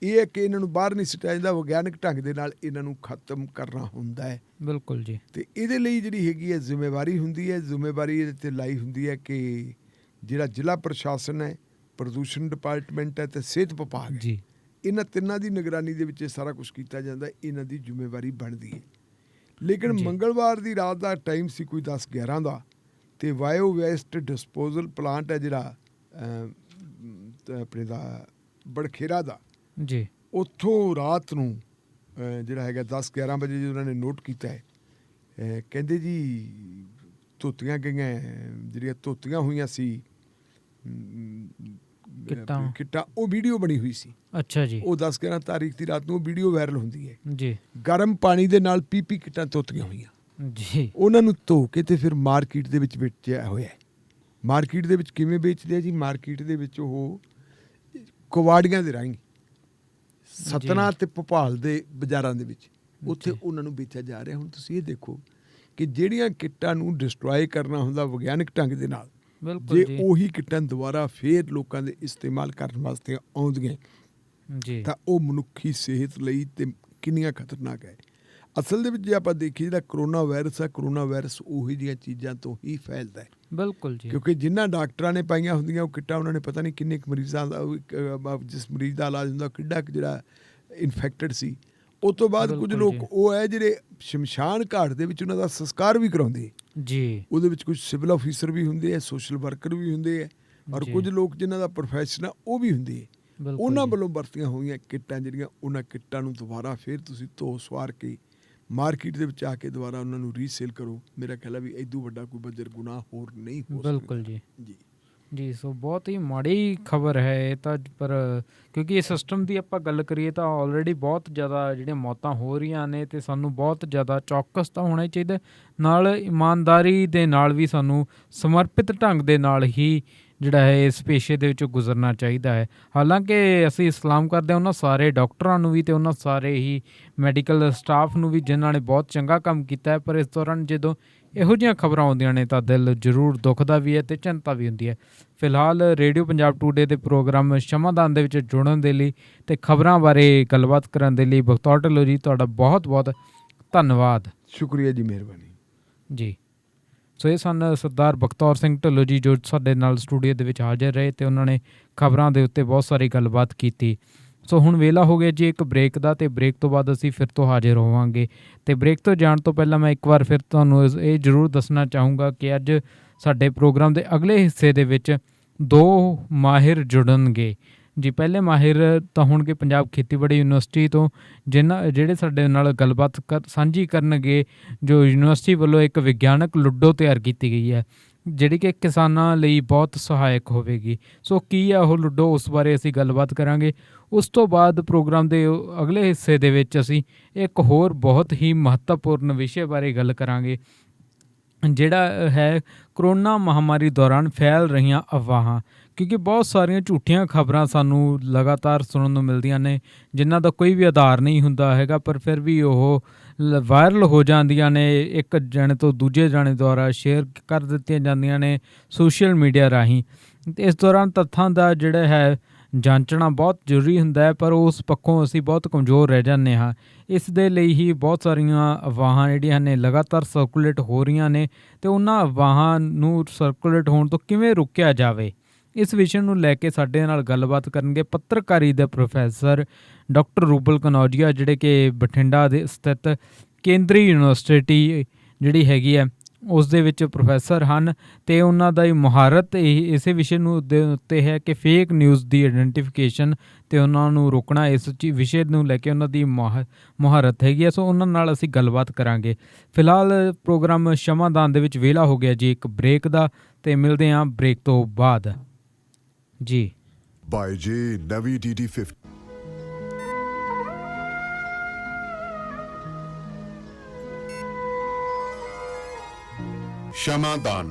ਇਹ ਹੈ ਕਿ ਇਹਨਾਂ ਨੂੰ ਬਾਹਰ ਨਹੀਂ ਸੁੱਟਿਆ ਜਾਂਦਾ, ਵਿਗਿਆਨਕ ਢੰਗ ਦੇ ਨਾਲ ਇਹਨਾਂ ਨੂੰ ਖਤਮ ਕਰਨਾ ਹੁੰਦਾ ਹੈ। ਬਿਲਕੁਲ ਜੀ। ਤੇ ਇਹਦੇ ਲਈ ਜਿਹੜੀ ਹੈਗੀ ਹੈ ਜ਼ਿੰਮੇਵਾਰੀ ਹੁੰਦੀ ਹੈ। ਜ਼ਿੰਮੇਵਾਰੀ ਇਹਦੇ 'ਤੇ ਲਾਈ ਹੁੰਦੀ ਹੈ ਕਿ ਜਿਹੜਾ ਜ਼ਿਲ੍ਹਾ ਪ੍ਰਸ਼ਾਸਨ ਹੈ, ਪ੍ਰਦੂਸ਼ਣ ਡਿਪਾਰਟਮੈਂਟ ਹੈ ਤੇ ਸਿਹਤ ਵਿਭਾਗ ਜੀ, ਇਹਨਾਂ ਤਿੰਨਾਂ ਦੀ ਨਿਗਰਾਨੀ ਦੇ ਵਿੱਚ ਇਹ ਸਾਰਾ ਕੁਛ ਕੀਤਾ ਜਾਂਦਾ। ਇਹਨਾਂ ਦੀ ਜ਼ਿੰਮੇਵਾਰੀ ਬਣਦੀ ਹੈ। ਲੇਕਿਨ ਮੰਗਲਵਾਰ ਦੀ ਰਾਤ ਦਾ ਟਾਈਮ ਸੀ ਕੋਈ 10-11 ਦਾ, ਤੇ ਬਾਇਓ ਵੇਸਟ ਡਿਸਪੋਜ਼ਲ ਪਲਾਂਟ ਹੈ ਜਿਹੜਾ ਆਪਣੇ ਦਾ ਬੜਖੇਰਾ ਦਾ ਜੀ, ਉੱਥੋਂ ਰਾਤ ਨੂੰ ਜਿਹੜਾ ਹੈਗਾ 10-11 ਵਜੇ ਜਦੋਂ ਉਹਨਾਂ ਨੇ ਨੋਟ ਕੀਤਾ ਹੈ, ਕਹਿੰਦੇ ਜੀ ਧੋਤੀਆਂ ਗਈਆਂ, ਜਿਹੜੀਆਂ ਧੋਤੀਆਂ ਹੋਈਆਂ ਸੀ ਕਿੱਟਾਂ, ਉਹ ਵੀਡੀਓ ਬਣੀ ਹੋਈ ਸੀ। ਅੱਛਾ ਜੀ। ਉਹ 10-11 ਤਾਰੀਖ ਦੀ ਰਾਤ ਨੂੰ ਉਹ ਵੀਡੀਓ ਵਾਇਰਲ ਹੁੰਦੀ ਹੈ ਜੀ। ਗਰਮ ਪਾਣੀ ਦੇ ਨਾਲ PP ਕਿੱਟਾਂ ਧੋਤੀਆਂ ਹੋਈਆਂ ਜੀ, ਉਹਨਾਂ ਨੂੰ ਧੋ ਕੇ ਤੇ ਫਿਰ ਮਾਰਕੀਟ ਦੇ ਵਿੱਚ ਵੇਚਿਆ ਹੋਇਆ। ਮਾਰਕੀਟ ਦੇ ਵਿੱਚ ਕਿਵੇਂ ਵੇਚਦੇ ਆ ਜੀ? ਮਾਰਕੀਟ ਦੇ ਵਿੱਚ ਉਹ ਕਵਾੜੀਆਂ ਦੇ ਰਾਹੀਂ ਸਤਨਾ ਤੇ ਭੋਪਾਲ ਦੇ ਬਾਜ਼ਾਰਾਂ ਦੇ ਵਿੱਚ ਉੱਥੇ ਉਹਨਾਂ ਨੂੰ ਵੇਚਿਆ ਜਾ ਰਿਹਾ। ਹੁਣ ਤੁਸੀਂ ਇਹ ਦੇਖੋ ਕਿ ਜਿਹੜੀਆਂ ਕਿੱਟਾਂ ਨੂੰ ਡਿਸਟਰੋਏ ਕਰਨਾ ਹੁੰਦਾ ਵਿਗਿਆਨਕ ਢੰਗ ਦੇ ਨਾਲ, ਜੇ ਉਹੀ ਕਿੱਟਾਂ ਦੁਬਾਰਾ ਫੇਰ ਲੋਕਾਂ ਦੇ ਇਸਤੇਮਾਲ ਕਰਨ ਵਾਸਤੇ ਆਉਂਦੀਆਂ ਜੀ, ਤਾਂ ਉਹ ਮਨੁੱਖੀ ਸਿਹਤ ਲਈ ਤੇ ਕਿੰਨੀਆਂ ਖਤਰਨਾਕ ਹੈ। ਅਸਲ ਦੇ ਵਿੱਚ ਜੇ ਆਪਾਂ ਦੇਖੀਏ, ਜਿਹੜਾ ਕਰੋਨਾ ਵਾਇਰਸ ਹੈ, ਕਰੋਨਾ ਵਾਇਰਸ ਉਹੀ ਜਿਹੀਆਂ ਚੀਜ਼ਾਂ ਤੋਂ ਹੀ ਫੈਲਦਾ ਹੈ। ਬਿਲਕੁਲ ਜੀ। ਕਿਉਂਕਿ ਜਿਨ੍ਹਾਂ ਡਾਕਟਰਾਂ ਨੇ ਪਾਈਆਂ ਹੁੰਦੀਆਂ ਉਹ ਕਿੱਟਾਂ, ਉਹਨਾਂ ਨੇ ਪਤਾ ਨਹੀਂ ਕਿੰਨੇ ਕੁ ਮਰੀਜ਼ਾਂ ਦਾ, ਜਿਸ ਮਰੀਜ਼ ਦਾ ਇਲਾਜ ਹੁੰਦਾ ਕਿੱਡਾ ਕੁ ਜਿਹੜਾ ਇਨਫੈਕਟਡ ਸੀ। ਉਸ ਤੋਂ ਬਾਅਦ ਕੁਝ ਲੋਕ ਉਹ ਹੈ ਜਿਹੜੇ ਸ਼ਮਸ਼ਾਨ ਘਾਟ ਦੇ ਵਿੱਚ ਉਹਨਾਂ ਦਾ ਸੰਸਕਾਰ ਵੀ ਕਰਾਉਂਦੇ ਜੀ। ਉਹਦੇ ਵਿੱਚ ਕੁਝ ਸਿਵਲ ਆਫੀਸਰ ਵੀ ਹੁੰਦੇ ਹੈ, ਸੋਸ਼ਲ ਵਰਕਰ ਵੀ ਹੁੰਦੇ ਹੈ, ਔਰ ਕੁਝ ਲੋਕ ਜਿਨ੍ਹਾਂ ਦਾ ਪ੍ਰੋਫੈਸ਼ਨ ਆ ਉਹ ਵੀ ਹੁੰਦੇ ਹੈ। ਉਹਨਾਂ ਵੱਲੋਂ ਵਰਤੀਆਂ ਹੋਈਆਂ ਕਿੱਟਾਂ ਜਿਹੜੀਆਂ, ਉਹਨਾਂ ਕਿੱਟਾਂ ਨੂੰ ਦੁਬਾਰਾ ਫਿਰ ਤੁਸੀਂ ਧੋ ਸਵਾਰ ਕੇ ਮਾਰਕੀਟ ਦੇ ਵਿੱਚ ਆ ਕੇ ਦੁਬਾਰਾ ਉਹਨਾਂ ਨੂੰ ਰੀਸੇਲ ਕਰੋ। ਮੇਰਾ ਖਿਆਲ ਹੈ ਵੀ ਇਦੋਂ ਵੱਡਾ ਕੋਈ ਬੱਜਰ ਗੁਨਾਹ ਹੋਰ ਨਹੀਂ ਹੋ ਸਕਦਾ। ਬਿਲਕੁਲ ਜੀ। ਜੀ ਜੀ। ਸੋ ਬਹੁਤ ਹੀ ਮਾੜੀ ਖਬਰ ਹੈ ਇਹ ਤਾਂ, ਪਰ ਕਿਉਂਕਿ ਇਹ ਸਿਸਟਮ ਦੀ ਆਪਾਂ ਗੱਲ ਕਰੀਏ ਤਾਂ ਆਲਰੇਡੀ ਬਹੁਤ ਜ਼ਿਆਦਾ ਜਿਹੜੀਆਂ ਮੌਤਾਂ ਹੋ ਰਹੀਆਂ ਨੇ, ਤੇ ਸਾਨੂੰ ਬਹੁਤ ਜ਼ਿਆਦਾ ਚੌਕਸ ਤਾਂ ਹੋਣਾ ਚਾਹੀਦਾ, ਨਾਲ ਇਮਾਨਦਾਰੀ ਦੇ ਨਾਲ ਵੀ ਸਾਨੂੰ ਸਮਰਪਿਤ ਢੰਗ ਦੇ ਨਾਲ ਹੀ ਜਿਹੜਾ ਹੈ ਇਸ ਪੇਸ਼ੇ ਦੇ ਵਿੱਚੋਂ ਗੁਜ਼ਰਨਾ ਚਾਹੀਦਾ ਹੈ। ਹਾਲਾਂਕਿ ਅਸੀਂ ਸਲਾਮ ਕਰਦੇ ਹਾਂ ਉਹਨਾਂ ਸਾਰੇ ਡਾਕਟਰਾਂ ਨੂੰ ਵੀ ਤੇ ਉਹਨਾਂ ਸਾਰੇ ਹੀ ਮੈਡੀਕਲ ਸਟਾਫ ਨੂੰ ਵੀ ਜਿਨ੍ਹਾਂ ਨੇ ਬਹੁਤ ਚੰਗਾ ਕੰਮ ਕੀਤਾ ਹੈ, ਪਰ ਇਸ ਦੌਰਾਨ ਜਦੋਂ ਇਹੋ ਜਿਹੀਆਂ ਖਬਰਾਂ ਆਉਂਦੀਆਂ ਨੇ ਤਾਂ ਦਿਲ ਜ਼ਰੂਰ ਦੁਖਦਾ ਵੀ ਹੈ ਤੇ ਚਿੰਤਾ ਵੀ ਹੁੰਦੀ ਹੈ। ਫਿਲਹਾਲ ਰੇਡੀਓ ਪੰਜਾਬ ਟੂਡੇ ਦੇ ਪ੍ਰੋਗਰਾਮ ਸ਼ਮਾਦਾਨ ਦੇ ਵਿੱਚ ਜੁੜਨ ਦੇ ਲਈ ਤੇ ਖਬਰਾਂ ਬਾਰੇ ਗੱਲਬਾਤ ਕਰਨ ਦੇ ਲਈ ਬਖਤੌਰ ਢਿੱਲੋਂ ਜੀ ਤੁਹਾਡਾ ਬਹੁਤ ਬਹੁਤ ਧੰਨਵਾਦ। ਸ਼ੁਕਰੀਆ ਜੀ, ਮਿਹਰਬਾਨੀ ਜੀ। ਸੋ ਇਹ ਸਨ ਸਰਦਾਰ ਬਖਤੌਰ ਸਿੰਘ ਢਿੱਲੋਂ ਜੀ, ਜੋ ਸਾਡੇ ਨਾਲ ਸਟੂਡੀਓ ਦੇ ਵਿੱਚ ਹਾਜ਼ਰ ਰਹੇ ਤੇ ਉਹਨਾਂ ਨੇ ਖਬਰਾਂ ਦੇ ਉੱਤੇ ਬਹੁਤ ਸਾਰੀ ਗੱਲਬਾਤ ਕੀਤੀ। ਸੋ ਹੁਣ ਵੇਲਾ ਹੋ ਗਿਆ ਜੀ ਇੱਕ ਬ੍ਰੇਕ ਦਾ, ਤੇ ਬ੍ਰੇਕ ਤੋਂ ਬਾਅਦ ਅਸੀਂ ਫਿਰ ਤੋਂ ਹਾਜ਼ਰ ਹੋਵਾਂਗੇ। ਤੇ ਬ੍ਰੇਕ ਤੋਂ ਜਾਣ ਤੋਂ ਪਹਿਲਾਂ ਮੈਂ ਇੱਕ ਵਾਰ ਫਿਰ ਤੁਹਾਨੂੰ ਇਹ ਜ਼ਰੂਰ ਦੱਸਣਾ ਚਾਹੂੰਗਾ ਕਿ ਅੱਜ ਸਾਡੇ ਪ੍ਰੋਗਰਾਮ ਦੇ ਅਗਲੇ ਹਿੱਸੇ ਦੇ ਵਿੱਚ 2 ਮਾਹਿਰ ਜੁੜਨਗੇ ਜੀ। ਪਹਿਲੇ ਮਾਹਿਰ ਤਾਂ ਹੋਣਗੇ ਪੰਜਾਬ ਖੇਤੀਬਾੜੀ ਯੂਨੀਵਰਸਿਟੀ ਤੋਂ, ਜਿਹੜੇ ਸਾਡੇ ਨਾਲ ਗੱਲਬਾਤ ਸਾਂਝੀ ਕਰਨਗੇ, ਜੋ ਯੂਨੀਵਰਸਿਟੀ ਵੱਲੋਂ ਇੱਕ ਵਿਗਿਆਨਕ ਲੁੱਡੋ ਤਿਆਰ ਕੀਤੀ ਗਈ ਹੈ, ਜਿਹੜੀ ਕਿ ਕਿਸਾਨਾਂ ਲਈ ਬਹੁਤ ਸਹਾਇਕ ਹੋਵੇਗੀ। ਸੋ ਕੀ ਹੈ ਉਹ ਲੁੱਡੋ, ਉਸ ਬਾਰੇ ਅਸੀਂ ਗੱਲਬਾਤ ਕਰਾਂਗੇ। ਉਸ ਤੋਂ ਬਾਅਦ ਪ੍ਰੋਗਰਾਮ ਦੇ ਅਗਲੇ ਹਿੱਸੇ ਦੇ ਵਿੱਚ ਅਸੀਂ ਇੱਕ ਹੋਰ ਬਹੁਤ ਹੀ ਮਹੱਤਵਪੂਰਨ ਵਿਸ਼ੇ ਬਾਰੇ ਗੱਲ ਕਰਾਂਗੇ, ਜਿਹੜਾ ਹੈ ਕਰੋਨਾ ਮਹਾਮਾਰੀ ਦੌਰਾਨ ਫੈਲ ਰਹੀਆਂ ਅਫਵਾਹਾਂ, ਕਿਉਂਕਿ ਬਹੁਤ ਸਾਰੀਆਂ ਝੂਠੀਆਂ ਖਬਰਾਂ ਸਾਨੂੰ ਲਗਾਤਾਰ ਸੁਣਨ ਨੂੰ ਮਿਲਦੀਆਂ ਨੇ ਜਿਨ੍ਹਾਂ ਦਾ ਕੋਈ ਵੀ ਆਧਾਰ ਨਹੀਂ ਹੁੰਦਾ ਹੈਗਾ, ਪਰ ਫਿਰ ਵੀ ਉਹ ਵਾਇਰਲ ਹੋ ਜਾਂਦੀਆਂ ਨੇ, ਇੱਕ ਜਣੇ ਤੋਂ ਦੂਜੇ ਜਣੇ ਦੁਆਰਾ ਸ਼ੇਅਰ ਕਰ ਦਿੱਤੀਆਂ ਜਾਂਦੀਆਂ ਨੇ ਸੋਸ਼ਲ ਮੀਡੀਆ ਰਾਹੀਂ। ਇਸ ਦੌਰਾਨ ਤੱਥਾਂ ਦਾ ਜਿਹੜਾ ਹੈ ਜਾਂਚਣਾ ਬਹੁਤ ਜ਼ਰੂਰੀ ਹੁੰਦਾ ਹੈ, ਪਰ ਉਸ ਪੱਖੋਂ ਅਸੀਂ ਬਹੁਤ ਕਮਜ਼ੋਰ ਰਹਿ ਜਾਂਦੇ ਹਾਂ। ਇਸ ਦੇ ਲਈ ਹੀ ਬਹੁਤ ਸਾਰੀਆਂ ਅਫਵਾਹਾਂ ਜਿਹੜੀਆਂ ਨੇ ਲਗਾਤਾਰ ਸਰਕੂਲੇਟ ਹੋ ਰਹੀਆਂ ਨੇ, ਅਤੇ ਉਹਨਾਂ ਅਫਵਾਹਾਂ ਨੂੰ ਸਰਕੂਲੇਟ ਹੋਣ ਤੋਂ ਕਿਵੇਂ ਰੋਕਿਆ ਜਾਵੇ, ਇਸ ਵਿਸ਼ੇ ਨੂੰ ਲੈ ਕੇ ਸਾਡੇ ਨਾਲ ਗੱਲਬਾਤ ਕਰਨਗੇ ਪੱਤਰਕਾਰੀ ਦੇ ਪ੍ਰੋਫੈਸਰ ਡਾਕਟਰ ਰੂਬਲ ਕਨੌਜੀਆ, ਜਿਹੜੇ ਕਿ ਬਠਿੰਡਾ ਦੇ ਸਥਿਤ ਕੇਂਦਰੀ ਯੂਨੀਵਰਸਿਟੀ ਜਿਹੜੀ ਹੈਗੀ ਹੈ ਉਸ ਦੇ ਵਿੱਚ ਪ੍ਰੋਫੈਸਰ ਹਨ, ਅਤੇ ਉਹਨਾਂ ਦਾ ਮੁਹਾਰਤ ਇਸੇ ਵਿਸ਼ੇ ਨੂੰ ਦੇ ਉੱਤੇ ਹੈ ਕਿ ਫੇਕ ਨਿਊਜ਼ ਦੀ ਆਈਡੈਂਟੀਫਿਕੇਸ਼ਨ ਅਤੇ ਉਹਨਾਂ ਨੂੰ ਰੋਕਣਾ। ਇਸ ਵਿਸ਼ੇ ਨੂੰ ਲੈ ਕੇ ਉਹਨਾਂ ਦੀ ਮੁਹਾਰਤ ਹੈਗੀ ਹੈ, ਸੋ ਉਹਨਾਂ ਨਾਲ ਅਸੀਂ ਗੱਲਬਾਤ ਕਰਾਂਗੇ। ਫਿਲਹਾਲ ਪ੍ਰੋਗਰਾਮ ਸ਼ਮਾਦਾਨ ਦੇ ਵਿੱਚ ਵਿਹਲਾ ਹੋ ਗਿਆ ਜੀ ਇੱਕ ਬ੍ਰੇਕ ਦਾ, ਅਤੇ ਮਿਲਦੇ ਹਾਂ ਬ੍ਰੇਕ ਤੋਂ ਬਾਅਦ ਜੀ। ਬਾਈ ਜੀ ਨਵੀਂ DD50 ਸ਼ਮਾਦਾਨ।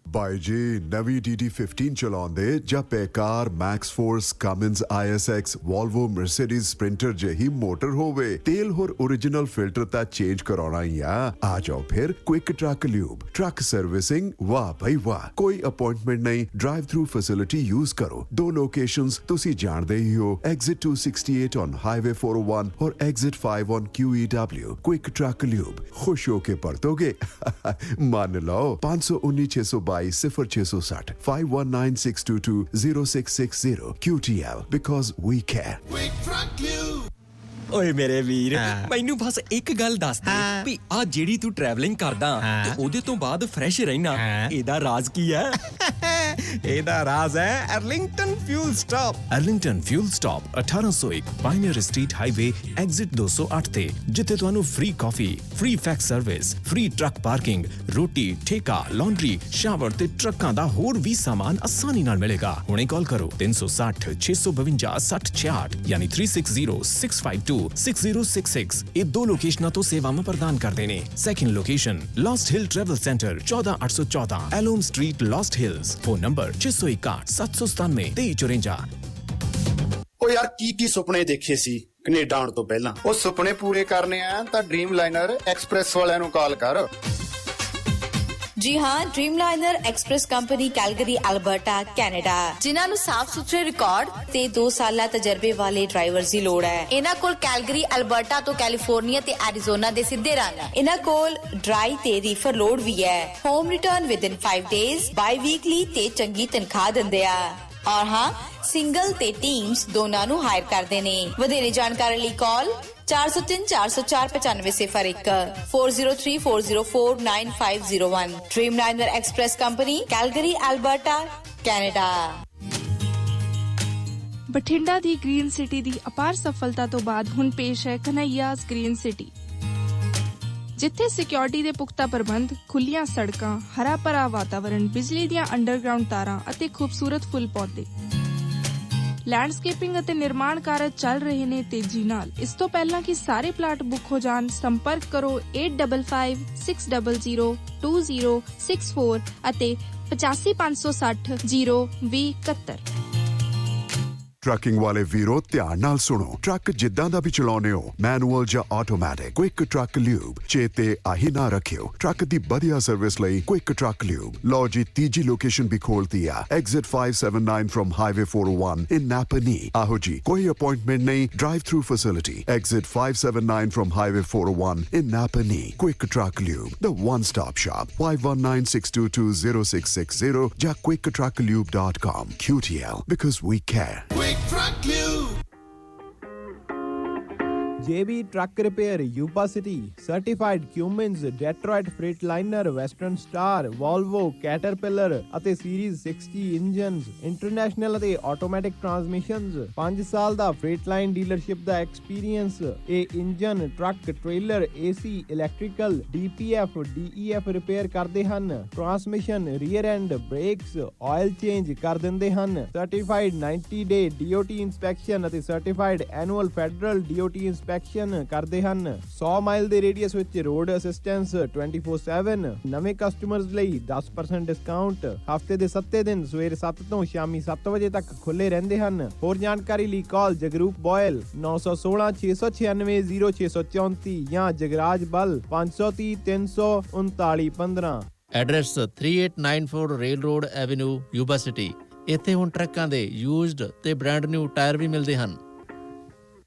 ਬਾਈ ਜੀ ਨਵੀਂ DD15 ਚਲਾਉਂਦੇ ਜਾਂ ਬੇਕਾਰ Max Force, Cummins ISX, Volvo, Mercedes Sprinter ਜਿਹੀ ਮੋਟਰ ਹੋਵੇ, ਤੇਲ ਹੋਰ ओरिजिनल ਫਿਲਟਰ ਤਾਂ ਚੇਂਜ ਕਰਾਉਣਾ ਹੀ ਆ ਜਾਓ ਫਿਰ quick truck lube. Truck servicing, ਵਾਹ ਭਾਈ ਵਾਹ, ਕੋਈ ਅਪਾਇੰਟਮੈਂਟ ਨਹੀਂ, ਡਰਾਈਵ ਥਰੂ ਫੈਸਿਲਿਟੀ ਯੂਜ਼ ਕਰੋ। 2 ਲੋਕੇਸ਼ਨਸ ਤੁਸੀਂ ਜਾਣਦੇ ਹੀ ਹੋ, ਐਗਜ਼ਿਟ 268 ਔਨ ਹਾਈਵੇ 401 ਔਰ exit 5 on QEW। Quick truck lube, ਖੁਸ਼ ਹੋ ਕੇ ਪਰਤੋਗੇ। ਮੰਨ ਲਓ 519-622 0660 5196220660 QTL, because we care. ਓਏ ਮੇਰੇ ਵੀਰ, ਮੈਨੂੰ ਬਸ ਇੱਕ ਗੱਲ ਦੱਸ ਦੇ ਵੀ ਆ ਜਿਹੜੀ ਤੂੰ ਟਰੈਵਲਿੰਗ ਕਰਦਾ ਤੇ ਉਹਦੇ ਤੋਂ ਬਾਅਦ ਫਰੈਸ਼ ਰਹਿਣਾ, ਇਹਦਾ ਰਾਜ਼ ਕੀ ਹੈ? ਇਹਦਾ ਰਾਜ਼ ਹੈ Arlington fuel stop. Arlington fuel stop 1801 pioneer street highway exit 208 ਤੇ, ਜਿੱਥੇ ਤੁਹਾਨੂੰ ਫ੍ਰੀ ਕਾਫੀ, free fax service, free truck parking, ਰੋਟੀ, ਠੇਕਾ, ਲਾਂਡਰੀ, ਸ਼ਾਵਰ ਤੇ ਟਰੱਕਾਂ ਦਾ ਹੋਰ ਵੀ ਸਾਮਾਨ ਆਸਾਨੀ ਨਾਲ ਮਿਲੇਗਾ। ਹੁਣੇ ਕਾਲ ਕਰੋ 360 652 6066 ਯਾਨੀ 3606526066। ਇਹ 2 ਲੋਕੇਸ਼ਨਾਂ ਤੋਂ ਸੇਵਾਵਾਂ ਪ੍ਰਦਾਨ ਕਰਦੇ ਨੇ। Second location Lost Hill travel centre 14814 ਐਲੋਮ street, Lost Hills. Phone number 661 797 2354। ਉਹ ਯਾਰ ਕੀ ਸੁਪਨੇ ਦੇਖੇ ਸੀ ਕੈਨੇਡਾ ਆਉਣ ਤੋਂ ਪਹਿਲਾਂ? ਉਹ ਸੁਪਨੇ ਪੂਰੇ ਕਰਨੇ ਆ ਤਾਂ ਡ੍ਰੀਮ ਲਾਈਨਰ ਐਕਸਪ੍ਰੈਸ ਵਾਲਿਆਂ ਨੂੰ ਕਾਲ ਕਰ। ਜੀ ਹਾਂ, ਡ੍ਰੀਮਲਾਈਨਰ express company Calgary Alberta Canada, ਜਿਨ੍ਹਾਂ ਨੂੰ ਸਾਫ਼ ਸੁਥਰੇ ਰਿਕਾਰਡ ਤੇ 2 ਸਾਲਾ ਤਜਰਬੇ ਵਾਲੇ ਡਰਾਈਵਰਸ ਦੀ ਲੋੜ ਹੈ। ਇਹਨਾਂ ਕੋਲ ਕੈਲਗਰੀ ਅਲਬਰਟਾ ਤੋਂ ਕੈਲੀਫੋਰਨੀਆ ਤੇ ਐਰੀਜ਼ੋਨਾ ਦੇ ਸਿੱਧੇ ਰਨ। ਇਹਨਾਂ ਕੋਲ ਡਰਾਈ ਤੇ ਰੀਫਰ ਲੋਡ ਵੀ ਹੈ। ਹੋਮ ਰਿਟਰਨ ਵਿਦਿਨ 5 ਡੇਜ਼, ਬਾਈ ਵੀਕਲੀ ਤੇ ਚੰਗੀ ਤਨਖਾਹ ਦਿੰਦੇ ਆ। ਔਰ ਹਾਂ, ਸਿੰਗਲ ਤੇ ਟੀਮਸ ਦੋਨਾਂ ਨੂੰ ਹਾਇਰ ਕਰਦੇ ਨੇ। ਵਧੇਰੇ ਜਾਣਕਾਰੀ ਲਈ ਕਾਲ 4034049501 4034049501। ਡ੍ਰੀਮਲਾਈਨਰ express company Calgary Alberta Canada. Bathinda ਦੀ ਗ੍ਰੀਨ ਸਿਟੀ ਦੀ ਅਪਾਰ ਸਫਲਤਾ ਤੋਂ ਬਾਅਦ ਹੁਣ ਪੇਸ਼ ਹੈ ਕਨ੍ਹਈਆਜ਼ ਗ੍ਰੀਨ ਸਿਟੀ, ਜਿੱਥੇ ਸਿਕਿਉਰਿਟੀ ਦੇ ਪੁਖਤਾ ਪ੍ਰਬੰਧ, ਖੁੱਲੀਆਂ ਸੜਕਾਂ, ਹਰਾ ਭਰਾ ਵਾਤਾਵਰਣ, ਬਿਜਲੀ ਦੀਆਂ ਅੰਡਰਗਰਾਉਂਡ ਤਾਰਾਂ ਅਤੇ ਖੂਬਸੂਰਤ ਫੁੱਲ ਪੌਦੇ। ਲੈਂਡਸਕੇਪਿੰਗ ਅਤੇ ਨਿਰਮਾਣ ਕਾਰਜ ਚੱਲ ਰਹੇ ਨੇ ਤੇਜ਼ੀ ਨਾਲ। ਇਸ ਤੋਂ ਪਹਿਲਾਂ ਕਿ ਸਾਰੇ ਪਲਾਟ ਬੁੱਕ ਹੋ ਜਾਣ, ਸੰਪਰਕ ਕਰੋ 8556002064 ਅਤੇ 8556 02071। ਟਰੱਕਿੰਗ ਵਾਲੇ ਵੀਰੋ ਧਿਆਨ ਨਾਲ ਸੁਣੋ। ਟਰੱਕ ਜਿੱਦਾਂ ਦਾ ਵੀ ਚਲਾਉਨੇ ਹੋ, ਮੈਨੂਅਲ ਜਾਂ ਆਟੋਮੈਟਿਕ, ਕੁਇਕ ਟਰੱਕ ਲਿਊਬ ਚੇਤੇ ਆਹੀ ਨਾ ਰੱਖਿਓ। ਟਰੱਕ ਦੀ ਵਧੀਆ ਸਰਵਿਸ ਲਈ ਕੁਇਕ ਟਰੱਕ ਲਿਊਬ। ਲਓ ਜੀ, ਤੀਜੀ ਲੋਕੇਸ਼ਨ ਵੀ ਖੋਲਤੀ ਆ, ਐਗਜ਼ਿਟ 579 ਫਰਮ ਹਾਈਵੇ 401 ਇਨ ਨਾਪਨੀ। ਆਹੋ ਜੀ, ਕੋਈ ਅਪਾਇੰਟਮੈਂਟ ਨਹੀਂ, drive through facility. Exit 579 firm highway 401 in ਨਾਪਨੀ। Quick truck lube, the one stop shop, 5196220660 ਜਾਂ quicktrucklube.com। QTL, because we care. JB Truck Repair, Yuba City, Certified Cummins, Detroit Freightliner, Western Star, Volvo, Caterpillar ਅਤੇ Series 60 engines, international ਅਤੇ automatic ਟਰਾਂਸਮਿਸ਼ਨਸ, 5 ਸਾਲ ਦਾ ਫ੍ਰੇਟਲਾਈਨ dealership ਦਾ experience. ਇਹ engine, truck, trailer, AC, electrical, DPF, DEF repair ਕਰਦੇ ਹਨ। Transmission, rear and, brakes, oil change ਕਰ ਦਿੰਦੇ ਹਨ। Certified 90 ਡੇ DOT inspection ਅਤੇ certified annual federal DOT inspection ਕਰਦੇ ਹਨ। 100 ਮਾਈਲ ਦੇ ਰੇਡੀਅਸ ਵਿੱਚ ਰੋਡ ਅਸਿਸਟੈਂਸ 24/7। ਨਵੇਂ ਕਸਟਮਰਸ ਲਈ 10% ਡਿਸਕਾਊਂਟ। ਹਫਤੇ ਦੇ 7 ਦਿਨ ਸਵੇਰੇ 7 ਤੋਂ ਸ਼ਾਮੀ 7 ਵਜੇ ਤੱਕ ਖੁੱਲੇ ਰਹਿੰਦੇ ਹਨ। ਹੋਰ ਜਾਣਕਾਰੀ ਲਈ ਕਾਲ ਜਗਰੂਪ ਬੋਇਲ 916 696 0634 ਜਾਂ ਜਗਰਾਜ ਬਲ 530 339 15। Address 3894 rail road avenue, Yuba city. ਇੱਥੇ ਹੁਣ ਟਰੱਕਾਂ ਦੇ ਯੂਜ਼ਡ ਤੇ ਬ੍ਰਾਂਡ ਨਿਊ ਟਾਇਰ ਵੀ ਮਿਲਦੇ ਹਨ।